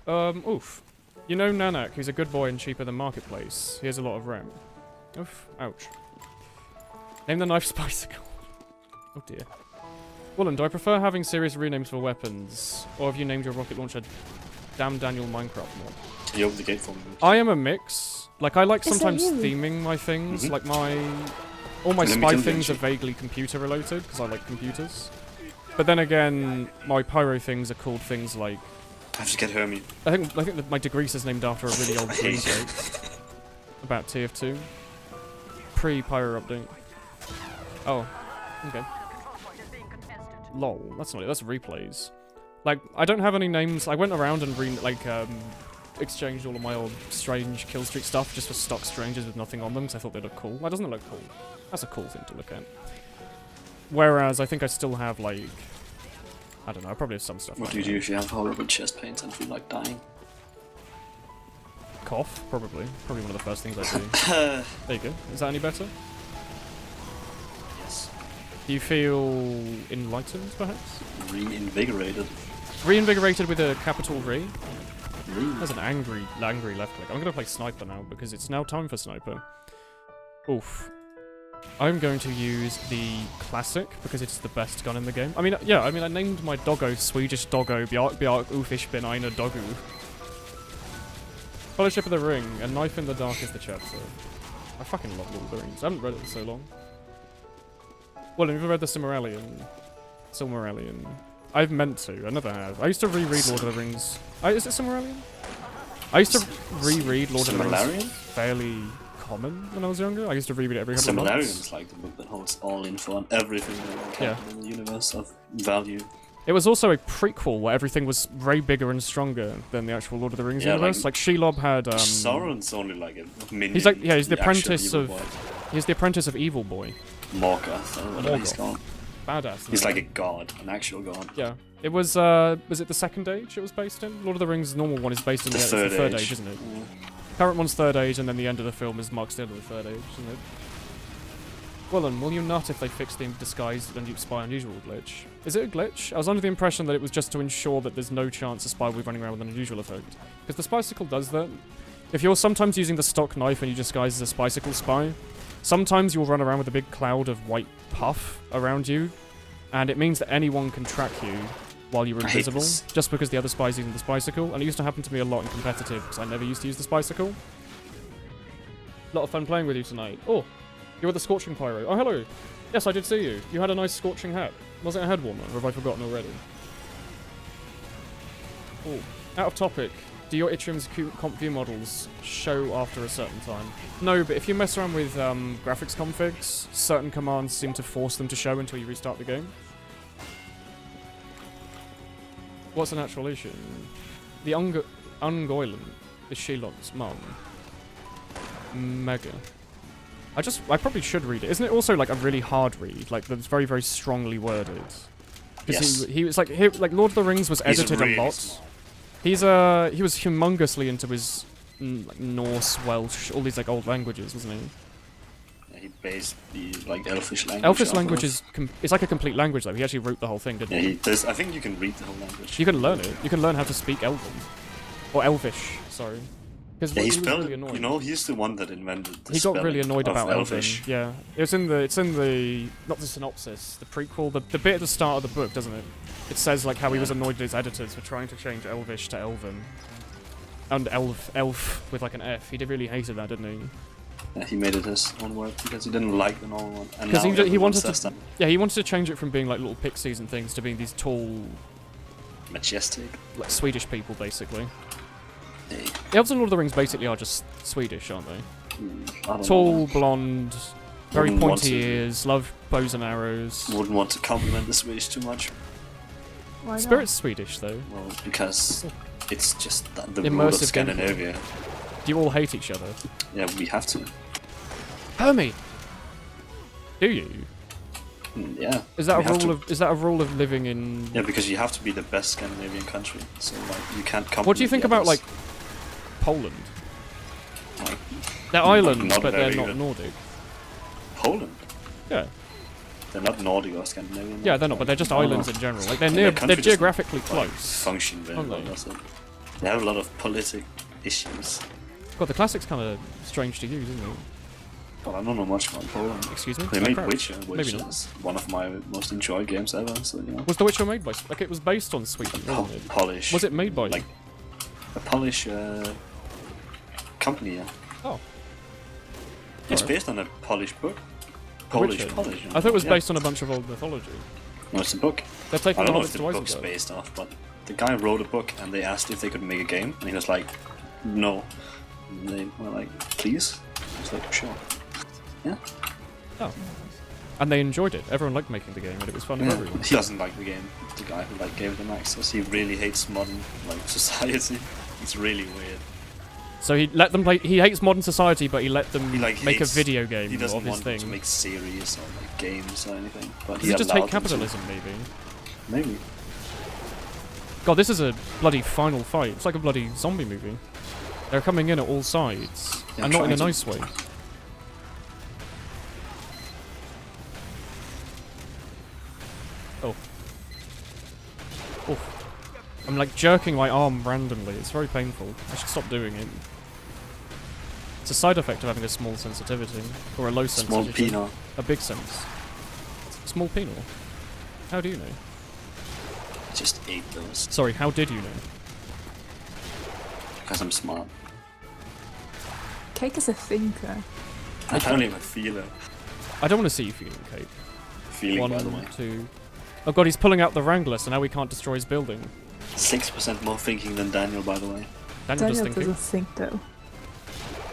Oof. You know Nanak, who's a good boy and cheaper than Marketplace. He has a lot of RAM. Oof. Ouch. Name the knife Spicicle. Oh dear. Woolen, do I prefer having serious renames for weapons? Or have you named your rocket launcher Damn Daniel Minecraft mod? You opened the gate for me. I am a mix. Like, I like Is that sometimes you? theming my things. Mhm. Like, all my Let me spy jump in, things are shit. vaguely computer related, because I like computers. But then again, my pyro things are called things like... I have to get Hermie. I think that my degrease is named after a really old screenshot about TF2. Pre-pyro update. Oh, okay. Lol, that's not it, that's replays. Like, I don't have any names. I went around and exchanged all of my old strange killstreak stuff just for stock strangers with nothing on them, because I thought they looked cool. That doesn't look cool. That's a cool thing to look at. Whereas I think I still have, like... I don't know, I probably have some stuff. What do you do if you have horrible chest pains and feel like dying? Cough, probably. Probably one of the first things I do. There you go. Is that any better? Yes. Do you feel enlightened, perhaps? Reinvigorated. Reinvigorated with a capital Re? Re. That's an angry left click. I'm gonna play Sniper now, because it's now time for Sniper. Oof. I'm going to use the Classic, because it's the best gun in the game. I mean, yeah, I named my doggo Swedish Doggo Bjark Ufish bin Einer Doggo. Fellowship of the Ring, A Knife in the Dark is the chapter. I fucking love Lord of the Rings. I haven't read it in so long. Well, have you ever read the Silmarillion? I've meant to, I never have. I used to reread Lord of the Rings. Is it Silmarillion? I used to reread Lord of the Rings Silmarillion? fairly common when I was younger. I used to reread it every couple of months. Silmarillion's like the book that holds all info on everything that can happen in the universe of value. It was also a prequel where everything was way bigger and stronger than the actual Lord of the Rings Yeah, universe. Like Shelob had Sauron's only like a minion. he's like he's the actual apprentice evil of boy. he's the apprentice of Evil Boy. Morgoth, or whatever he's Morgoth. called. Badass. He's like a god, an actual god. Yeah. It was it the Second Age it was based in? Lord of the Rings normal one is based in The the Third Third Age. Age, isn't it? Yeah. Current one's Third Age, and then the end of the film is marks the end of the Third Age, isn't it? Woolen, will you nut if they fix the disguised and spy unusual glitch? Is it a glitch? I was under the impression that it was just to ensure that there's no chance a spy will be running around with an unusual effect. Because the Spicicle does that. If you're sometimes using the stock knife and you disguise as a Spicicle spy, sometimes you'll run around with a big cloud of white puff around you, and it means that anyone can track you while you're invisible, just because the other spy's using the Spicicle, and it used to happen to me a lot in competitive, because I never used to use the Spicicle. A lot of fun playing with you tonight. Oh, you're the Scorching Pyro. Oh, hello. Yes, I did see you. You had a nice scorching hat. Was it a head warmer, or have I forgotten already? Oh, out of topic. Do your Itrium's comp view models show after a certain time? No, but if you mess around with graphics configs, certain commands seem to force them to show until you restart the game. What's an actual issue? The Ungoylan is Shilon's mum. Mega. I probably should read it. Isn't it also like a really hard read? Like that's very, very strongly worded. Yes. He was like Lord of the Rings was edited really a lot. smart. He was humongously into his like Norse, Welsh, all these like old languages, wasn't he? Yeah, he based the like Elfish language. Elfish off language of. is it's like a complete language though. He actually wrote the whole thing, didn't Yeah, he? he does. I think you can read the whole language. You can learn it. You can learn how to speak Elven or Elvish. Sorry. Because Yeah, he was spelled. really annoyed. You know, he's the one that invented. The He got really spelling annoyed of about Elfish. Elven. Yeah, it's in the not the synopsis, the prequel, the bit at the start of the book, doesn't it? It says like how he was annoyed at his editors for trying to change Elvish to Elven, and elf with like an F. He really hated that, didn't he? Yeah, he made it his own word because he didn't like the normal one. And Because now he everyone wanted says to. that. Yeah, he wanted to change it from being like little pixies and things to being these tall, Majestic. like Swedish people, basically. Hey, The elves in Lord of the Rings basically are just Swedish, aren't they? I don't Tall, know. blonde, very Wouldn't want pointy to- ears, love bows and arrows. Wouldn't want to compliment the Swedish too much. Why not? Spirit's Swedish though. Well, because it's just the Immersive rule of gameplay. Scandinavia. Do you all hate each other? Yeah, we have to. Hermie! Do you? Yeah. Is that we have to. is that a rule of living in? Yeah, because you have to be the best Scandinavian country. So like, you can't compliment. What do you think the about others. like Poland? Like They're islands, not but they're very not good. Nordic. Poland? Yeah, They're not Nordic or Scandinavian. yeah, they're not, but they're just I don't islands know. in general. Like they're And near, their they're country doesn't, geographically like, close. function very aren't well. they? Also. They have a lot of politic issues. God, the classic's kind of strange to use, isn't it? But I don't know much about Poland. Excuse me. They Oh, made crap. Witcher, which Maybe not. is one of my most enjoyed games ever. So you know, Was The Witcher made by? Like it was based on Sweden, wasn't it? Polish. Was it made by? like a Polish company? Yeah. Oh. It's Alright. based on a Polish book. The Witcher? Polish. I thought it was yeah. based on a bunch of old mythology. No, it's a book. They're taking I don't the know if Hobbits the to book's Isengard. based off, but the guy wrote a book and they asked if they could make a game, and he was like, no. And they were like, please? I was like, sure. Yeah. Oh. And they enjoyed it. Everyone liked making the game, and it was fun for Yeah. everyone. He doesn't like the game. The guy who like gave it an access. He really hates modern like society. It's really weird. So he let them play. He hates modern society, but he let them He like make a hates- video game He doesn't of his want thing. to make series or like games or anything. But Does he just hate allowed them to. capitalism, maybe? Maybe. God, this is a bloody final fight. It's like a bloody zombie movie. They're coming in at all sides, Yeah, and not in a trying nice way. Oh. Oof. I'm like jerking my arm randomly. It's very painful. I should stop doing it. It's a side effect of having a small sensitivity. Or a low Small sensitivity. peanut. A big sense. Small penal. How do you know? I just ate those Sorry, how did you know? because I'm smart. Cake is a thinker. Apparently I'm a feeler. I don't want to see you feeling cake. Feeling, One, by the way. 2. Oh god, he's pulling out the Wrangler, so now we can't destroy his building. 6% more thinking than Daniel, by the way. Daniel just Daniel thinking. doesn't think though.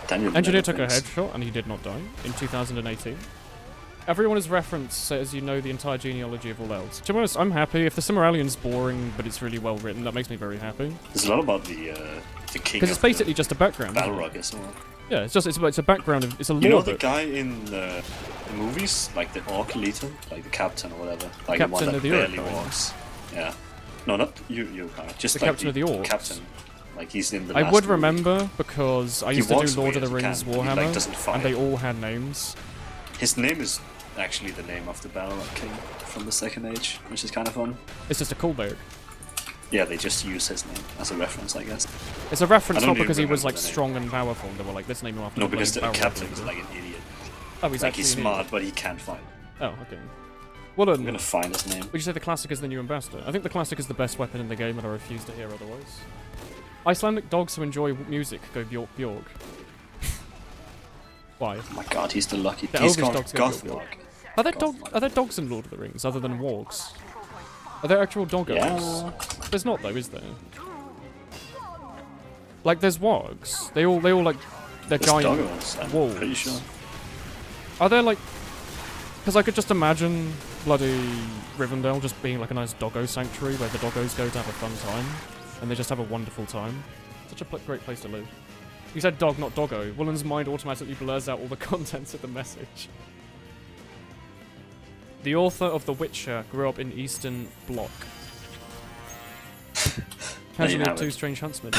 Daniel Engineer never took a thinks. headshot and he did not die in 2018. Everyone is referenced says you know the entire genealogy of all elves. To be honest, I'm happy. If the Cimmeralian's boring, but it's really well written, that makes me very happy. There's a lot about the king. Because it's basically just a background. isn't it? Balrog as well. Yeah, it's a background of it's a lore You know the book. guy in the movies, like the orc leader, like the captain or whatever, like Captain the one that of the orc barely guy. walks. Yeah. No, not you guy. Just The like captain of the orcs. Captain. Like he's in the. I last would movie. remember because I He used to walks do Lord of the weird, he Rings can't- he, like, Warhammer, doesn't fight. and they all had names. His name is actually the name of the battle king from the Second Age, which is kind of fun. It's just a callback. Yeah, they just use his name as a reference, I guess. It's a reference I don't not even because he was remember like the name. strong and powerful. They were like, let's name him after No, the because the bloody captain power is ranger. like an idiot. Oh, he's Like actually he's an smart, idiot. but he can't fight. Oh, okay. Woolen, I'm gonna find his name. would you say the classic is the new ambassador? I think the classic is the best weapon in the game, and I refuse to hear otherwise. Icelandic dogs who enjoy music go Bjork Bjork. Why? Oh my god, he's the lucky. The He's Elvish called dogs go Goth Bjork. Dog. Are there dogs in Lord of the Rings other than wargs? Are there actual doggos? Yeah. There's not though, is there? Like there's wargs. They all like they're There's giant doggos, I'm wolves. pretty sure. Are there like? Because I could just imagine bloody Rivendell just being like a nice doggo sanctuary where the doggos go to have a fun time, and they just have a wonderful time. Such a great place to live. You said dog, not doggo. Woolen's mind automatically blurs out all the contents of the message. The author of The Witcher grew up in Eastern Bloc. Casually have had two it. strange huntsmen.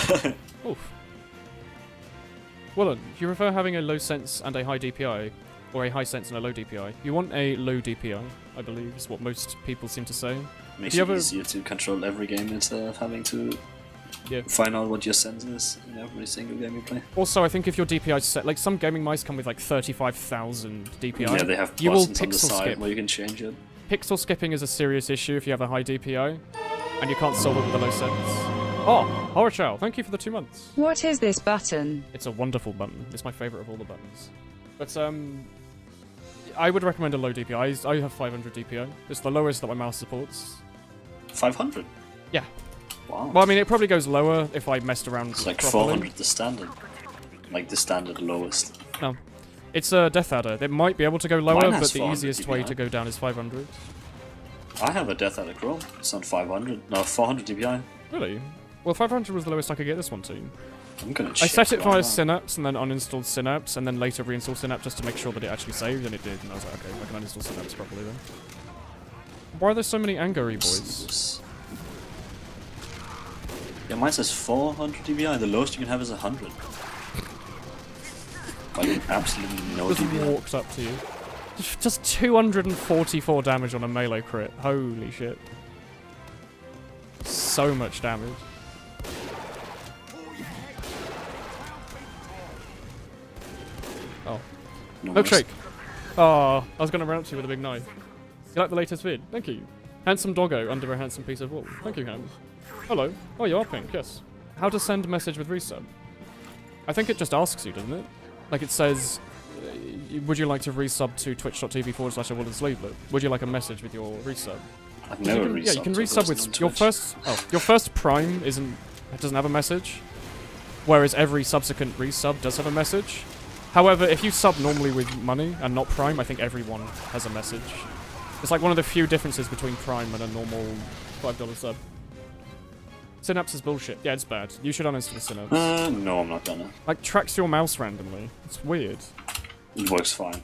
Oof. Woolen, do you prefer having a low sense and a high DPI, or a high sense and a low DPI? You want a low DPI, I believe, is what most people seem to say. Makes Do you it ever- easier to control every game instead of having to Yeah. find out what your sense is in every single game you play. Also, I think if your DPI is set, like some gaming mice come with like 35,000 DPI. Yeah, they have You will buttons on the pixel side skip. where you can change it. Pixel skipping is a serious issue if you have a high DPI, and you can't solve it with a low sense. Oh, Horror Chow, thank you for the 2 months. What is this button? It's a wonderful button. It's my favorite of all the buttons. But I would recommend a low DPI. I have 500 DPI. It's the lowest that my mouse supports. 500? Yeah. Wow. Well, I mean, it probably goes lower if I messed around It's like properly. 400 the standard. Like the standard lowest. No. It's a Death Adder. It might be able to go lower, Mine but has the 400 easiest way DPI. to go down is 500. I have a Death Adder Chrome. It's on 500. No, 400 DPI. Really? Well, 500 was the lowest I could get this one to. I'm gonna I check set it right via now. Synapse and then uninstalled Synapse and then later reinstalled Synapse just to make sure that it actually saved, and it did. And I was like, okay, I can uninstall Synapse properly then. Why are there so many angry boys? Yeah, mine says 400 DPI. The lowest you can have is 100. Like absolutely no Just DPI. walked up to you. Just 244 damage on a melee crit. Holy shit. So much damage. Oh. No worries. Milkshake. Oh, I was going to run up to you with a big knife. You like the latest vid? Thank you. Handsome doggo under a handsome piece of wool. Thank you, Ham. Hello. Oh, you are pink, yes. How to send message with resub? I think it just asks you, doesn't it? Like it says, would you like to resub to twitch.tv/Woolen Sleevelet? Would you like a message with your resub? I've You never can, yeah, you can to resub person with on your Twitch. your first prime doesn't have a message, whereas every subsequent resub does have a message. However, if you sub normally with money and not prime, I think everyone has a message. It's like one of the few differences between prime and a normal $5 sub. Synapse is bullshit. Yeah, it's bad. You should uninstall Synapse. No, I'm not gonna. Like tracks your mouse randomly. It's weird. It works fine.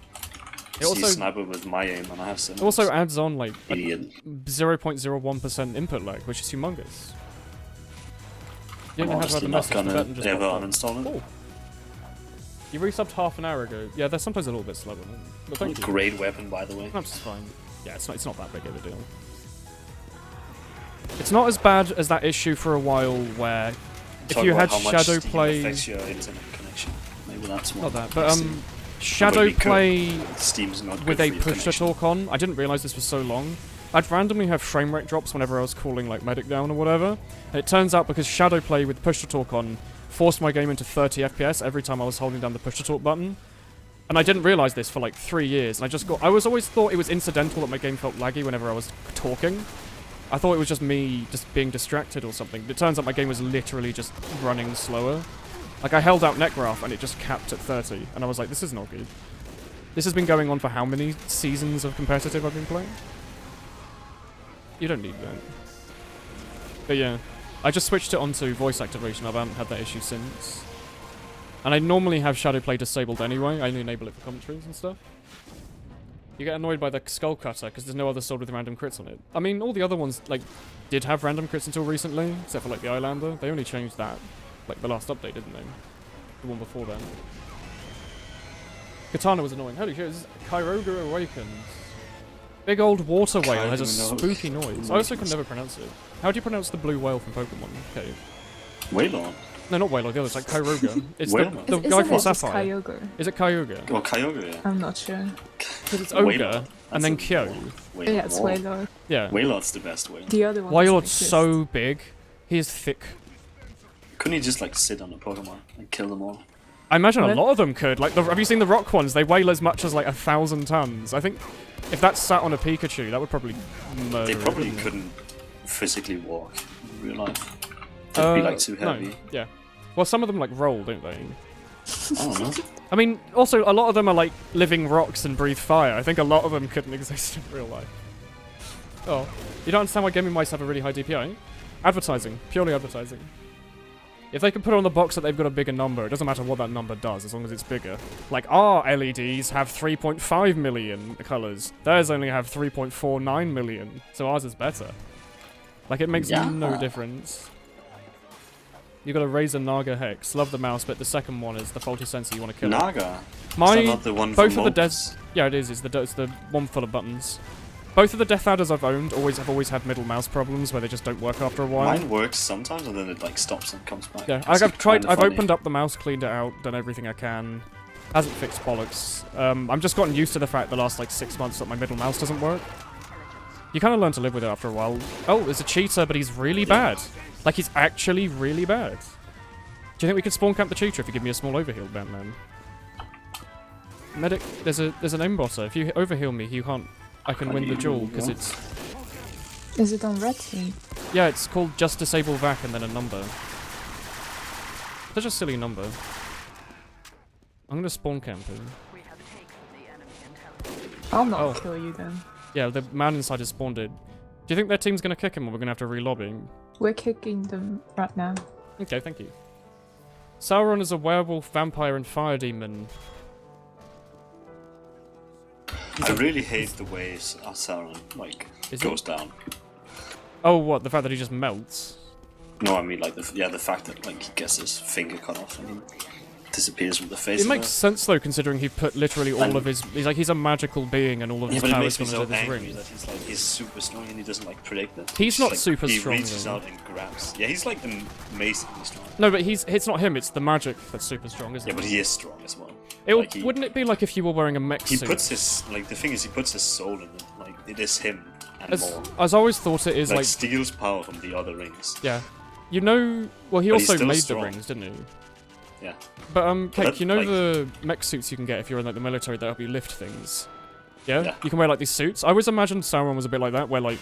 It also- sniper with my aim and I have Synapse. It also adds on like Idiot. 0.01% input lag, which is humongous. You I'm don't have to have honestly the not message for that gonna and just ever pop up. uninstall it. Oh. You resubbed half an hour ago. Yeah, they're sometimes a little bit slower. But thank you. Great weapon, by the way. That's fine. Yeah, it's not that big of a deal. It's not as bad as that issue for a while where if Talk you about had how much Shadow Steam play, affects your internet connection. Maybe that's one. not that, but Steam. Shadow Probably could. play Steam's not with good a for your push to connection. talk on. I didn't realize this was so long. I'd randomly have frame rate drops whenever I was calling like medic down or whatever. And it turns out because Shadow play with push to talk on forced my game into 30 FPS every time I was holding down the push to talk button. And I didn't realize this for like 3 years. And I always thought it was incidental that my game felt laggy whenever I was talking. I thought it was just me just being distracted or something. It turns out my game was literally just running slower. Like I held out netgraph and it just capped at 30. And I was like, this is not good. This has been going on for how many seasons of competitive I've been playing? You don't need that. But yeah, I just switched it onto voice activation. I haven't had that issue since. And I normally have Shadowplay disabled anyway. I only enable it for commentaries and stuff. You get annoyed by the Skull Cutter because there's no other sword with random crits on it. I mean, all the other ones like did have random crits until recently, except for like the Islander. They only changed that like the last update, didn't they? The one before then. Katana was annoying. Holy shit, this is Kyroga Awakens. Big old water whale I has a don't know. spooky noise. I also can never pronounce it. How do you pronounce the blue whale from Pokemon? Okay. Wailord. No, not Wailord, the other, it's like Kyogre. It's the Wailord. guy Isn't from it just Sapphire. Kyogre? Is it Kyogre? Or Kyogre, yeah. I'm not sure. Because it's Wailord. Ogre, and That's then a Kyo. Wailord. Yeah, it's Wailord. Wailord. Yeah. Wailord's the best whale. The other one doesn't Wailord's exist. so big. He is thick. Couldn't he just like sit on a Pokemon and kill them all? I imagine a What? lot of them could. Like, have you seen the rock ones? They weigh as much as like 1,000 tons. I think if that sat on a Pikachu, that would probably murder They it, probably wouldn't it? couldn't physically walk in real life. They'd be like too heavy. No, yeah. Well, some of them like roll, don't they? I don't know. I mean, also a lot of them are like living rocks and breathe fire. I think a lot of them couldn't exist in real life. Oh, you don't understand why gaming mice have a really high DPI? Advertising, purely advertising. If they can put on the box that they've got a bigger number, it doesn't matter what that number does, as long as it's bigger. Like, our LEDs have 3.5 million colours. Theirs only have 3.49 million, so ours is better. Like, it makes no difference. You got a Razor Naga Hex. Love the mouse, but the second one is the faulty sensor you want to kill. Naga. My, Is that not the one both from of the Mopes? deaths. Yeah, it is. It's the one full of buttons. Both of the Death Adders I've owned have always had middle mouse problems where they just don't work after a while. Mine works sometimes, and then it like stops and comes back. Yeah, It's I've tried. kinda I've funny. opened up the mouse, cleaned it out, done everything I can. Hasn't fixed bollocks. I'm just gotten used to the fact the last like 6 months that my middle mouse doesn't work. You kind of learn to live with it after a while. Oh, there's a cheater, but he's really bad. Like he's actually really bad. Do you think we could spawn camp the cheater if you give me a small overheal, Batman? Medic, there's an aimbotter. If you overheal me, you can't. I can win the duel because it's. Is it on red team? Yeah, it's called just disable vac and then a number. Such a silly number. I'm gonna spawn camp him. I'll not Oh. kill you then. Yeah, the man inside has spawned it. Do you think their team's gonna kick him or we're gonna have to re-lobby? We're kicking them right now. Okay, thank you. Sauron is a werewolf, vampire, and fire demon. I really hate the way Sauron like Is he? goes down. Oh, what? The fact that he just melts? No, I mean like the fact that like he gets his finger cut off and he disappears from the face. It of makes her. sense though, considering he put literally all And- of his. He's a magical being, and all of Yeah, his but it powers makes me gone so into this angry ring. that he's super strong and he doesn't like predict it. He's Just, not like, super he strong, reaches though. out and grabs. Yeah, he's like amazingly strong. No, but it's not him. It's the magic that's super strong, isn't Yeah, it? but he is strong as well. It like, he- wouldn't it be like if you were wearing a mech He suit? puts his the thing is he puts his soul in it. Like it is him and more. I've always thought it is Like like steals power from the other rings. yeah. You know, well, he But he's also still made strong. the rings, didn't he? Yeah. But Cake, that, you know like- the mech suits you can get if you're in like the military that help you lift things. Yeah? Yeah. You can wear like these suits. I always imagined Sauron was a bit like that, where like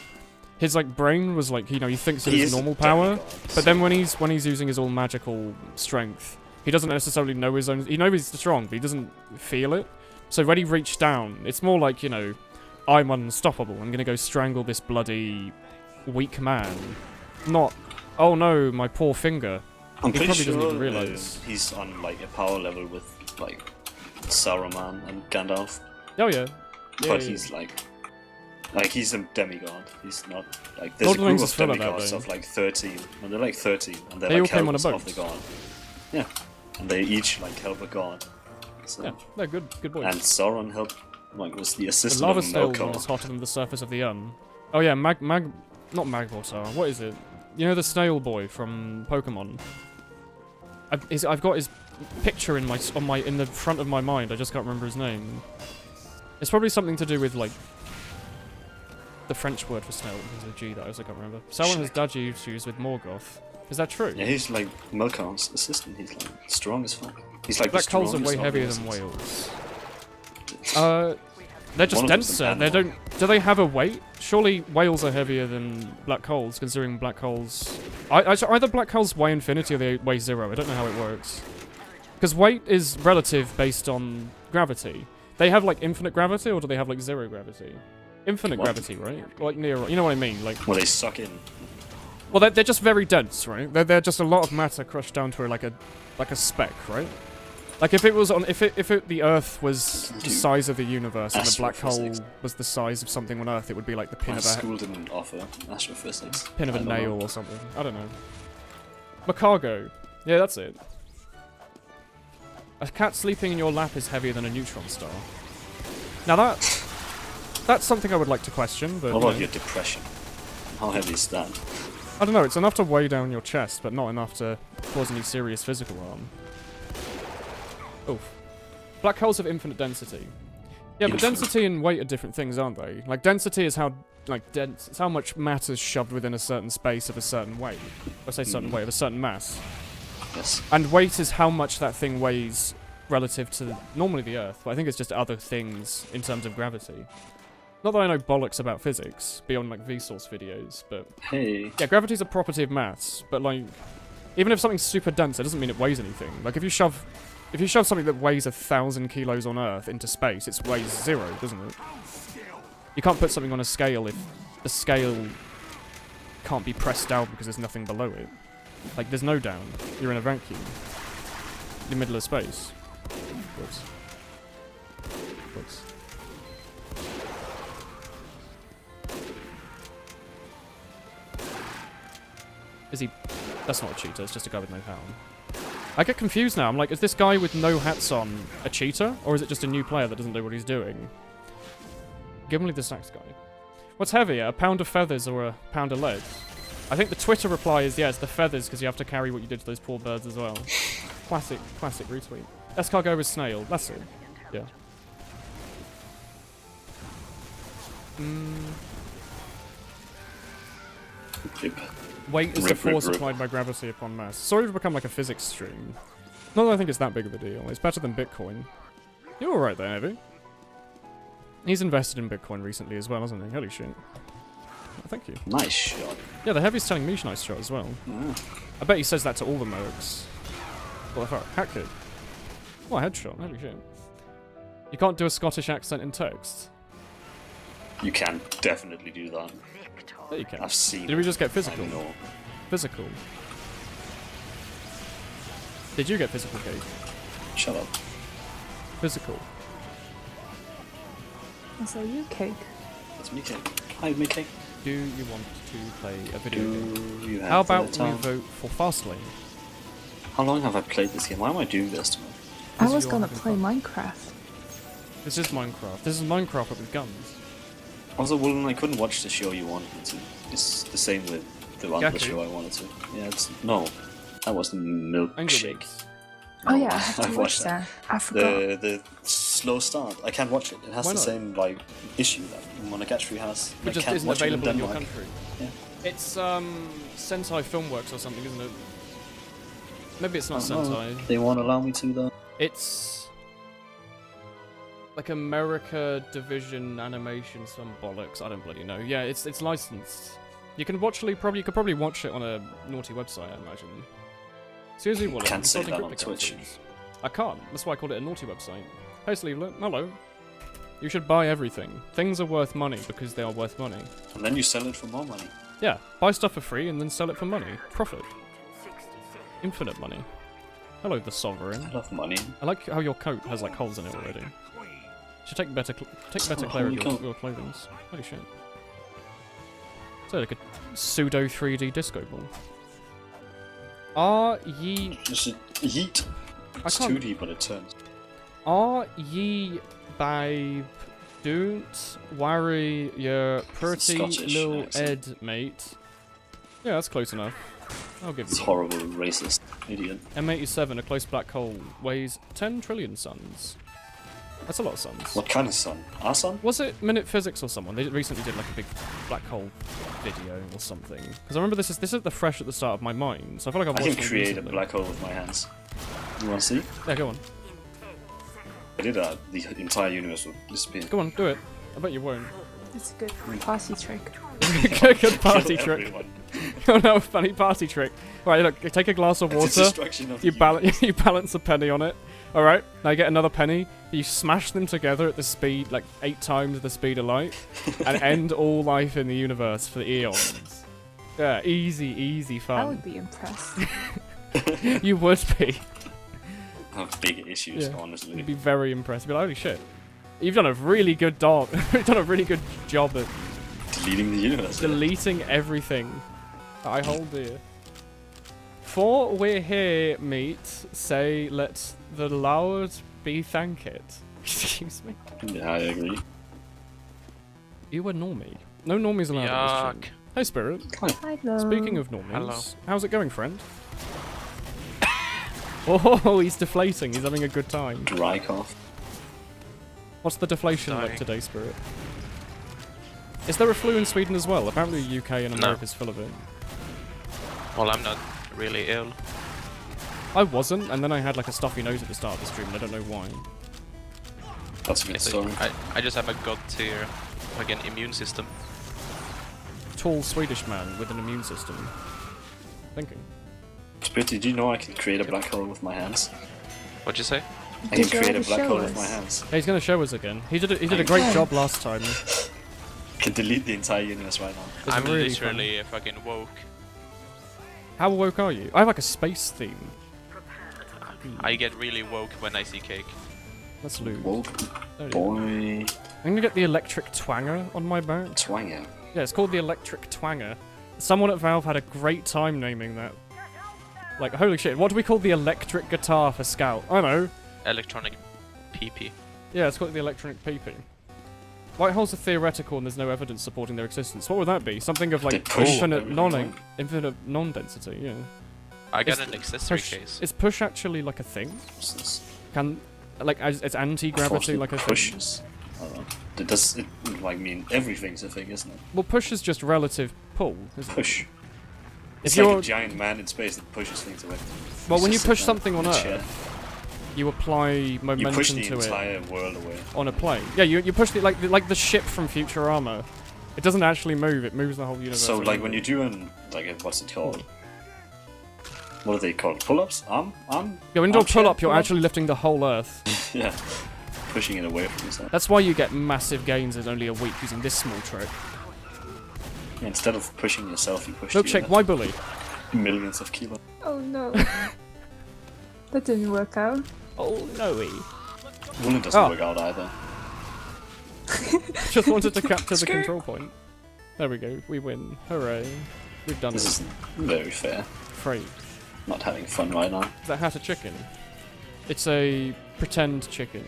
his like brain was like he thinks of He his is a normal power, demigod, but then when he's using his all magical strength, he doesn't necessarily know his own. He knows he's strong, but he doesn't feel it. So when he reached down, it's more like I'm unstoppable. I'm gonna go strangle this bloody weak man. Not, oh no, my poor finger. I'm He pretty probably sure doesn't even realise. He's on like a power level with like Saruman and Gandalf, Oh yeah. Yeah, but yeah, he's like he's a demigod. He's not like there's Lord a of the Rings group is of full of that, demigods though. of like 13, and they're like 13, and they're They all like came on a helpers boat. of the god. Yeah, and they each like help a god. So. Yeah, no, good boy. And Sauron helped, was the The assistant lava of stone Melkor. is hotter than the surface of the Oh yeah, not Magmortar. What is it? You know the snail boy from Pokemon. I've got his picture in the front of my mind. I just can't remember his name. It's probably something to do with like the French word for snail. There's a G that I also can't remember. Sauron has dodgy issues with Morgoth. Is that true? Yeah, he's like Melkor's assistant. He's like strong as fuck. He's like Black the holes are strongest way of heavier the than whales. whales. They're just One of them's an denser. They animal. don't. Do they have a weight? Surely whales are heavier than black holes, considering black holes. Either black holes weigh infinity or they weigh zero. I don't know how it works. Because weight is relative based on gravity. They have like infinite gravity, or do they have like zero gravity? Infinite What? gravity, right? Like near. You know what I mean? Like. Well, they suck in. Well, they're just very dense, right? They're just a lot of matter crushed down to like a speck, right? Like if it was on, if the Earth was the Dude, size of the universe and the black hole astrophysics. was the size of something on Earth, it would be like the pin My of a school didn't offer astrophysics. pin of I a don't know. nail or something. I don't know. Macargo. Yeah, that's it. A cat sleeping in your lap is heavier than a neutron star. Now that That's something I would like to question, but... What you about know. your depression? How heavy is that? I don't know, it's enough to weigh down your chest, but not enough to cause any serious physical harm. Oof. Black holes have infinite density. Yeah, but density and weight are different things, aren't they? Like, density is how, like, dense... It's how much matter is shoved within a certain space of a certain weight. Or say certain weight, of a certain mass. Yes. And weight is how much that thing weighs relative to normally the Earth, but I think it's just other things in terms of gravity. Not that I know bollocks about physics, beyond like Vsauce videos, but... Hey. Yeah, gravity's a property of mass, but like... Even if something's super dense, it doesn't mean it weighs anything. Like, if you shove something that weighs 1,000 kilos on Earth into space, it weighs 0, doesn't it? You can't put something on a scale if the scale can't be pressed down because there's nothing below it. Like, there's no down. You're in a vacuum. In the middle of space. Whoops. Whoops. Is he... That's not a cheater, it's just a guy with no hat on. I get confused now. I'm like, is this guy with no hats on a cheater? Or is it just a new player that doesn't know what he's doing? Give me the sax guy. What's heavier, a pound of feathers or a pound of lead? I think the Twitter reply is, yeah, it's the feathers because you have to carry what you did to those poor birds as well. Classic retweet. Escargot with snail, that's it. Yeah. Weight is the force applied by gravity upon mass. Sorry to become like a physics stream. Not that I think it's that big of a deal. It's better than Bitcoin. You're alright there, Heavy. He's invested in Bitcoin recently as well, hasn't he? Holy shit. Oh, thank you. Nice shot. Yeah, the Heavy's telling me nice shot as well. Yeah. I bet he says that to all the mercs. What the fuck? Hack it. What a headshot. Holy shit. You can't do a Scottish accent in text. You can definitely do that. There you can. I've seen. Did we just get physical? I know. Physical. Did you get physical, Kate? Shut up. Physical. Is that you, Cake? It's me, Cake. Hi, me, Cake. Do you want to play a video game? You have How about the we time? vote for Fastlane? How long have I played this game? Why am I doing this to me? I Because was you're gonna having play fun. Minecraft. This is Minecraft. This is Minecraft but with guns. Also, Woolen, I couldn't watch the show you wanted me to. It's the same with the other Gaku. show I wanted to. Yeah, it's... No. That was the milkshake. Anglebeats. Oh No, yeah, I have to I've watch watched that. I forgot. The slow start. I can't watch it. It has Why the not? same like issue that Monogatari has. Which I just can't isn't watch it available in your Denmark. country. Yeah. It's Sentai Filmworks or something, isn't it? Maybe it's not Oh, no, Sentai. they won't allow me to though. It's like America Division Animation, some bollocks. I don't bloody know. Yeah, it's licensed. You can you could probably watch it on a naughty website, I imagine. Seriously, Woolen. Can't say insulting that on Twitch. cryptocurrencies. I can't. That's why I called it a naughty website. Hey, Sleevelet. Hello. You should buy everything. Things are worth money because they are worth money. And then you sell it for more money. Yeah, buy stuff for free and then sell it for money. Profit. Infinite money. Hello, the Sovereign. I love money. I like how your coat has like holes in it already. Should take better care of holy your, coat. your clothing. Holy shit. So like a pseudo 3D disco ball. Are ye Just yeet. It's can't- 2D, but it turns. Are ye babe don't worry your pretty Scottish little accent. Ed mate. Yeah, that's close enough. I'll give you It's that. horrible, racist idiot. M87, a close black hole, weighs 10 trillion suns. That's a lot of suns. What kind of sun? Our sun? Was it Minute Physics or someone? They recently did like a big black hole video or something. Because I remember this is the fresh at the start of my mind. So I feel like I've I watched can them create a recently. black hole with my hands. You wanna see? Yeah, go on. I did that. The entire universe would disappear. Go on, do it. I bet you won't. It's a good party trick. Good party Kill trick. everyone. Oh no, funny party trick. Right, look, take a glass of It's water. destruction of You the balance you balance a penny on it. Alright, now you get another penny. You smash them together at the speed, like 8 times the speed of light, and end all life in the universe for eons. Yeah, easy I fun. would be impressed. You would be. have big issues, Yeah. honestly. You'd be very impressed. You'd be like, holy shit. You've done a really good job. You've done a really good job at Deleting the universe. deleting everything that I hold dear. For we're here, meet, say, let the Lord be thanked. Excuse me. Yeah, I agree. You were normie. No normies allowed on this Yuck. stream. Hey, Spirit. Hello. Speaking of normies, Hello. how's it going, friend? Oh, he's deflating. He's having a good time. Dry cough. What's the deflation like Dying. today, Spirit? Is there a flu in Sweden as well? Apparently the UK and No. America's full of it. Well, I'm not really ill. I wasn't, and then I had like a stuffy nose at the start of the stream, and I don't know why. That's a good It's story. I just have a god tier, like an immune system. Tall Swedish man with an immune system. Thinking. Spirit, did you know I can create a black hole with my hands? What'd you say? I Did can you create a ever black show hole with us? my hands. Hey, he's gonna show us again. He did a great Okay. job last time. I can delete the entire universe right now. It's I'm really literally fucking woke. How woke are you? I have like a space theme. I get really woke when I see cake. Let's lose. Woke There you go. boy I'm gonna get the electric twanger on my back. twanger. Yeah, it's called the electric twanger. Someone at Valve had a great time naming that. Like, holy shit, what do we call the electric guitar for Scout? I know. Electronic PP. Yeah, it's called the electronic PP. White holes are theoretical and there's no evidence supporting their existence. What would that be? Something of They like push infinite everything. infinite non-density, yeah. I got Is an accessory Push, case. is push actually like a thing? What's this? Can, like, it's anti-gravity Frosty like a thing? pushes. I don't know. It does it like mean everything's a thing, isn't it? Well, push is just relative pull, isn't it? Push. If It's like you're, a giant man in space that pushes things away. well, when you Just sit push down something on in a Earth, chair. you apply You momentum push the to it entire world away. on a plane. Yeah, you push the like the ship from Futurama. It doesn't actually move; it moves the whole universe. So like around when it. you do what's it called? What are they called? Pull-ups? Arm? go into a armchair pull-up, you're pull-up? actually lifting the whole Earth. Yeah. Pushing it away from yourself. That's why you get massive gains in only a week using this small trick. Yeah, instead of pushing yourself, you push Milkshake, why bully? millions of kilos. Oh no. That didn't work out. Oh no! Woolen doesn't Oh. work out either. Just wanted to capture the control point. There we go. We win. Hooray! We've done This it. isn't very fair. Great. Not having fun right now. Is that hat a chicken? It's a pretend chicken.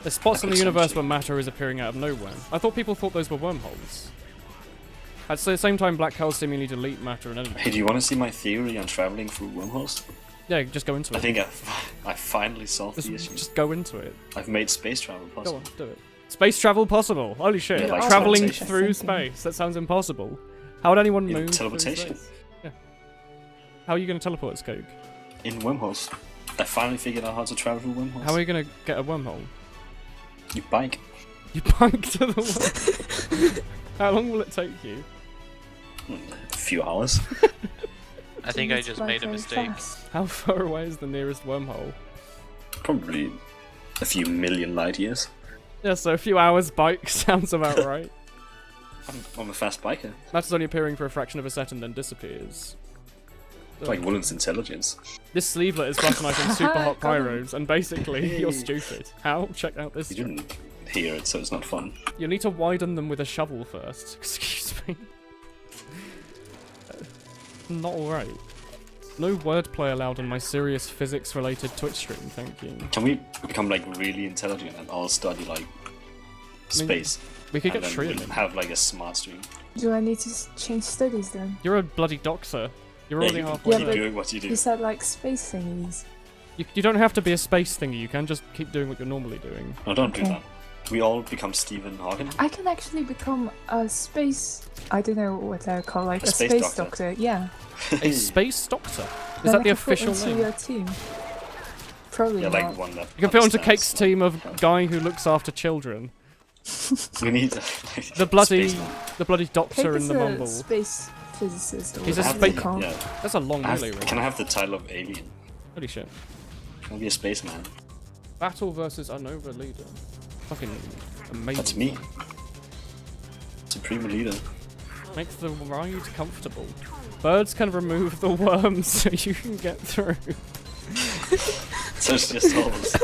There's spots in the pretend universe chicken. where matter is appearing out of nowhere. I thought people thought those were wormholes. At the same time, black holes seemingly delete matter and energy. Hey, do you want to see my theory on traveling through wormholes? Yeah, just go into I it. think I finally solved the issue. Just go into it. I've made space travel Go possible. on, do it. Space travel possible. Holy shit. Yeah, like Traveling teleportation. through space. That sounds impossible. How would anyone Yeah, move through teleportation. space? Yeah. How are you going to teleport, Skog? In wormholes. I finally figured out how to travel through wormholes. How are you going to get a wormhole? You bike. You bike to the wormhole. How long will it take you? A few hours. I think I just made a mistake. How far away is the nearest wormhole? Probably a few million light years. Yeah, so a few hours bike sounds about right. I'm a fast biker. Matter's only appearing for a fraction of a second, then disappears. Like Woolen's intelligence. This sleevelet is flattenizing super hot Got him. pyros, and basically, you're Hey. stupid. How? Check out this. You didn't hear it, so it's not fun. You need to widen them with a shovel first. Excuse me. Not alright. No wordplay allowed on my serious physics-related Twitch stream, thank you. Can we become like really intelligent and all study like space? We could and get then Shriya we'll in. have like a smart stream. Do I need to change studies then? You're a bloody doctor. You're already you halfway Yeah, keep there. but doing what you do. You said like space thingies. You don't have to be a space thingy, you can just keep doing what you're normally doing. No, don't do Okay. that. We all become Stephen Hawking. I can actually become a space. I don't know what they're called, like A a space space doctor. doctor. Yeah. A space doctor? Is Then that I the can fit official into name? your team. Probably Yeah, not. like one that. You can fit onto understands, Cake's team of guy who looks after children. We need The bloody, spaceman. the bloody doctor Cake in is the a mumble. space physicist. Or He's a I have whatever space- they call. Yeah. That's a long I have- melee range. Can I have the title of alien? Holy shit. Can I be a spaceman? Battle versus Unova leader. Fucking amazing. That's me. Supreme leader. Make the ride comfortable. Birds can remove the worms so you can get through. So it's just holes.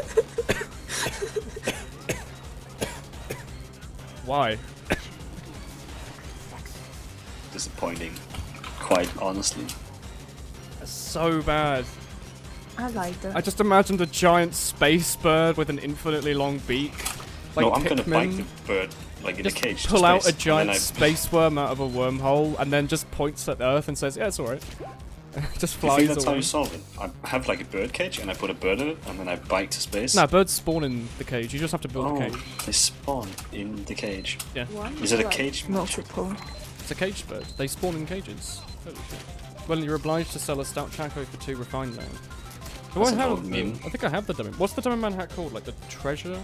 Why? Disappointing. Quite honestly. That's so bad. I like that. I just imagined a giant space bird with an infinitely long beak like no, I'm gonna bite Pikmin. the bird like in Just the cage. pull to out a space, and giant then space worm out of a wormhole and then just points at the Earth and says, "Yeah, it's alright." Just I think flies that's how away. you solve it. I have like a bird cage and I put a bird in it and then I bite to space. Nah, birds spawn in the cage. You just have to build Oh, a cage. they spawn in the cage. Yeah, One Is it a or, like, cage? multiple? it's a caged bird. They spawn in cages. Well, you're obliged to sell a stout Chaco for 2 refined land. Do That's I an have? old meme. I think I have the demo. What's the demo man hat called? Like the treasure?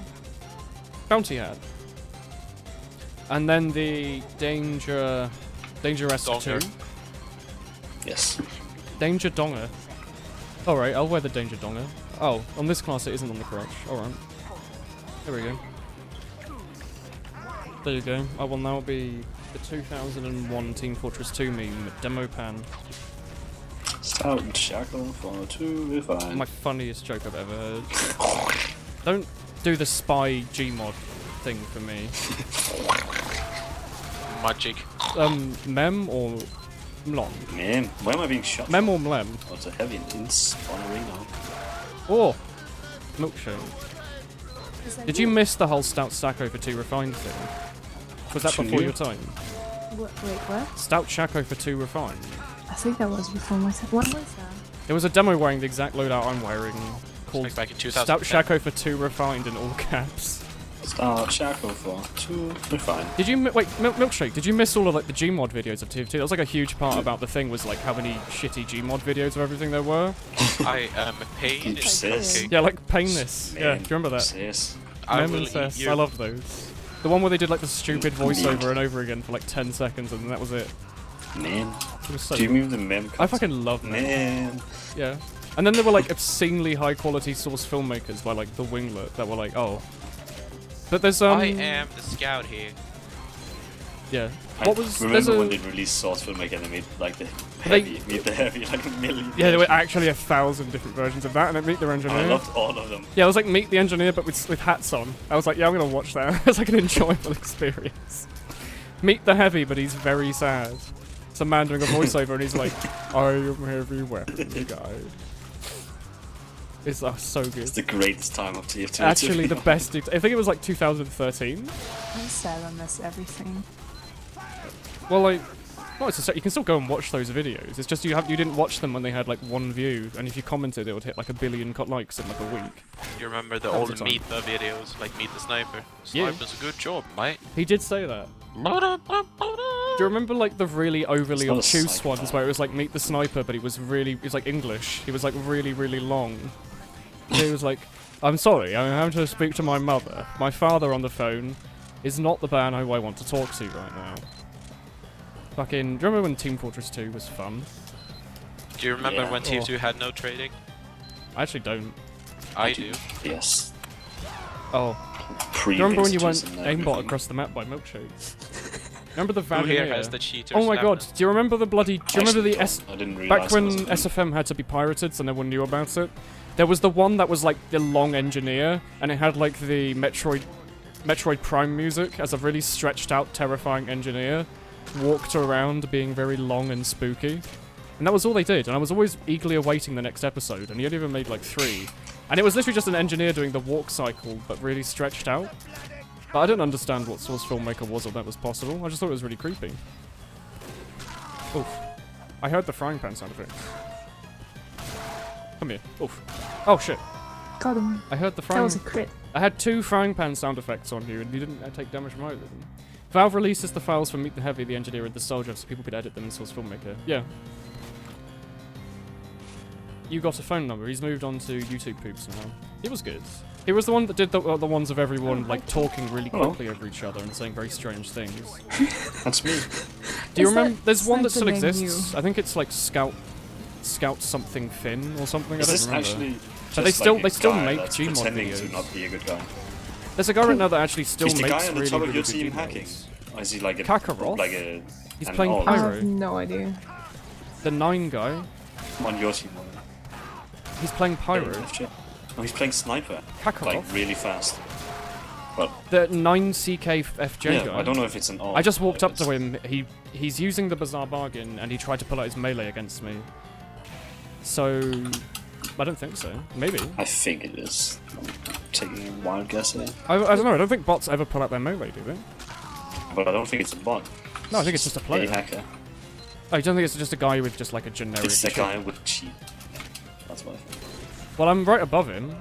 Bounty hat. And then the Dangerous 2. Donger. Yes. Danger Donger. Alright, I'll wear the Danger Donger. Oh, on this class it isn't on the crotch. Alright. There we go. There you go. I will now be the 2001 Team Fortress 2 meme, Demo Pan. Stout shackle for 2 refined. My funniest joke I've ever heard. Don't do the spy Gmod thing for me. Magic. Mem or Mlom? Man, why am I being shot? Mem or Mlem? Oh, it's a heavy inspiring now. Or milkshake. Did you miss the whole Stout Sacco for 2 refined thing? Was that Too before new? your time? Wait, what? Stout Chaco for 2 refined. I think that was before my time. What was that? There was a demo wearing the exact loadout I'm wearing called Like back in Stout 2010. Chaco for 2 refined in all caps. Stout shackle for 2 refined. Did you wait, milkshake? Did you miss all of like the Gmod videos of TF2? That was like a huge part about the thing was like how many shitty Gmod videos of everything there were. I am paid. Sis. Yeah, like Painless. Yeah, do you remember that? Sis. I Mem will and eat Cess. you. I loved those. The one where they did like the stupid voiceover and over again for like 10 seconds and then that was it. Man. It was so Do you mean the mem I cuts? fucking love that. Man. Yeah. And then there were like obscenely high quality source filmmakers by like the Winglet that were like, oh. But there's I am the scout here. yeah. I What was there's remember a when they released Source Filmmaker and they made like the They- heavy, made the heavy like a million. yeah, there were versions. actually 1,000 different versions of that and then Meet the Engineer. I loved all of them. Yeah, it was like Meet the Engineer but with hats on. I was like, yeah, I'm gonna watch that. It's like an enjoyable experience. Meet the Heavy, but he's very sad. It's a man doing a voiceover and he's like, I am heavy weapon guy. It's so good. It's the greatest time of TF2. Actually, the best. I think it was like 2013. I'm sad I miss everything. Well, like, well, it's you can still go and watch those videos. It's just you didn't watch them when they had like 1 view, and if you commented, it would hit like 1 billion likes in like a week. You remember the Half old the time. Meet the videos, like Meet the Sniper? Yeah. Sniper's a good job, mate. He did say that. Do you remember like the really overly It's not a obtuse psycho. ones where it was like Meet the Sniper, but he was like English. He was like really long. He was like, I'm sorry, I'm having to speak to my mother. My father on the phone is not the man who I want to talk to right now. Fucking, do you remember when Team Fortress 2 was fun? Do you remember Yeah. when TF2 had no trading? I actually don't. I do. Yes. Oh, Pre do you remember when you went vintages and aimbot everything. across the map by Milkshake? Remember the Who Valier? here has the cheaters? Oh my god, method? do you remember the bloody... Do you remember Actually, the S... don't. I didn't Back realize when it was a thing. SFM had to be pirated so no one knew about it, there was the one that was like the long engineer, and it had like the Metroid Prime music as a really stretched out, terrifying engineer walked around being very long and spooky. And that was all they did, and I was always eagerly awaiting the next episode, and he only ever made like 3. And it was literally just an engineer doing the walk cycle, but really stretched out. But I didn't understand what Source Filmmaker was or that was possible. I just thought it was really creepy. Oof. I heard the frying pan sound effect. Come here. Oof. Oh shit. Got him. I heard the That frying... was a crit. I had 2 frying pan sound effects on you, and you didn't take damage from either of them. Valve releases the files for Meet the Heavy, the Engineer, and the Soldier so people could edit them in Source Filmmaker. Yeah. You got a phone number. He's moved on to YouTube Poops now. He was good. He was the one that did the ones of everyone like talking really Hello. quickly over each other and saying very strange things. That's me. Do you Is that remember? There's one that still sniper name exists. I think it's like Scout something Finn or something. Is I this don't remember. actually But just they like a still guy make that's Gmod pretending videos. to not be a good guy? There's a guy right now that actually still He's the makes guy on the really, top of really your good team Gmod hacking. videos. Or is he like a Kakarot? like a? He's an playing alt I Pyro. have no idea. The 9 guy. on your team? He's playing Pyro. Oh, he's playing sniper. Kakarot. Like really fast. But The 9CKFJ yeah, guy. I don't know if it's an alt. I just walked up It's- to him. He's using the Bizarre Bargain, and he tried to pull out his melee against me. So, I don't think so. Maybe. I think it is. taking a wild guess here. I don't know. I don't think bots ever pull out their melee, do they? But I don't think it's a bot. No, I think it's just a player. A hacker. Oh, you don't think it's just a guy with just like a generic... It's the cheat? guy with cheat. That's what I think. Well, I'm right above him.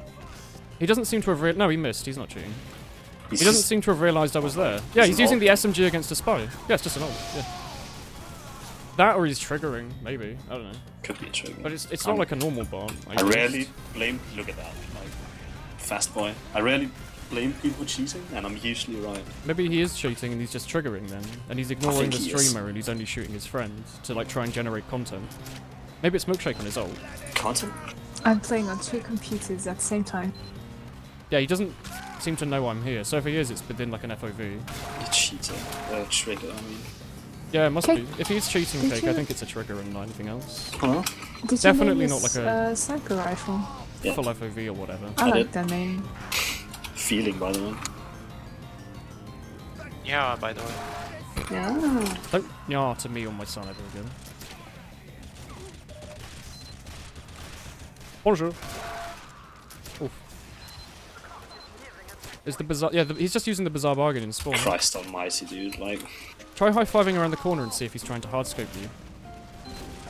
He doesn't seem to have no, he missed. He's not cheating. He doesn't seem to have realised I was there. Yeah, he's using the SMG against a spy. Yeah, it's just an ult. Yeah. That or he's triggering, maybe. I don't know. Could be a trigger. But it's not like a normal bot. I rarely blame... Look at that. Like, fast boy. I rarely blame people cheating, and I'm usually right. Maybe he is cheating and he's just triggering then. And he's ignoring the he is. streamer and he's only shooting his friends to like try and generate content. Maybe it's Milkshake on his ult. Content? I'm playing on 2 computers at the same time. Yeah, he doesn't seem to know I'm here. So if he is, it's within like an FOV. A cheater. A trigger, I mean. Yeah, it must Okay. be. If he's cheating, Did Cake, I you- think it's a trigger and not anything else. Huh? Did Definitely you name not this, like a- sniper rifle? Yeah. Full FOV or whatever. I I like did. that name. Feeling, by the way. Yeah, by the way. Yeah. Don't yah to me on my side again. Bonjour. Oof. Is the bizarre? Yeah, he's just using the bizarre bargain in spawn. Christ almighty, dude. Like, Try high-fiving around the corner and see if he's trying to hardscope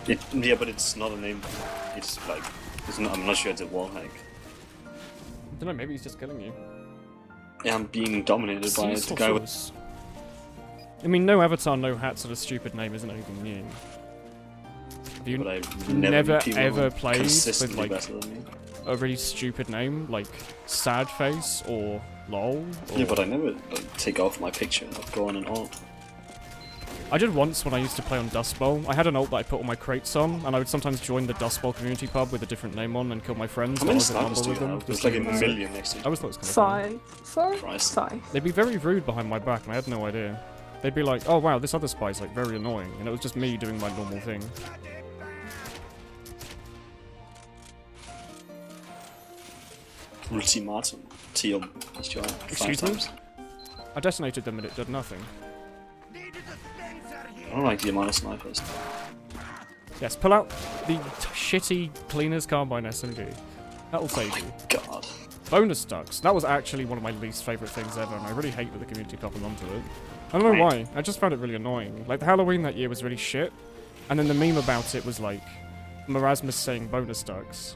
you. yeah, but it's not a name. It's like, it's not. I'm not sure it's a wall hack. I don't know. Maybe he's just killing you. Yeah, I'm being dominated by the guy with. Source. I mean, no avatar, no hat sort of stupid name isn't anything new. Have you But I never meet people ever played with consistently like better than me. a really stupid name like Sad Face or LOL? Or... Yeah, but I never like, take off my picture and go on an alt. I did once when I used to play on Dust Bowl. I had an ult that I put all my crates on, and I would sometimes join the Dust Bowl community pub with a different name on and kill my friends How while I many was at snipers Humble do you with them. have? There's just like a doing it. million next to you. I always thought it was kind of funny. 5. 4? Christ. 5. They'd be very rude behind my back, and I had no idea. They'd be like, "Oh wow, this other spy's like very annoying," and it was just me doing my normal thing. Ultimatum. Teal. Let's try 5 Excuse me? times. I detonated them and it did nothing. I don't like the amount of snipers. Yes, pull out the shitty Cleaner's Carbine SMG. That'll save you. God. Bonus ducks. That was actually one of my least favourite things ever, and I really hate that the community coupled onto it. I don't know why. I just found it really annoying. Like, the Halloween that year was really shit, and then the meme about it was like Marasmus saying bonus ducks.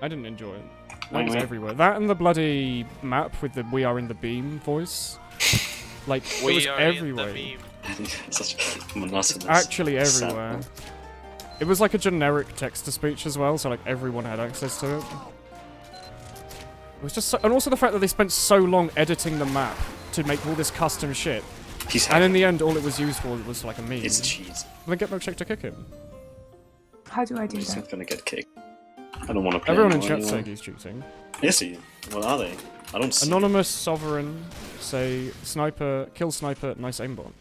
I didn't enjoy it. That was everywhere. That and the bloody map with the "We are in the beam" voice. Like, it was everywhere. Such monotonous. Actually sad everywhere. one. It was like a generic text-to-speech as well, so like everyone had access to it. It was just so, and also the fact that they spent so long editing the map to make all this custom shit, He's and in the end all it was used for was like a meme. It's a cheat. Then get Milkshake to kick him. How do I do He's that? not gonna get kicked. I don't want to play Everyone in anymore chat anyway. saying he's cheating. Is he? What are they? I don't see. Anonymous Sovereign say sniper, kill sniper, nice aimbot.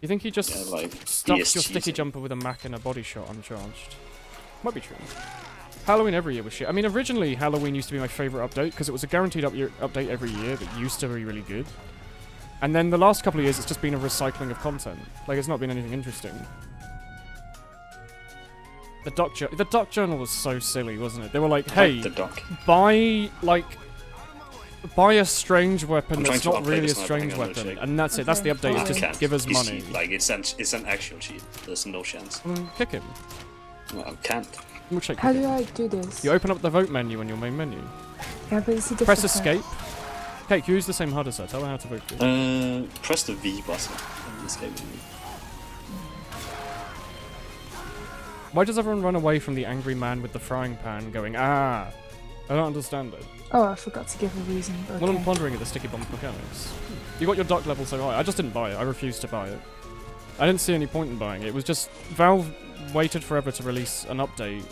You think he just Yeah, like, he stuffed is your sticky cheating. jumper with a Mac and a body shot uncharged? Might be true. Halloween every year was shit. I mean, originally Halloween used to be my favourite update because it was a guaranteed update every year that used to be really good. And then the last couple of years it's just been a recycling of content. Like, it's not been anything interesting. The Duck Journal was so silly, wasn't it? They were like, I hey, like the duck. buy a strange weapon I'm that's trying to not really update a this strange now, I think I'm weapon. gonna And that's it, that's the Okay. update, Oh, just Can't. give us He's money. cheat. Like it's an actual cheat. There's no chance. Kick him. Well, I can't. Milkshake How kick do him. I do this? You open up the vote menu in your main menu. Yeah, but it's a different Press one. escape. Cake, use the same HUD as her. Tell her how to vote. Please. Press the V button. and escape with me. Why does everyone run away from the angry man with the frying pan going, ah? I don't understand it. Oh, I forgot to give a reason. Well, I'm Okay. pondering at the sticky bomb mechanics. You got your duck level so high. I just didn't buy it. I refused to buy it. I didn't see any point in buying it. It was just Valve waited forever to release an update.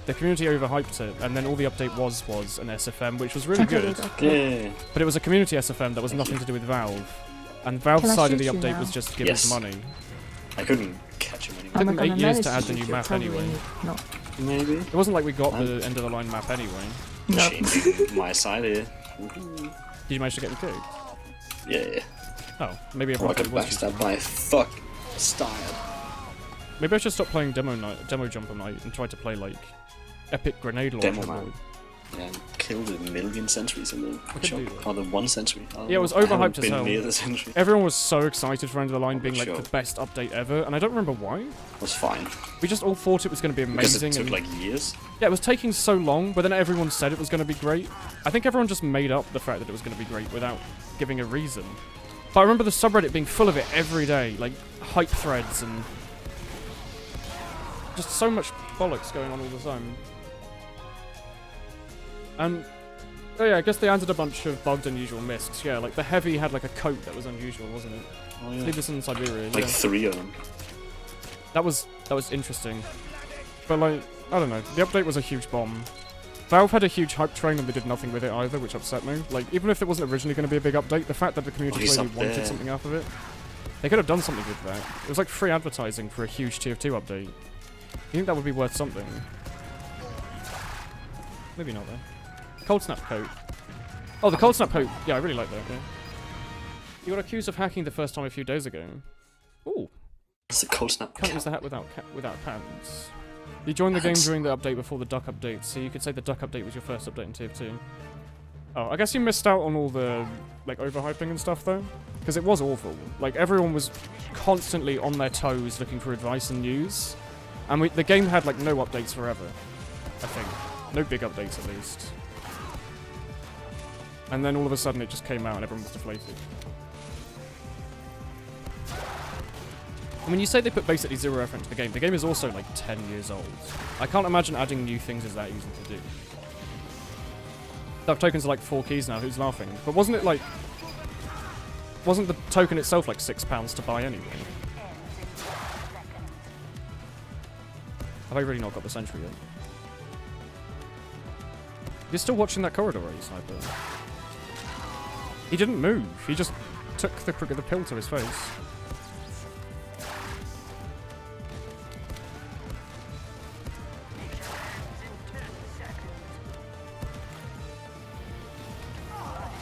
The community overhyped it, and then all the update was an SFM, which was really good. Yeah. But it was a community SFM that was nothing to do with Valve. And Valve's Can I side of the shoot you update now? was just give Yes. us money. I couldn't catch him anymore. Took Am I them 8 gonna years manage to add the shoot new you? map Probably anyway. not. Maybe. It wasn't like we got the end of the line map anyway. No. Changing my side here. Did you manage to get the kick? Yeah. Oh, maybe I everyone got thought it was cheating. backstabbed by a fuck style. Maybe I should stop playing demo jumper night and try to play like epic grenade launcher Demo man. mode. Yeah, and killed a million sentries in the could shop. do that. Or the 1 century. Yeah, it was I haven't overhyped as been hell. near the century. Everyone was so excited for End of the Line being like Sure. the best update ever, and I don't remember why. It was fine. We just all thought it was going to be Because amazing. it took and like years. yeah, it was taking so long, but then everyone said it was going to be great. I think everyone just made up the fact that it was going to be great without giving a reason. But I remember the subreddit being full of it every day, like hype threads and just so much bollocks going on all the time. And oh yeah, I guess they added a bunch of bugged unusual miscs. Yeah, like the heavy had like a coat that was unusual, wasn't it? Oh yeah. Sleevelet in Siberia. Like Yeah. 3 of them. That was interesting. But like, I don't know, the update was a huge bomb. Valve had a huge hype train and they did nothing with it either, which upset me. Like, even if it wasn't originally going to be a big update, the fact that the community he's clearly up wanted there. something out of it, they could have done something with that. It was like free advertising for a huge TF2 update. You think that would be worth something? Maybe not though. Cold Snap coat. Oh, the Cold Snap coat. Yeah, I really like that, yeah. You got accused of hacking the first time a few days ago. Ooh. It's a cold snap. Can't use the hat without pants. You joined the game during the update before the duck update, so you could say the duck update was your first update in TF2. Oh, I guess you missed out on all the, like, overhyping and stuff, though. Because it was awful. Like, everyone was constantly on their toes looking for advice and news. And the game had, like, no updates forever. I think. No big updates, at least. And then all of a sudden it just came out and everyone was deflated. And when you say they put basically zero effort into the game is also like 10 years old. I can't imagine adding new things is that easy to do. That tokens are like 4 keys now, who's laughing? But wasn't it like... Wasn't the token itself like £6 to buy anyway? Have I really not got the century yet? You're still watching that corridor, are you, Sniper? He didn't move, he just took the pill to his face.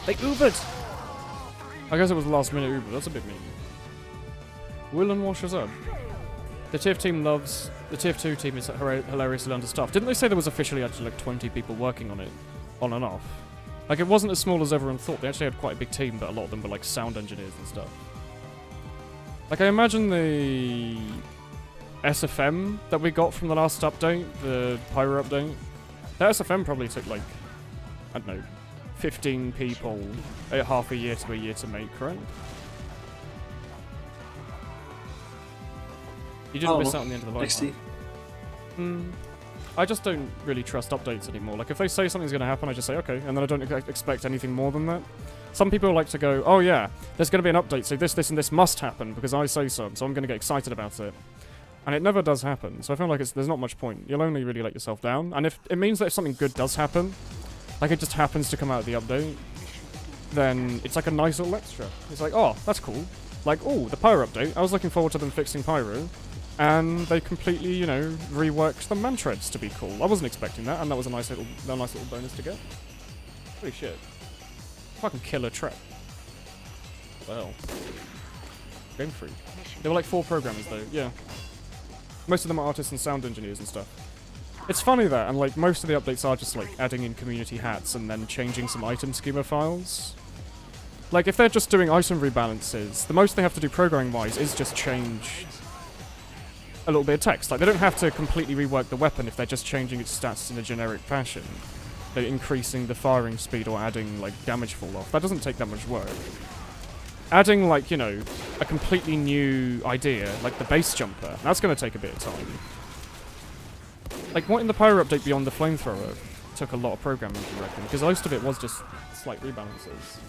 They Ubered! I guess it was last minute Uber, that's a bit mean. Woolen washes up. The TF team loves... The TF2 team is hilariously understaffed. Didn't they say there was officially actually like 20 people working on it? On and off. Like, it wasn't as small as everyone thought. They actually had quite a big team, but a lot of them were like sound engineers and stuff. Like, I imagine the SFM that we got from the last update, the Pyro update, that SFM probably took like, I don't know, 15 people half a year to make, right? You didn't miss out on the end of the life. XD. I just don't really trust updates anymore. Like, if they say something's going to happen, I just say, okay, and then I don't expect anything more than that. Some people like to go, oh yeah, there's going to be an update, so this, and this must happen because I say so I'm going to get excited about it. And it never does happen, so I feel like there's not much point. You'll only really let yourself down. And if it means that if something good does happen, like it just happens to come out of the update, then it's like a nice little extra. It's like, oh, that's cool. Like, oh, the Pyro update, I was looking forward to them fixing Pyro. And they completely, you know, reworked the man-treads to be cool. I wasn't expecting that, and that was a nice little bonus to get. Holy shit. Fucking killer trap. Well. Game Freak. There were like 4 programmers though, yeah. Most of them are artists and sound engineers and stuff. It's funny that, and like most of the updates are just like adding in community hats and then changing some item schema files. Like if they're just doing item rebalances, the most they have to do programming-wise is just change a little bit of text. Like, they don't have to completely rework the weapon if they're just changing its stats in a generic fashion. They're increasing the firing speed or adding, like, damage fall off. That doesn't take that much work. Adding, like, you know, a completely new idea, like the base jumper, that's going to take a bit of time. Like, what in the Pyro update beyond the flamethrower took a lot of programming, do you reckon? Because most of it was just slight rebalances.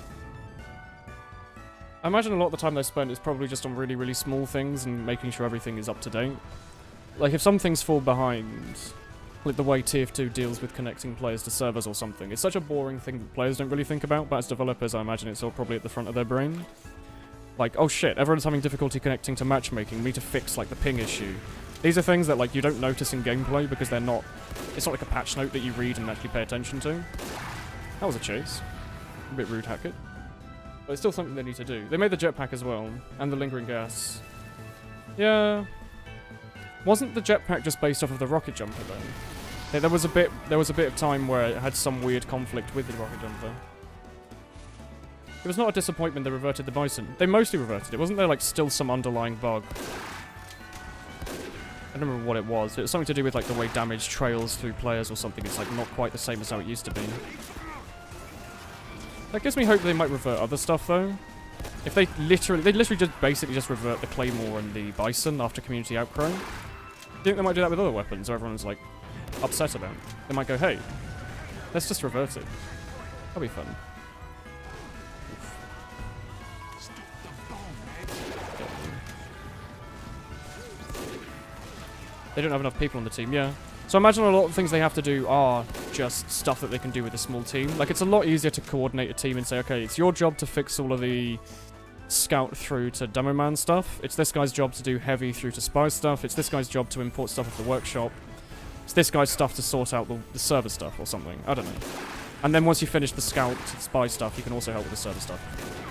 I imagine a lot of the time they spent is probably just on really, really small things and making sure everything is up to date. Like, if some things fall behind, like the way TF2 deals with connecting players to servers or something, it's such a boring thing that players don't really think about, but as developers, I imagine it's all probably at the front of their brain. Like, oh shit, everyone's having difficulty connecting to matchmaking, we need to fix, like, the ping issue. These are things that, like, you don't notice in gameplay because they're not... It's not like a patch note that you read and actually pay attention to. That was a chase. A bit rude, Hackett. But it's still something they need to do. They made the jetpack as well, and the lingering gas. Yeah. Wasn't the jetpack just based off of the rocket jumper then? There was a bit of time where it had some weird conflict with the rocket jumper. It was not a disappointment they reverted the Bison. They mostly reverted it. Wasn't there like still some underlying bug? I don't remember what it was. It was something to do with like the way damage trails through players or something. It's like not quite the same as how it used to be. That gives me hope they might revert other stuff though. If they literally just basically just revert the Claymore and the Bison after community outcry. Do you think they might do that with other weapons, or everyone's like upset about it? They might go, hey, let's just revert it. That'll be fun. They don't have enough people on the team, yeah. So I imagine a lot of things they have to do are just stuff that they can do with a small team. Like, it's a lot easier to coordinate a team and say, okay, it's your job to fix all of the scout through to demo man stuff. It's this guy's job to do heavy through to spy stuff. It's this guy's job to import stuff off the workshop. It's this guy's stuff to sort out the server stuff or something. I don't know. And then once you finish the scout spy stuff, you can also help with the server stuff.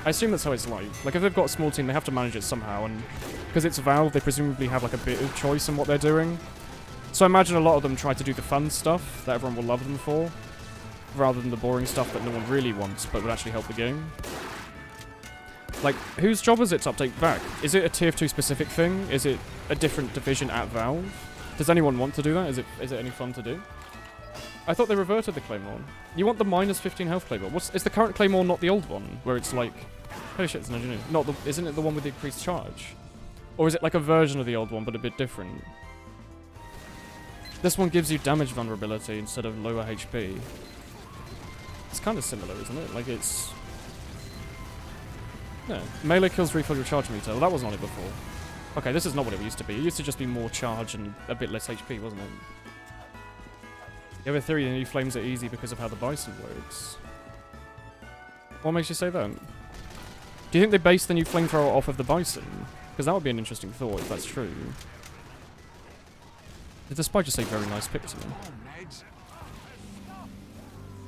I assume that's how it's like. Like, if they've got a small team, they have to manage it somehow, and because it's Valve, they presumably have like a bit of choice in what they're doing. So I imagine a lot of them try to do the fun stuff that everyone will love them for, rather than the boring stuff that no one really wants, but would actually help the game. Like, whose job is it to update VAC? Is it a Tier 2 specific thing? Is it a different division at Valve? Does anyone want to do that? Is it any fun to do? I thought they reverted the Claymore. You want the minus 15 health Claymore. Is the current Claymore not the old one? Where it's like... Holy shit, it's an engineer. Isn't it the one with the increased charge? Or is it like a version of the old one, but a bit different? This one gives you damage vulnerability instead of lower HP. It's kind of similar, isn't it? Like, it's... Yeah. Melee kills refill your charge meter. Well, that wasn't on it before. Okay, this is not what it used to be. It used to just be more charge and a bit less HP, wasn't it? You have a theory the new flames are easy because of how the Bison works. What makes you say that? Do you think they base the new flamethrower off of the Bison? Because that would be an interesting thought if that's true. Did the spy just say very nice pick to me?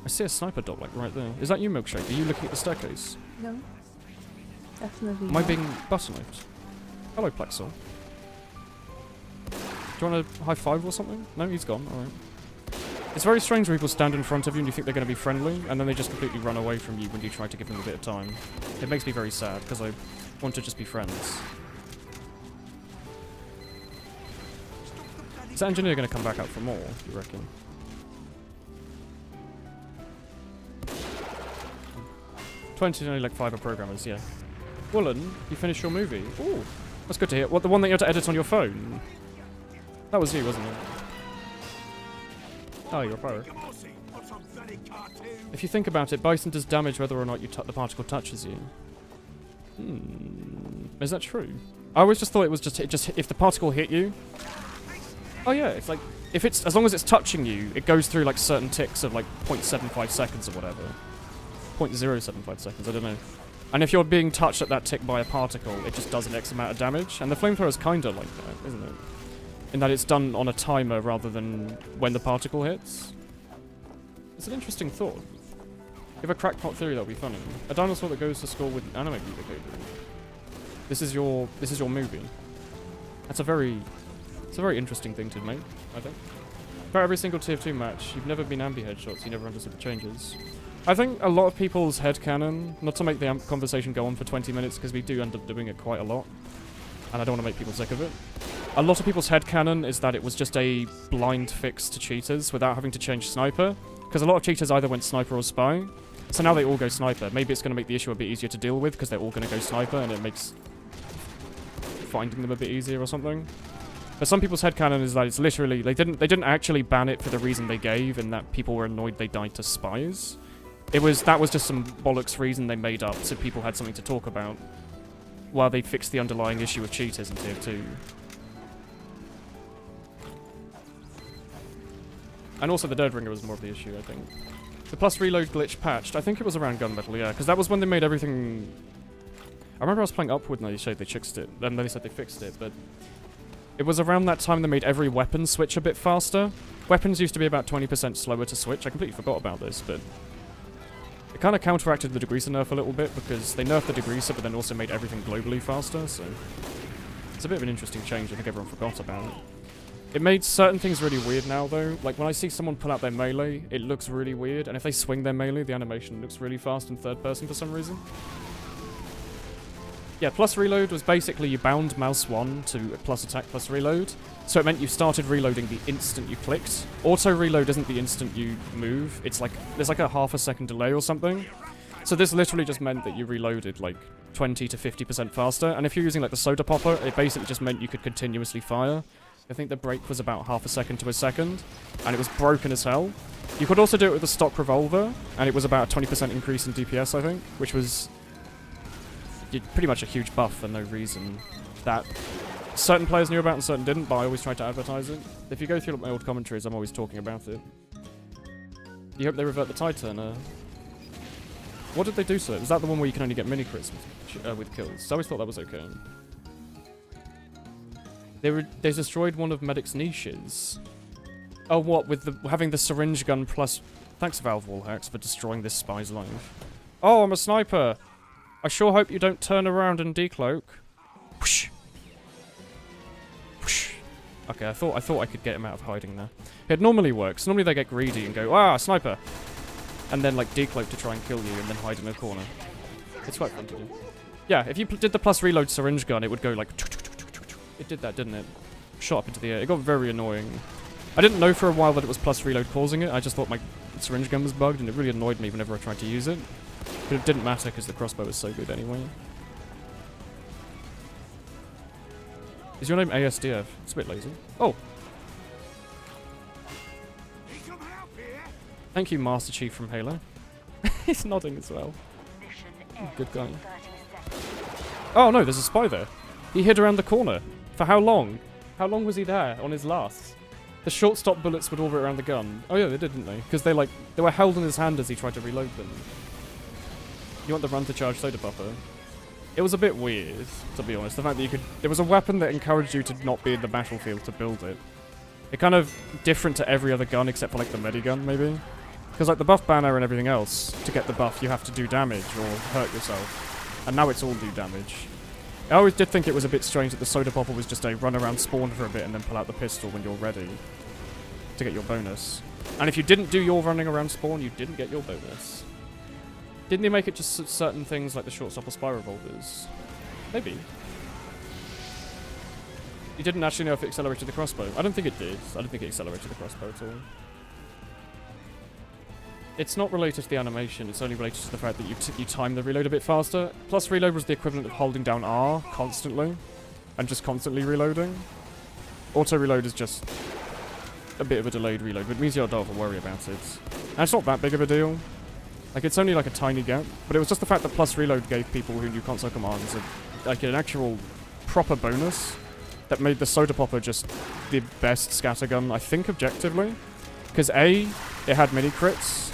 I see a sniper dot like right there. Is that you, Milkshake? Are you looking at the staircase? No. Definitely Am I not. being butter-knifed? Hello, Plexel. Do you want a high five or something? No, he's gone. Alright. It's very strange when people stand in front of you and you think they're going to be friendly, and then they just completely run away from you when you try to give them a bit of time. It makes me very sad, because I want to just be friends. Is that engineer going to come back out for more, you reckon? Only like 5 are programmers, yeah. Woolen, you finished your movie. Ooh, that's good to hear. What, the one that you had to edit on your phone? That was you, wasn't it? Oh, you're a pro. If you think about it, Bison does damage whether or not the particle touches you. Is that true? I always just thought it was just if the particle hit you. Oh yeah, it's like if it's as long as it's touching you, it goes through like certain ticks of like 0.75 seconds or whatever. 0.075 seconds, I don't know. And if you're being touched at that tick by a particle, it just does an X amount of damage. And the flamethrower is kind of like that, isn't it? In that it's done on a timer rather than when the particle hits. It's an interesting thought. If a crackpot theory, that would be funny. A dinosaur that goes to school with anime music. This is your movie. It's a very interesting thing to make, I think. For every single Tier 2 match, you've never been ambi headshots, you never understood the changes. I think a lot of people's headcanon, not to make the conversation go on for 20 minutes, because we do end up doing it quite a lot, and I don't want to make people sick of it. A lot of people's headcanon is that it was just a blind fix to cheaters without having to change sniper, because a lot of cheaters either went sniper or spy, so now they all go sniper. Maybe it's going to make the issue a bit easier to deal with, because they're all going to go sniper, and it makes finding them a bit easier or something. But some people's headcanon is that it's literally, they didn't actually ban it for the reason they gave, in that people were annoyed they died to spies. That was just some bollocks reason they made up so people had something to talk about while they fixed the underlying issue of cheaters in Tier 2. And also the Dead Ringer was more of the issue, I think. The plus reload glitch patched, I think it was around gunmetal, yeah, because that was when they made everything... I remember I was playing Upward and they said they fixed it, and then they said they fixed it, but... It was around that time they made every weapon switch a bit faster. Weapons used to be about 20% slower to switch, I completely forgot about this, but... It kind of counteracted the degreaser nerf a little bit, because they nerfed the degreaser, but then also made everything globally faster, so... It's a bit of an interesting change, I think everyone forgot about it. It made certain things really weird now, though. Like, when I see someone pull out their melee, it looks really weird. And if they swing their melee, the animation looks really fast in third person for some reason. Yeah, plus reload was basically you bound mouse 1 to plus attack plus reload. So it meant you started reloading the instant you clicked. Auto reload isn't the instant you move. It's like, there's like a half a second delay or something. So this literally just meant that you reloaded like 20 to 50% faster. And if you're using like the soda popper, it basically just meant you could continuously fire. I think the break was about half a second to a second, and it was broken as hell. You could also do it with the stock revolver, and it was about a 20% increase in DPS, I think, which was pretty much a huge buff for no reason. That certain players knew about and certain didn't, but I always tried to advertise it. If you go through my old commentaries, I'm always talking about it. You hope they revert the Tide Turner. What did they do to it? Was that the one where you can only get mini crits with kills? I always thought that was okay. They destroyed one of Medic's niches. Oh, what? With having the syringe gun plus... Thanks, Valve Wallhacks, for destroying this spy's life. Oh, I'm a sniper! I sure hope you don't turn around and decloak. Whoosh. Whoosh. Okay, I thought I could get him out of hiding there. It normally works. Normally they get greedy and go, ah, sniper! And then, like, decloak to try and kill you and then hide in a corner. It's quite fun to do. Yeah, if you did the plus reload syringe gun, it would go, like... It did that, didn't it? Shot up into the air. It got very annoying. I didn't know for a while that it was plus reload causing it. I just thought my syringe gun was bugged, and it really annoyed me whenever I tried to use it. But it didn't matter because the crossbow was so good anyway. Is your name ASDF? It's a bit lazy. Oh! Thank you, Master Chief from Halo. He's nodding as well. Good guy. Oh no, there's a spy there. He hid around the corner. For how long? How long was he there on his last? The short-stop bullets would orbit around the gun. Oh yeah, they did, didn't they? Because they were held in his hand as he tried to reload them. You want the run to charge soda popper? It was a bit weird, to be honest. The fact that you could... There was a weapon that encouraged you to not be in the battlefield to build it. It kind of different to every other gun except for like the medigun, maybe? Because like the buff banner and everything else, to get the buff you have to do damage or hurt yourself. And now it's all do damage. I always did think it was a bit strange that the soda popper was just a run around spawn for a bit and then pull out the pistol when you're ready to get your bonus. And if you didn't do your running around spawn, you didn't get your bonus. Didn't they make it just certain things like the short stop or spy revolvers? Maybe. You didn't actually know if it accelerated the crossbow. I don't think it did. I don't think it accelerated the crossbow at all. It's not related to the animation, it's only related to the fact that you time the reload a bit faster. Plus reload was the equivalent of holding down R constantly, and just constantly reloading. Auto reload is just a bit of a delayed reload, but it means you don't have to worry about it. And it's not that big of a deal. Like, it's only like a tiny gap, but it was just the fact that plus reload gave people who knew console commands like an actual proper bonus that made the soda popper just the best scattergun, I think, objectively. Because A, it had mini crits,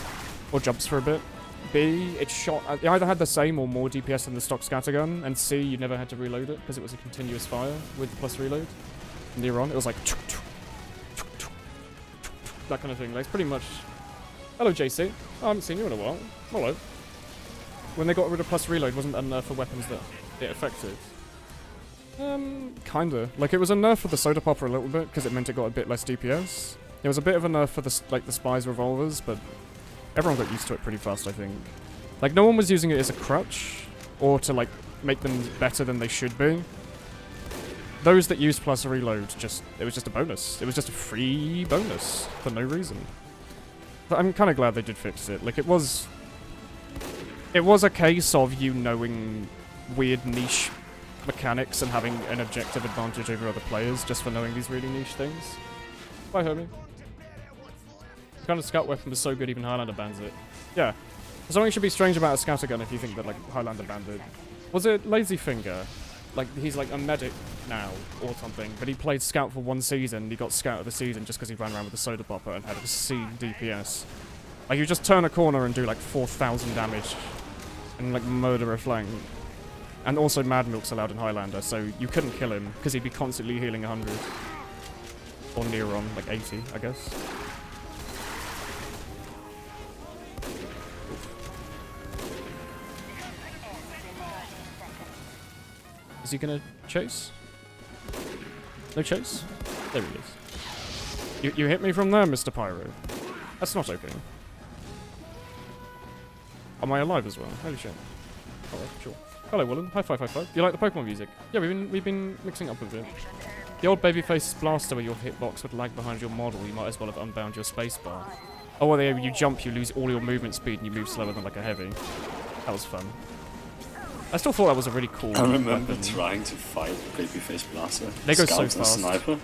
or jumps for a bit. B, it either had the same or more DPS than the stock scattergun, and C, you never had to reload it because it was a continuous fire with plus reload. From near on, it was like that kind of thing. Like, it's pretty much. Hello, JC. Oh, I haven't seen you in a while. Hello. When they got rid of plus reload, wasn't a nerf for weapons that it affected? Kinda. Like, it was a nerf for the soda popper a little bit because it meant it got a bit less DPS. It was a bit of a nerf for the spies revolvers, but everyone got used to it pretty fast, I think. Like, no one was using it as a crutch, or to, like, make them better than they should be. Those that used plus reload, it was just a bonus. It was just a free bonus, for no reason. But I'm kind of glad they did fix it. Like, it was a case of you knowing weird niche mechanics and having an objective advantage over other players just for knowing these really niche things. Bye, homie. The kind of scout weapon was so good even Highlander bans it. Yeah. Something should be strange about a scouter gun if you think that, like, Highlander banned it. Was it Lazyfinger? Like, he's like a medic now, or something, but he played scout for one season, he got scout of the season just because he ran around with a soda popper and had a C DPS. Like, you just turn a corner and do like 4,000 damage, and like murder a flank. And also Mad Milk's allowed in Highlander, so you couldn't kill him, because he'd be constantly healing 100. Or near on, like 80, I guess. Is he gonna chase? No chase? There he is. You hit me from there, Mr. Pyro. That's not okay. Am I alive as well? Holy shit. Alright, sure. Hello, Woolen. High five, high five. You like the Pokemon music? Yeah, we've been mixing up a bit. The old babyface blaster where your hitbox would lag behind your model, you might as well have unbound your spacebar. Oh, well, when you jump, you lose all your movement speed and you move slower than like a heavy. That was fun. I still thought that was a really cool I remember weapon. trying to fight Babyface Blaster. They go so Scouts and fast. Sniper,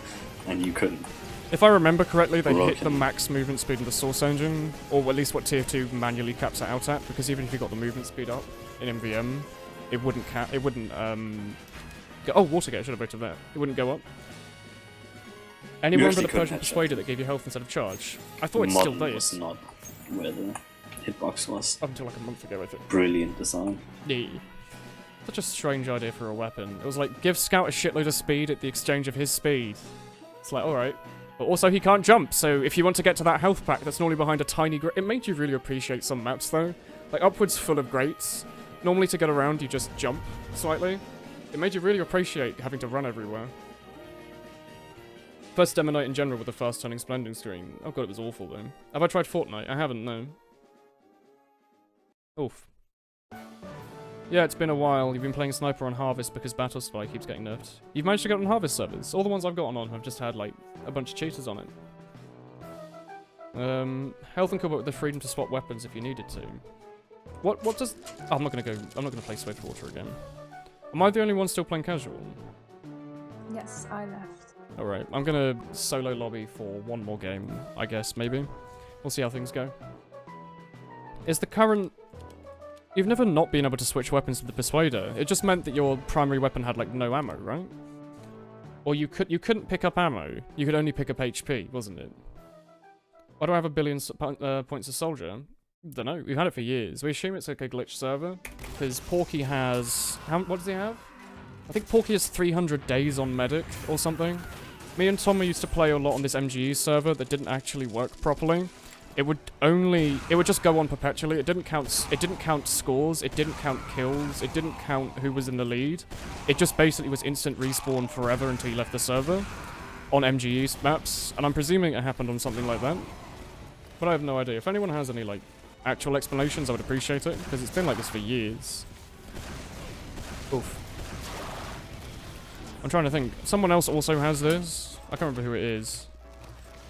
and you couldn't. If I remember correctly, they hit Broken. the max movement speed in the Source Engine, or at least what Tier 2 manually caps it out at, because even if you got the movement speed up in MVM, it wouldn't go, oh, Water Gate, I should have voted that. It wouldn't go up. Anyone with actually the couldn't Persian headshot. Persuader that gave you health instead of charge? I thought The it's still model there. was not where the hitbox was. Up until like a month ago, I think. Brilliant design. Yeah. Such a strange idea for a weapon. It was like, give Scout a shitload of speed at the exchange of his speed. It's like, alright. But also he can't jump, so if you want to get to that health pack that's normally behind a tiny it made you really appreciate some maps though. Like Upward's full of grates. Normally to get around you just jump slightly. It made you really appreciate having to run everywhere. First demo night in general with the fast turning splending screen. Oh god, it was awful though. Have I tried Fortnite? I haven't, no. Oof. Yeah, it's been a while. You've been playing Sniper on Harvest because Battle Spy keeps getting nerfed. You've managed to get on Harvest servers. All the ones I've gotten on have just had, like, a bunch of cheaters on it. Health and combat with the freedom to swap weapons if you needed to. What does... Oh, I'm not gonna play Swift Water again. Am I the only one still playing casual? Yes, I left. Alright, I'm gonna solo lobby for one more game, I guess, maybe. We'll see how things go. Is the current... You've never not been able to switch weapons to the Persuader. It just meant that your primary weapon had, like, no ammo, right? Or you couldn't pick up ammo. You could only pick up HP, wasn't it? Why do I have 1 billion points of Soldier? Dunno. We've had it for years. We assume it's like a glitch server. Because Porky has... what does he have? I think Porky has 300 days on Medic or something. Me and Tommy used to play a lot on this MGE server that didn't actually work properly. It would just go on perpetually. It didn't count scores, it didn't count kills, it didn't count who was in the lead. It just basically was instant respawn forever until you left the server on MGE maps, and I'm presuming it happened on something like that. But I have no idea. If anyone has any, like, actual explanations, I would appreciate it, because it's been like this for years. Oof. I'm trying to think. Someone else also has this. I can't remember who it is.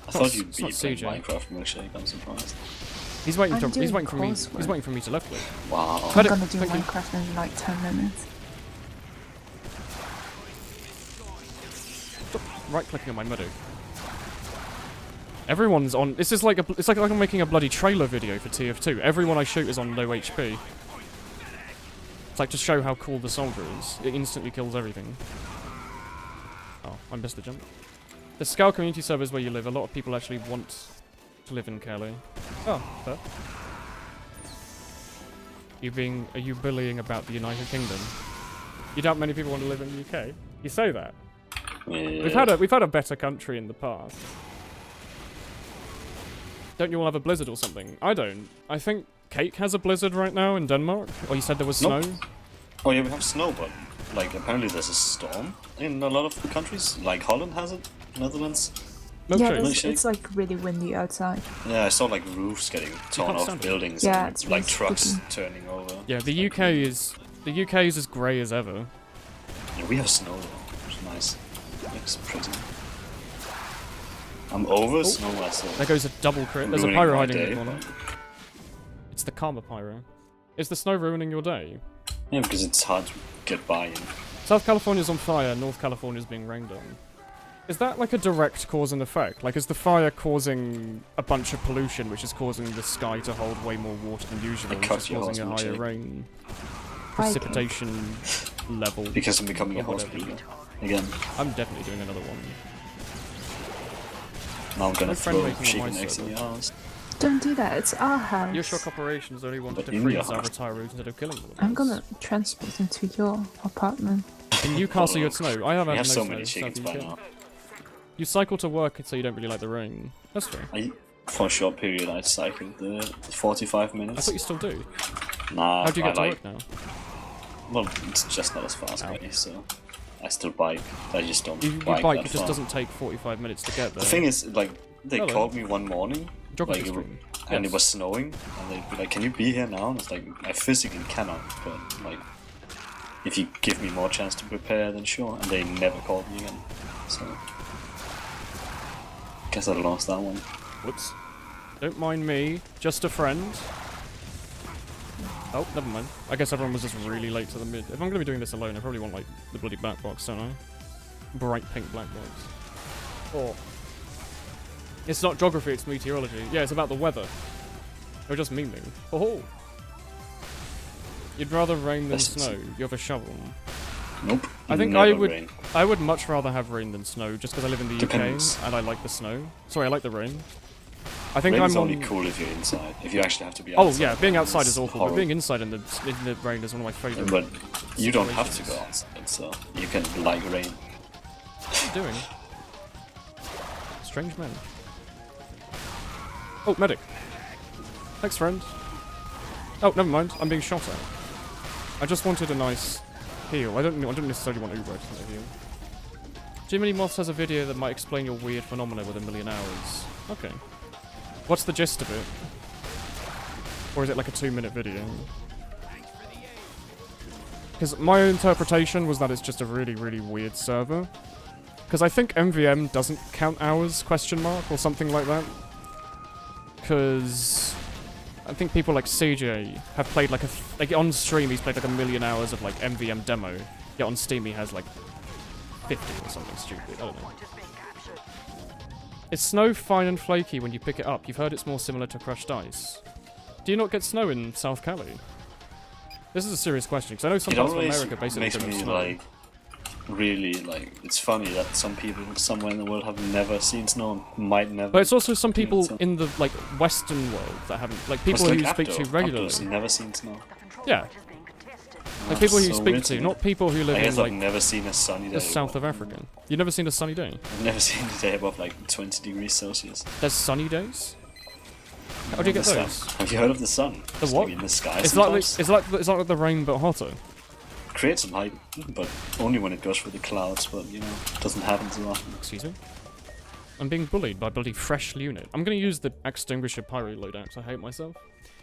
I thought you'd be not playing CJ. Minecraft Milkshake, I'm surprised. He's waiting I'm for me. coursework. He's waiting for me to left click. Wow. I'm But gonna do thank you. Minecraft in like 10 minutes. Stop right clicking on my Medic. Everyone's on. This is like it's like I'm making a bloody trailer video for TF2. Everyone I shoot is on low HP. It's like to show how cool the soldier is. It instantly kills everything. Oh, I missed the jump. The Scout community servers where you live, a lot of people actually want to live in Kelly. Oh, fair. Are you bullying about the United Kingdom? You doubt many people want to live in the UK? You say that. Yeah. We've had a better country in the past. Don't you all have a blizzard or something? I don't. I think Cake has a blizzard right now in Denmark. Or you said there was snow? Nope. Oh yeah, we have snow, but like apparently there's a storm in a lot of countries. Like Holland has it, Netherlands. Milkshake. It's like really windy outside. Yeah, I saw like roofs getting torn can't off stand it. buildings, Yeah, and it's like really trucks spooky. turning over. Yeah, the UK is as grey as ever. Yeah, we have snow though, which is nice. Looks pretty. I'm over snow myself. There goes a double crit. There's a Ruining pyro my hiding in day. the corner. It's the Karma Pyro. Is the snow ruining your day? Yeah, because it's hard to get by in. South California's on fire, North California's being rained on. Is that like a direct cause and effect? Like, is the fire causing a bunch of pollution, which is causing the sky to hold way more water than usual, I which cut is your causing a horse, higher Milkshake. rain Hiking. precipitation level? Because I'm becoming a Or horse whatever. breeder. Again. I'm definitely doing another one. Now I'm gonna My friend throw making chicken my eggs in your server. house. Don't do that, it's our house. Your shock operations only wanted But to in freeze your our house. retirees instead of killing them. I'm gonna transport into your apartment. In Newcastle, you had snow. I have We had have no so snow, many chickens South by UK. now. You cycle to work, so you don't really like the rain. That's fair. For a short period, I cycled 45 I minutes. thought you still do. Nah, How do you get to I work now? Well, it's just not as fast, Ow. really, so I still bike. I just don't You bike bike, that it just far. doesn't take 45 minutes to get there. The thing is, like, They Hello. called me one morning, Geography like, stream. and Yes. it was snowing, and they'd be like, "Can you be here now?" And it's like, I physically cannot, but like, if you give me more chance to prepare, then sure. And they never called me again, so guess I lost that one. Whoops. Don't mind me. Just a friend. Oh, never mind. I guess everyone was just really late to the mid. If I'm going to be doing this alone, I probably want, like, the bloody black box, don't I? Bright pink black box. Oh. It's not geography, it's meteorology. Yeah, it's about the weather. Or just memeing. Oh. You'd rather rain than snow. You have a shovel. Nope. I think never I would. rain. I would much rather have rain than snow, just because I live in the Depends. UK and I like the snow. Sorry, I like the rain. I think Rain's I'm only on. cool if you're inside. If you actually have to be Oh outside. yeah, being then outside it's is awful, but horrible. being inside in the rain is one of my favourite. But you don't have to situations. go outside, so you can like rain. What are you doing? Strange men. Oh, medic. Thanks, friend. Oh, never mind. I'm being shot at. I just wanted a nice heal. I don't necessarily want Uber to heal. Jiminy Moth has a video that might explain your weird phenomena with 1,000,000 hours. Okay. What's the gist of it? Or is it like a 2-minute video? Because my interpretation was that it's just a really, really weird server. Because I think MVM doesn't count hours, question mark, or something like that. Because I think people like CJ have played like like on stream he's played like 1,000,000 hours of like MVM demo. Yet on Steam he has like 50 or something stupid, I don't know. Is snow fine and flaky when you pick it up? You've heard it's more similar to crushed ice. Do you not get snow in South Cali? This is a serious question, because I know some It parts of always America basically makes don't have me snow. like really like. It's funny that some people somewhere in the world have never seen snow, and might never. But it's also some people so- in the like Western world that haven't, like It's people like who you speak to Abdo. regularly. Abdo's never seen snow. Yeah, like That's people who you so speak weird to, me. not people who live I in guess I've like never seen a sunny day. the south of above- Africa. You've never seen a sunny day? I've never seen a day above like 20 degrees Celsius. There's sunny days? How do you get The sun. those? Have you heard of the sun? The It's what? like in the sky It's like sometimes. it's like the rain but hotter. Creates some hype, but only when it goes through the clouds. But you know, it doesn't happen too often. Excuse me? I'm being bullied by bloody fresh unit. I'm gonna use the Extinguisher Pyro loadout 'cause I hate myself.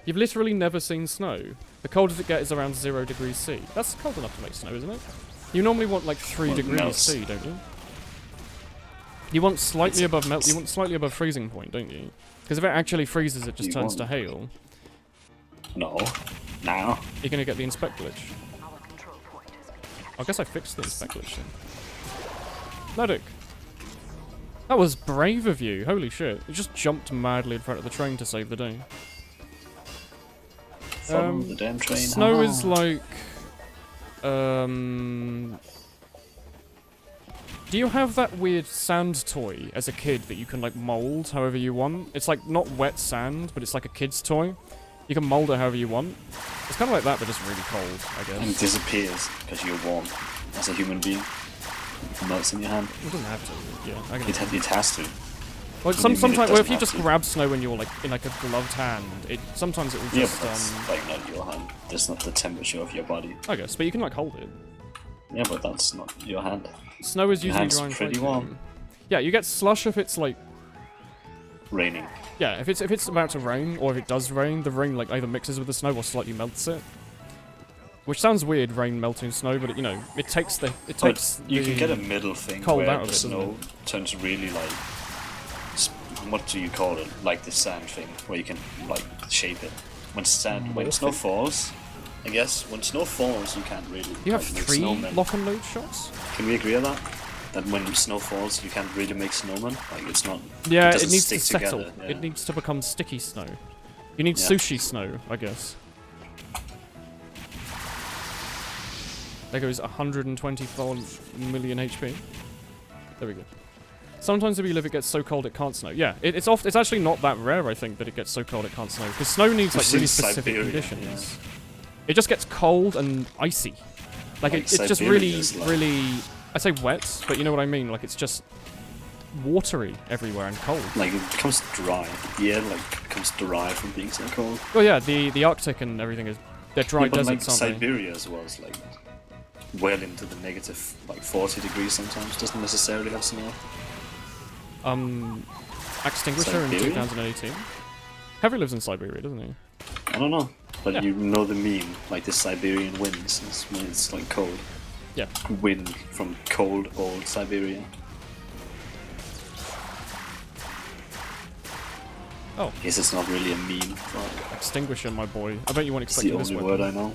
You've literally never seen snow. The coldest it gets is around 0 degrees C. That's cold enough to make snow, isn't it? You normally want like 3 Well, degrees melts. C, don't you? You want slightly above melt. You want slightly above freezing point, don't you? Because if it actually freezes, it just You turns to want- hail. No, now. You're gonna get the inspect glitch. I guess I fixed the inspect glitch then. Medic! That was brave of you, holy shit. You just jumped madly in front of the train to save the day. Follow the damn train. Snow is Ah. like... Do you have that weird sand toy as a kid that you can like mold however you want? It's like not wet sand, but it's like a kid's toy. You can mold it however you want. It's kind of like that, but just really cold, I And it guess. disappears because you're warm as a human being. It melts in your hand. It doesn't have to, yeah. I can It has to. Well, What do you mean it sometimes, well, if doesn't you have just to? grab snow when you're like in like a gloved hand, sometimes it will Yeah, just but that's like not your hand. That's not the temperature of your body. I guess, but you can like hold it. Yeah, but that's not your hand. Snow is Your usually hand's dry and pretty flaky. warm. Yeah, you get slush if it's like Raining. yeah, if it's about to rain or if it does rain, the rain like either mixes with the snow or slightly melts it. Which sounds weird, rain melting snow, but you know, it takes the But you can the get a middle thing cold where out of the it, doesn't snow turns really like what do you call it? Like the sand thing where you can like shape it. When snow falls, I guess when snow falls you can't really. You have like, make 3 snowmen. lock and load shots? Can we agree on that? That when snow falls you can't really make snowmen. Like it's not. Yeah, it doesn't needs to stick settle. together, yeah. It needs to become sticky snow. You need Yeah. sushi snow, I guess. There goes 124 million HP. There we go. Sometimes if you live, it gets so cold it can't snow. Yeah, it's actually not that rare, I think, that it gets so cold it can't snow. Because snow needs like I've really seen specific Siberia, conditions. It just gets cold and icy. Like, Like it's just Siberia really, is like- really... I say wet, but you know what I mean. Like, it's just watery everywhere and cold. Like it becomes dry. The air like becomes dry from being so cold. Oh yeah, the Arctic and everything is... They're dry Yeah, but like deserts, aren't they? Siberia as well is like well into the negative like 40 degrees sometimes. Doesn't necessarily have snow. Extinguisher in Siberia? 2018. Heavy lives in Siberia, doesn't he? I don't know, but Yeah. you know the meme, like the Siberian winds, it's when it's like cold. Yeah. Wind from cold old Siberia. Oh. Guess it's not really a meme, but Extinguisher, my boy. I bet you weren't it's the expecting this only weapon. word I know.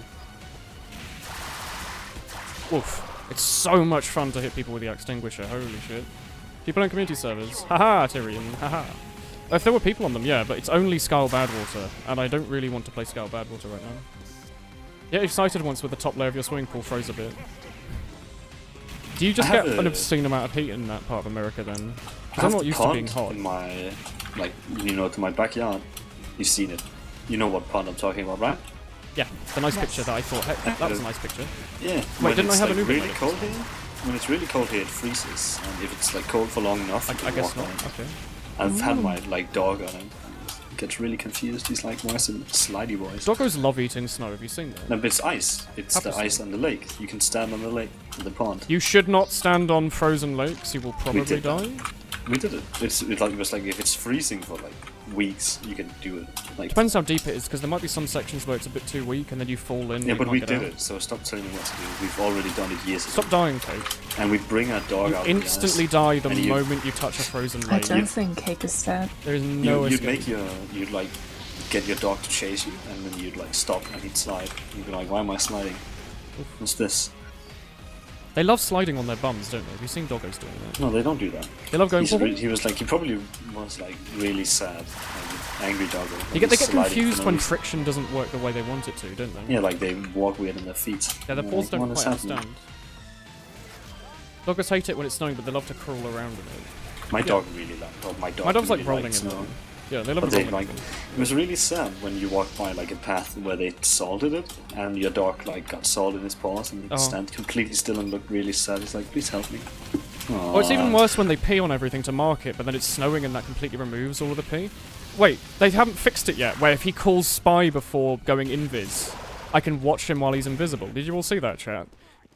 Oof. It's so much fun to hit people with the extinguisher, holy shit. People on community servers. Haha, Tyrion, haha. If there were people on them, yeah, but it's only Skull Badwater, and I don't really want to play Skull Badwater right now. Get excited once with the top layer of your swimming pool froze a bit. Do you just I get have an a- obscene amount of heat in that part of America then? I Because I'm have not the used to being pond hot. in my, like, you know, to my backyard. You've seen it. You know what pond I'm talking about, right? Yeah, the nice Yes. picture that I thought, hey, that was a nice picture. Yeah. Wait, when didn't I it's, have a like, new bit really like cold here? When it's really cold here, it freezes, and if it's like cold for long enough, you I can guess walk not, on it. okay. I've had my like dog on it. He gets really confused. He's like, "Where's the slidey boys?" Doggos love eating snow, have you seen that? No, but it's ice. It's the Apple ice cider. on the lake. You can stand on the lake, on the pond. You should not stand on frozen lakes, you will probably did that. die. We did it. It was like if it's freezing for like weeks, you can do it. Like Depends how deep it is, because there might be some sections where it's a bit too weak and then you fall in and yeah, you but can't we get did out. it. So stop telling me what to do. We've already done it years ago. Stop dying, Kate. And we bring our dog You out. instantly of the ice, die the and you- moment you touch a frozen I lake. don't think Cake is dead. There is no You'd escape. make you'd like get your dog to chase you, and then you'd like stop and he'd slide. You'd be like, "Why am I sliding? What's this?" They love sliding on their bums, don't they? Have you seen doggos doing that? No, they don't do that. They love going. He was like, he probably was like really sad, like, angry doggo. They Like, get he's sliding confused for no when reason. friction doesn't work the way they want it to, don't they? Yeah, like they walk weird on their feet. Yeah, their You're paws like, don't "What is quite happening?" understand. Doggos hate it when it's snowing, but they love to crawl around in it. My dog really liked. Oh, my dog. My dog's really like rolling likes in snow. it. Yeah, they love But they rolling. like. It was really sad when you walked by like a path where they salted it, and your dog like got salt in his paws, and he'd Oh. stand completely still and look really sad. He's like, "Please help me." Oh, it's even worse when they pee on everything to mark it, but then it's snowing and that completely removes all of the pee. Wait, they haven't fixed it yet, where if he calls spy before going invis, I can watch him while he's invisible. Did you all see that, chat?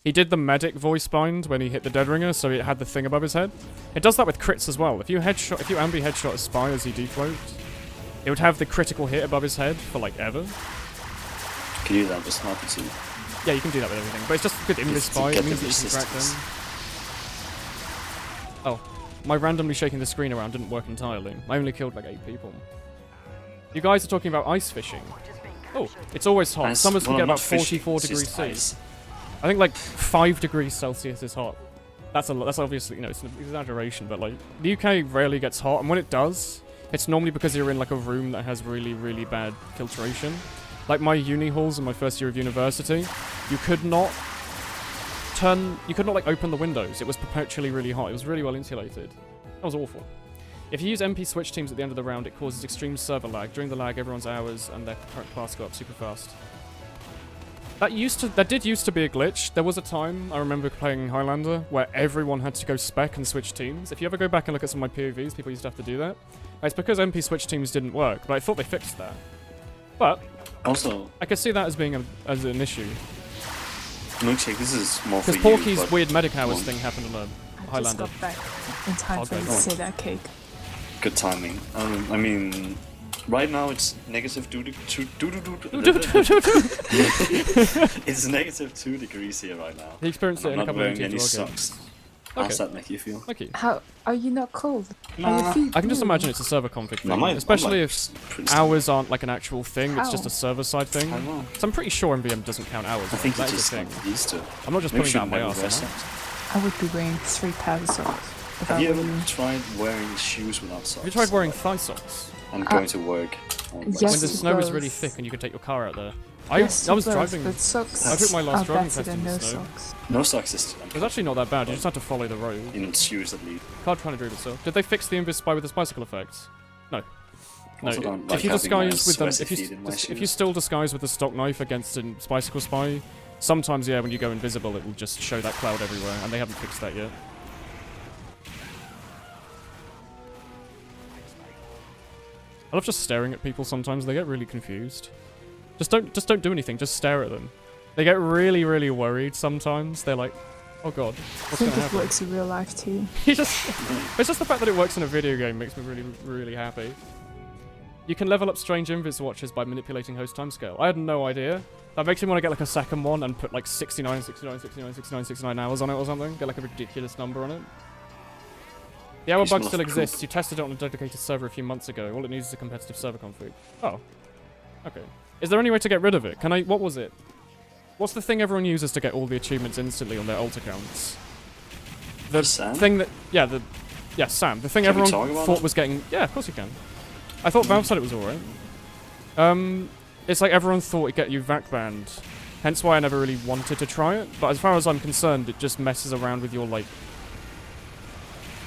He did the medic voice bind when he hit the dead ringer, so it had the thing above his head. It does that with crits as well. If you ambi headshot a spy as he defloats, it would have the critical hit above his head for like ever. Can you do that with Sniper too? Yeah, you can do that with everything, but it's just good invis Just to spy. It get means the that you can track them. resistance. Oh, my randomly shaking the screen around didn't work entirely. I only killed like 8 people. You guys are talking about ice fishing. Oh, it's always hot. Ice- Summers can well, get not about fishing, 44 it's degrees just C. ice. I think like 5 degrees Celsius is hot. That's a lot. That's obviously, you know, it's an exaggeration, but like the UK rarely gets hot, and when it does, it's normally because you're in like a room that has really, really bad filtration. Like my uni halls in my first year of university, you could not like open the windows. It was perpetually really hot. It was really well insulated. That was awful. If you use MP switch teams at the end of the round, it causes extreme server lag. During the lag, everyone's hours and their current class go up super fast. That did used to be a glitch. There was a time, I remember playing Highlander, where everyone had to go spec and switch teams. If you ever go back and look at some of my POVs, people used to have to do that. It's because MP switch teams didn't work, but I thought they fixed that. But Also, I could see that as being as an issue. Milkshake, this is more for Because you. Porky's but weird medic hours one- thing happened on a I just Highlander. got back in time for you to Okay. say that, Cake. Good timing. I mean, right now it's negative 2 It's negative 2 degrees here right now. He experienced it I'm in a not couple of wearing any games. socks. Okay. How's that make you feel? Okay. How are you not cold? Are Nah. your feet I can just warm? imagine it's a server config No, thing, I'm especially like if pretty hours aren't like an actual thing, it's just How? a server-side thing. I don't know. So I'm pretty sure MVM doesn't count hours. I think you that is just a got thing. used to it. I'm not just Maybe putting that you on my should never ass, wear am I? socks. I would be wearing 3 pairs of socks. If Have I you were ever you. tried wearing shoes without socks? Have you tried wearing thigh socks? And going to work? on, like, yes, When the it snow is really does. thick and you can take your car out there. Yes, I was it does, driving. But socks I took my last are driving better test in than the no snow. socks. No socks is It was actually not that bad. You just had to follow the road. in shoes at least. Card trying to do itself. Did they fix the invis spy with the bicycle effects? No. No. Also don't If like you having my disguise with them, sweaty feet in my if you shoes. still disguise with the stock knife against a bicycle spy, sometimes yeah, when you go invisible, it will just show that cloud everywhere, and they haven't fixed that yet. I love just staring at people sometimes. They get really confused. Just don't do anything. Just stare at them. They get really, really worried sometimes. They're like, Oh god. I What's think gonna it happen? works in real life too. It's just the fact that it works in a video game makes me really, really happy. You can level up strange invis watches by manipulating host timescale. I had no idea. That makes me want to get like a second one and put like 69, 69, 69, 69, 69 hours on it or something. Get like a ridiculous number on it. The hour You bug smell still of poop. exists. You tested it on a dedicated server a few months ago. All it needs is a competitive server config. Oh. Okay. Is there any way to get rid of it? Can I... What was it? What's the thing everyone uses to get all the achievements instantly on their alt accounts? The Sam? thing that... Yeah, the... Yeah, Sam. The thing Can we everyone talk about thought that? was getting... Yeah, of course you can. I thought Valve said it was alright. It's like everyone thought it'd get you VAC banned. Hence why I never really wanted to try it. But as far as I'm concerned, it just messes around with your, like...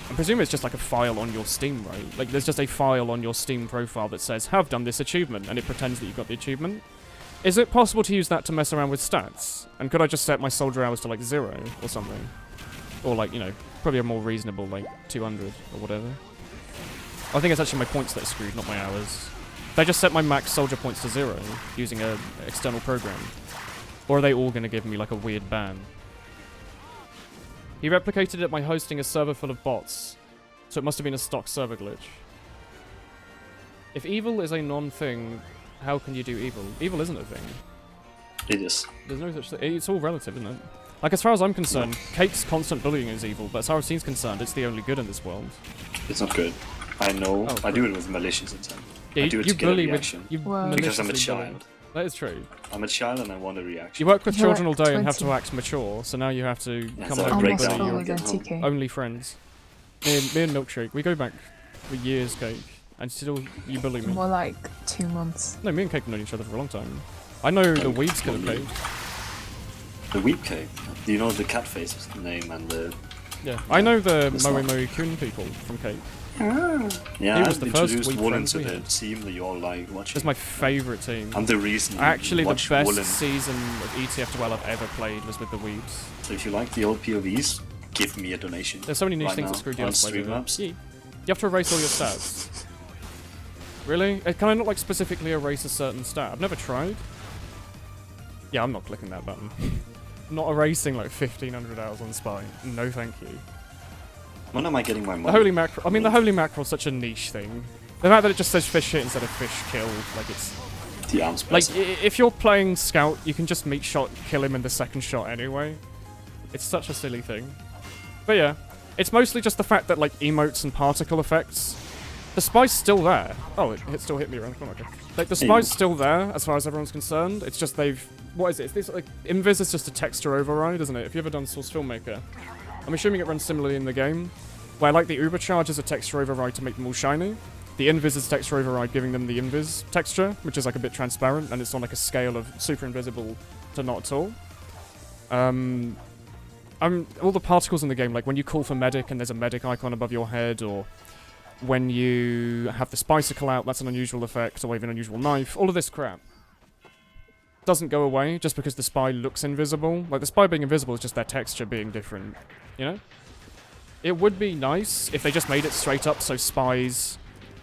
I presume it's just like a file on your Steam, right? Like, there's just a file on your Steam profile that says, have done this achievement, and it pretends that you got the achievement. Is it possible to use that to mess around with stats? And could I just set my soldier hours to, like, 0 or something? Or, like, you know, probably a more reasonable, like, 200 or whatever. I think it's actually my points that are screwed, not my hours. If I just set my max soldier points to 0 using an external program. Or are they all going to give me, like, a weird ban? He replicated it by hosting a server full of bots, so it must have been a stock server glitch. If evil is a non-thing, how can you do evil? Evil isn't a thing. It is. There's no such thing. It's all relative, isn't it? Like, as far as I'm concerned, Cake's constant bullying is evil, but as far as he's concerned, it's the only good in this world. It's not good. I know. Oh, I do it with malicious intent. Yeah, I do it you to get a bully reaction. with... You Well- Because I'm a maliciously bully. child. That is true. I'm a child and I want a reaction. You work with You're children all like day and have to 20. act mature, so now you have to Yeah, come so I home break and Almost down bully all when your I of get TK. only friends. Me and Milkshake, we go back for years, Cake, and still you bully me. More like 2 months. No, me and Cake have known each other for a long time. I know the weeds killer Cake. The Weep Cake. Do you know the cat face name and the... Yeah, I know the It's Moe not- Moe Kun people from Cake. Yeah, He I was the first introduced Weep Woolen friends to we the had. team that you all like watching. That's my favourite team. I'm the reason you Actually, the watch best Woolen. season of ETF12 I've ever played was with the Weebs. So if you like the old POVs, give me a donation. There's so many niche right things now that screw you on up. by the way. Streamlabs. You have to erase all your stats. Really? Can I not, like, specifically erase a certain stat? I've never tried. Yeah, I'm not clicking that button. Not erasing, like, 1,500 hours on Spy. No, thank you. When am I getting my money? The holy mackerel. I mean, the holy mackerel's such a niche thing. The fact that it just says fish hit instead of fish killed, like, it's... The arms Like, press. if you're playing Scout, you can just meat shot kill him in the second shot anyway. It's such a silly thing. But yeah, it's mostly just the fact that, like, emotes and particle effects... The spy's still there. Oh, it still hit me around the corner. Okay. Like, the spy's still there, as far as everyone's concerned. It's just they've... What is it? It's this, like, Invis is just a texture override, isn't it? If you've ever done Source Filmmaker, I'm assuming it runs similarly in the game, where, like, the Uber charge is a texture override to make them all shiny. The Invis is texture override, giving them the Invis texture, which is, like, a bit transparent, and it's on, like, a scale of super invisible to not at all. All the particles in the game, like, when you call for medic and there's a medic icon above your head, or when you have the Spicicle out, that's an unusual effect, or wave an unusual knife, all of this crap doesn't go away just because the spy looks invisible. Like, the spy being invisible is just their texture being different, you know? It would be nice if they just made it straight up so spies...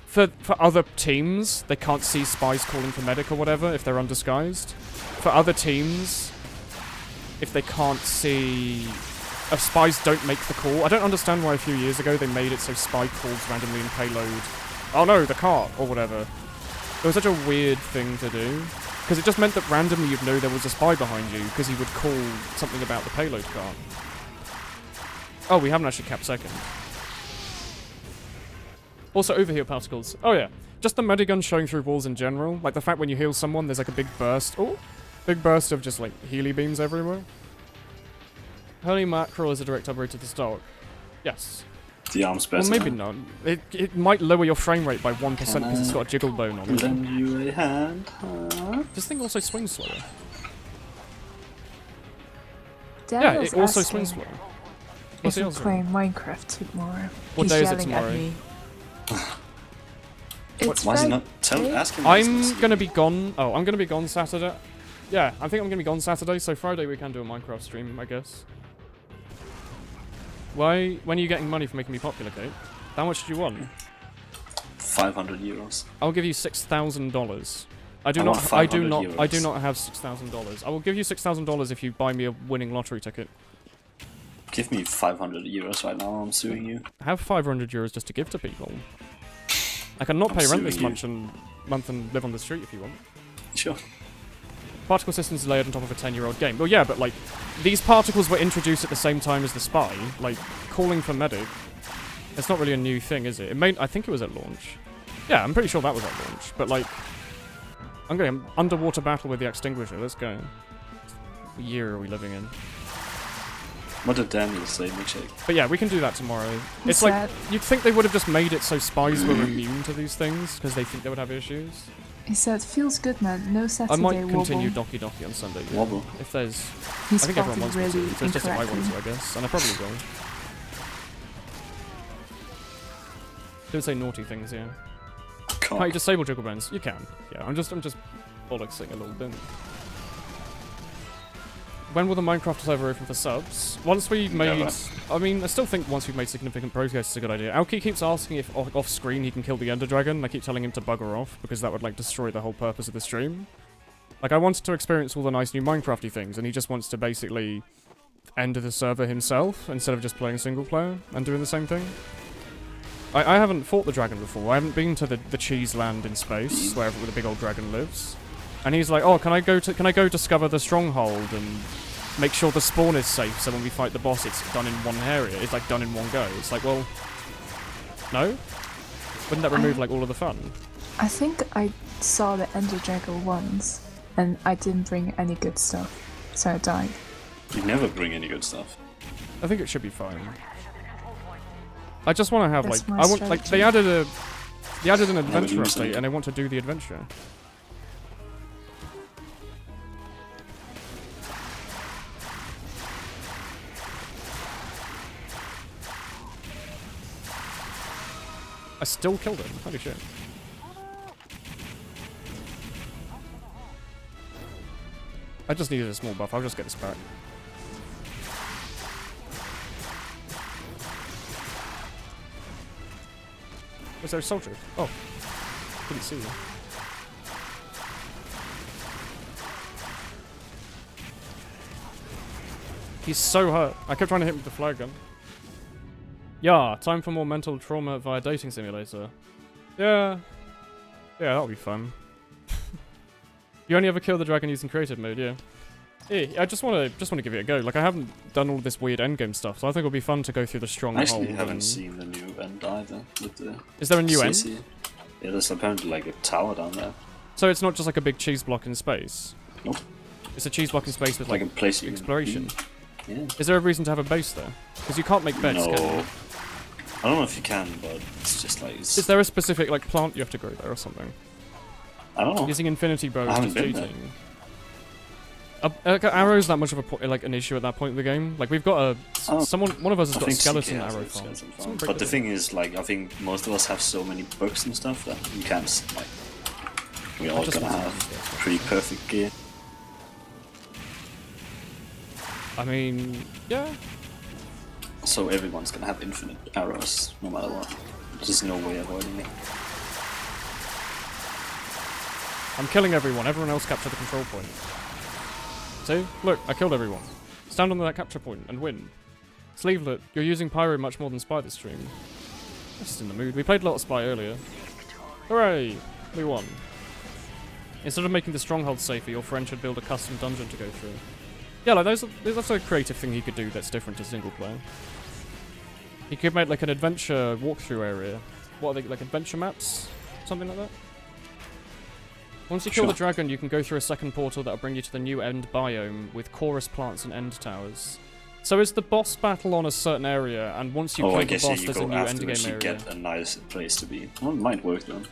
For other teams, they can't see spies calling for medic or whatever if they're undisguised. For other teams, if they can't see... If spies don't make the call. I don't understand why a few years ago they made it so spy calls randomly in payload. Oh no, the cart, or whatever. It was such a weird thing to do. Because it just meant that randomly you'd know there was a spy behind you, because he would call something about the payload cart. Oh, we haven't actually capped second. Also, overheal particles. Oh yeah, just the medigun showing through walls in general. Like the fact when you heal someone, there's like a big burst. Oh, big burst of just like Healy beams everywhere. Holy mackerel is a direct upgrade to the stock. Yes. The arms Well, press. maybe not. It might lower your frame rate by 1% because it's got a jiggle bone on it. Lend you a hand, huh? This thing also swings slower. Daniel's yeah, it also asking swings slower. if What's the we're answer? playing Minecraft tomorrow. What He's day is it yelling tomorrow? at me. It's Why is he Friday. not? Ask him. I'm gonna be gone. Oh, I'm gonna be gone Saturday. Yeah, I think I'm gonna be gone Saturday, so Friday we can do a Minecraft stream, I guess. Why? When are you getting money for making me popular, Kate? How much do you want? 500 euros. I'll give you $6,000. I I do want not. I 500 do not. I euros. do not have $6,000. I will give you $6,000 if you buy me a winning lottery ticket. Give me 500 euros right now, I'm suing you. I have 500 euros just to give to people. I can not I'm pay rent this suing you. month and live on the street if you want. Sure. Particle systems layered on top of a 10-year-old game. Well, yeah, but like, these particles were introduced at the same time as the spy. Like, calling for medic. It's not really a new thing, is it? I think it was at launch. Yeah, I'm pretty sure that was at launch. But like, I'm going underwater battle with the extinguisher. Let's go. What year are we living in? What did Daniel say, Milkshake? But yeah, we can do that tomorrow. He It's like, said- you'd think they would have just made it so spies were immune to these things, because they think they would have issues. He said, feels good, man. No I Saturday might wobble. continue Doki Doki on Sunday. Yeah. Wobble. If there's... He's I think everyone spotted wants me really to, so it's just if I want incorrectly. to, I guess. And I probably will. Don't say naughty things, yeah. Can't you disable jiggle bones? You can. Yeah, I'm just bollocksing a little bit. When will the Minecraft server open for subs? Once we made... Never. I mean, I still think once we've made significant progress, it's a good idea. Alki keeps asking if off-screen he can kill the Ender Dragon. I keep telling him to bugger off, because that would, like, destroy the whole purpose of the stream. Like, I wanted to experience all the nice new Minecrafty things, and he just wants to basically enter the server himself, instead of just playing single player, and doing the same thing. I haven't fought the dragon before. I haven't been to the cheese land in space, where the big old dragon lives. And he's like, oh, can I go discover the stronghold and make sure the spawn is safe so when we fight the boss it's done in one area, it's like done in one go. It's like, well, no? Wouldn't that remove like all of the fun? I think I saw the Ender Dragon once, and I didn't bring any good stuff, so I died. You never bring any good stuff. I think it should be fine. I just want to have That's like, my I want like they added an adventure lose update any. and I want to do the adventure. I still killed him. Holy shit. I just needed a small buff. I'll just get this back. Was there a soldier? Oh. Couldn't see you. He's so hurt. I kept trying to hit him with the flare gun. Yeah, time for more mental trauma via dating simulator. Yeah. Yeah, that'll be fun. You only ever kill the dragon using creative mode, yeah. Yeah, I just want to give it a go. Like I haven't done all this weird endgame stuff, so I think it'll be fun to go through the I stronghold. actually haven't and... seen the new end either. With the Is there a new end? CC. Yeah, there's apparently like a tower down there. So it's not just like a big cheese block in space. Nope. It's a cheese block in space with Like like a place you can exploration. be. Yeah. Is there a reason to have a base there? Because you can't make beds, No. can you? I don't know if you can, but it's just like Is there a specific like plant you have to grow there or something? I don't know. Using infinity bow I is haven't just been there. cheating. Like, arrows that much of a like an issue at that point in the game. Like we've got a Oh, one of us has I got a think skeleton CK has arrow a farm. skeleton farm. Someone break But the it. thing is, like, I think most of us have so many bugs and stuff that you can't like. We're all just gonna want to have use this. pretty perfect gear. I mean, yeah. So everyone's gonna have infinite arrows, no matter what. There's no way avoiding it. I'm killing everyone. Everyone else capture the control point. See? Look, I killed everyone. Stand on that capture point and win. Sleevelet, you're using Pyro much more than Spy this stream. I'm just in the mood. We played a lot of Spy earlier. Hooray! We won. Instead of making the stronghold safer, your friend should build a custom dungeon to go through. Yeah, like that's a creative thing he could do that's different to single player. He could make like an adventure walkthrough area. What are they, like adventure maps? Something like that? Once you kill the dragon, you can go through a second portal that'll bring you to the new end biome with chorus plants and end towers. So is the boss battle on a certain area, and once you Oh, kill I the guess boss, you there's a go new afterwards, endgame you area. get a nice place to be. Well, it might work then.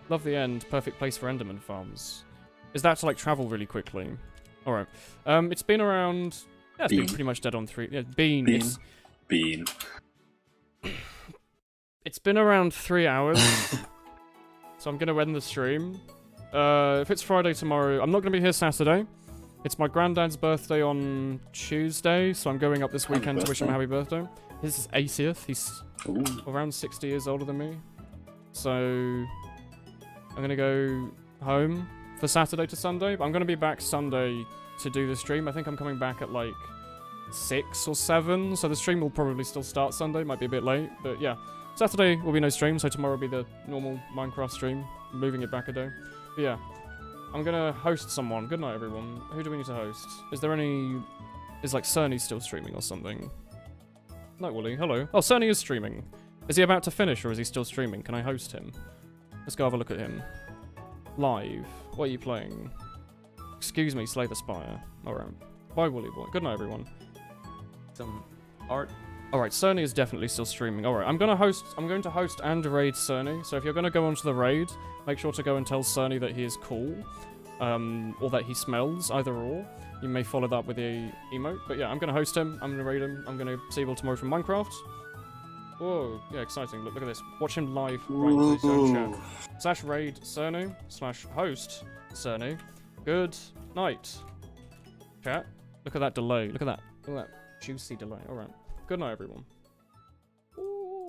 Love the end. Perfect place for Enderman farms. Is that to like travel really quickly? Alright. It's been around... Yeah, it's been Bean. pretty much dead on 3... Yeah, Bean. Bean. Bean. It's been around 3 hours. So I'm going to end the stream. If it's Friday tomorrow, I'm not going to be here Saturday. It's my granddad's birthday on Tuesday, so I'm going up this Happy weekend to wish him a happy birthday. birthday. His is 80th. He's Ooh. around 60 years older than me. So I'm going to go home for Saturday to Sunday, but I'm going to be back Sunday to do the stream. I think I'm coming back at like 6 or 7, so the stream will probably still start Sunday, might be a bit late, but yeah. Saturday will be no stream, so tomorrow will be the normal Minecraft stream, moving it back a day. But yeah, I'm gonna host someone. Good night, everyone. Who do we need to host? Is there any... Is like Cerny still streaming or something? Night Wooly, hello. Oh, Cerny is streaming. Is he about to finish or is he still streaming? Can I host him? Let's go have a look at him. Live. What are you playing? Excuse me, Slay the Spire. Alright. Bye, Wooly Boy. Good night, everyone. Some art. Alright, Cerny is definitely still streaming. Alright, I'm going to host and raid Cerny. So if you're going to go onto the raid, make sure to go and tell Cerny that he is cool. Or that he smells, either or. You may follow that up with the emote. But yeah, I'm going to host him. I'm going to raid him. I'm going to see you all tomorrow from Minecraft. Whoa, yeah, exciting. Look at this. Watch him live right into his own chat. /raid Cerny /host Cerny. Good night. Chat. Look at that delay. Look at that. Look at that juicy delay. Alright. Good night, everyone.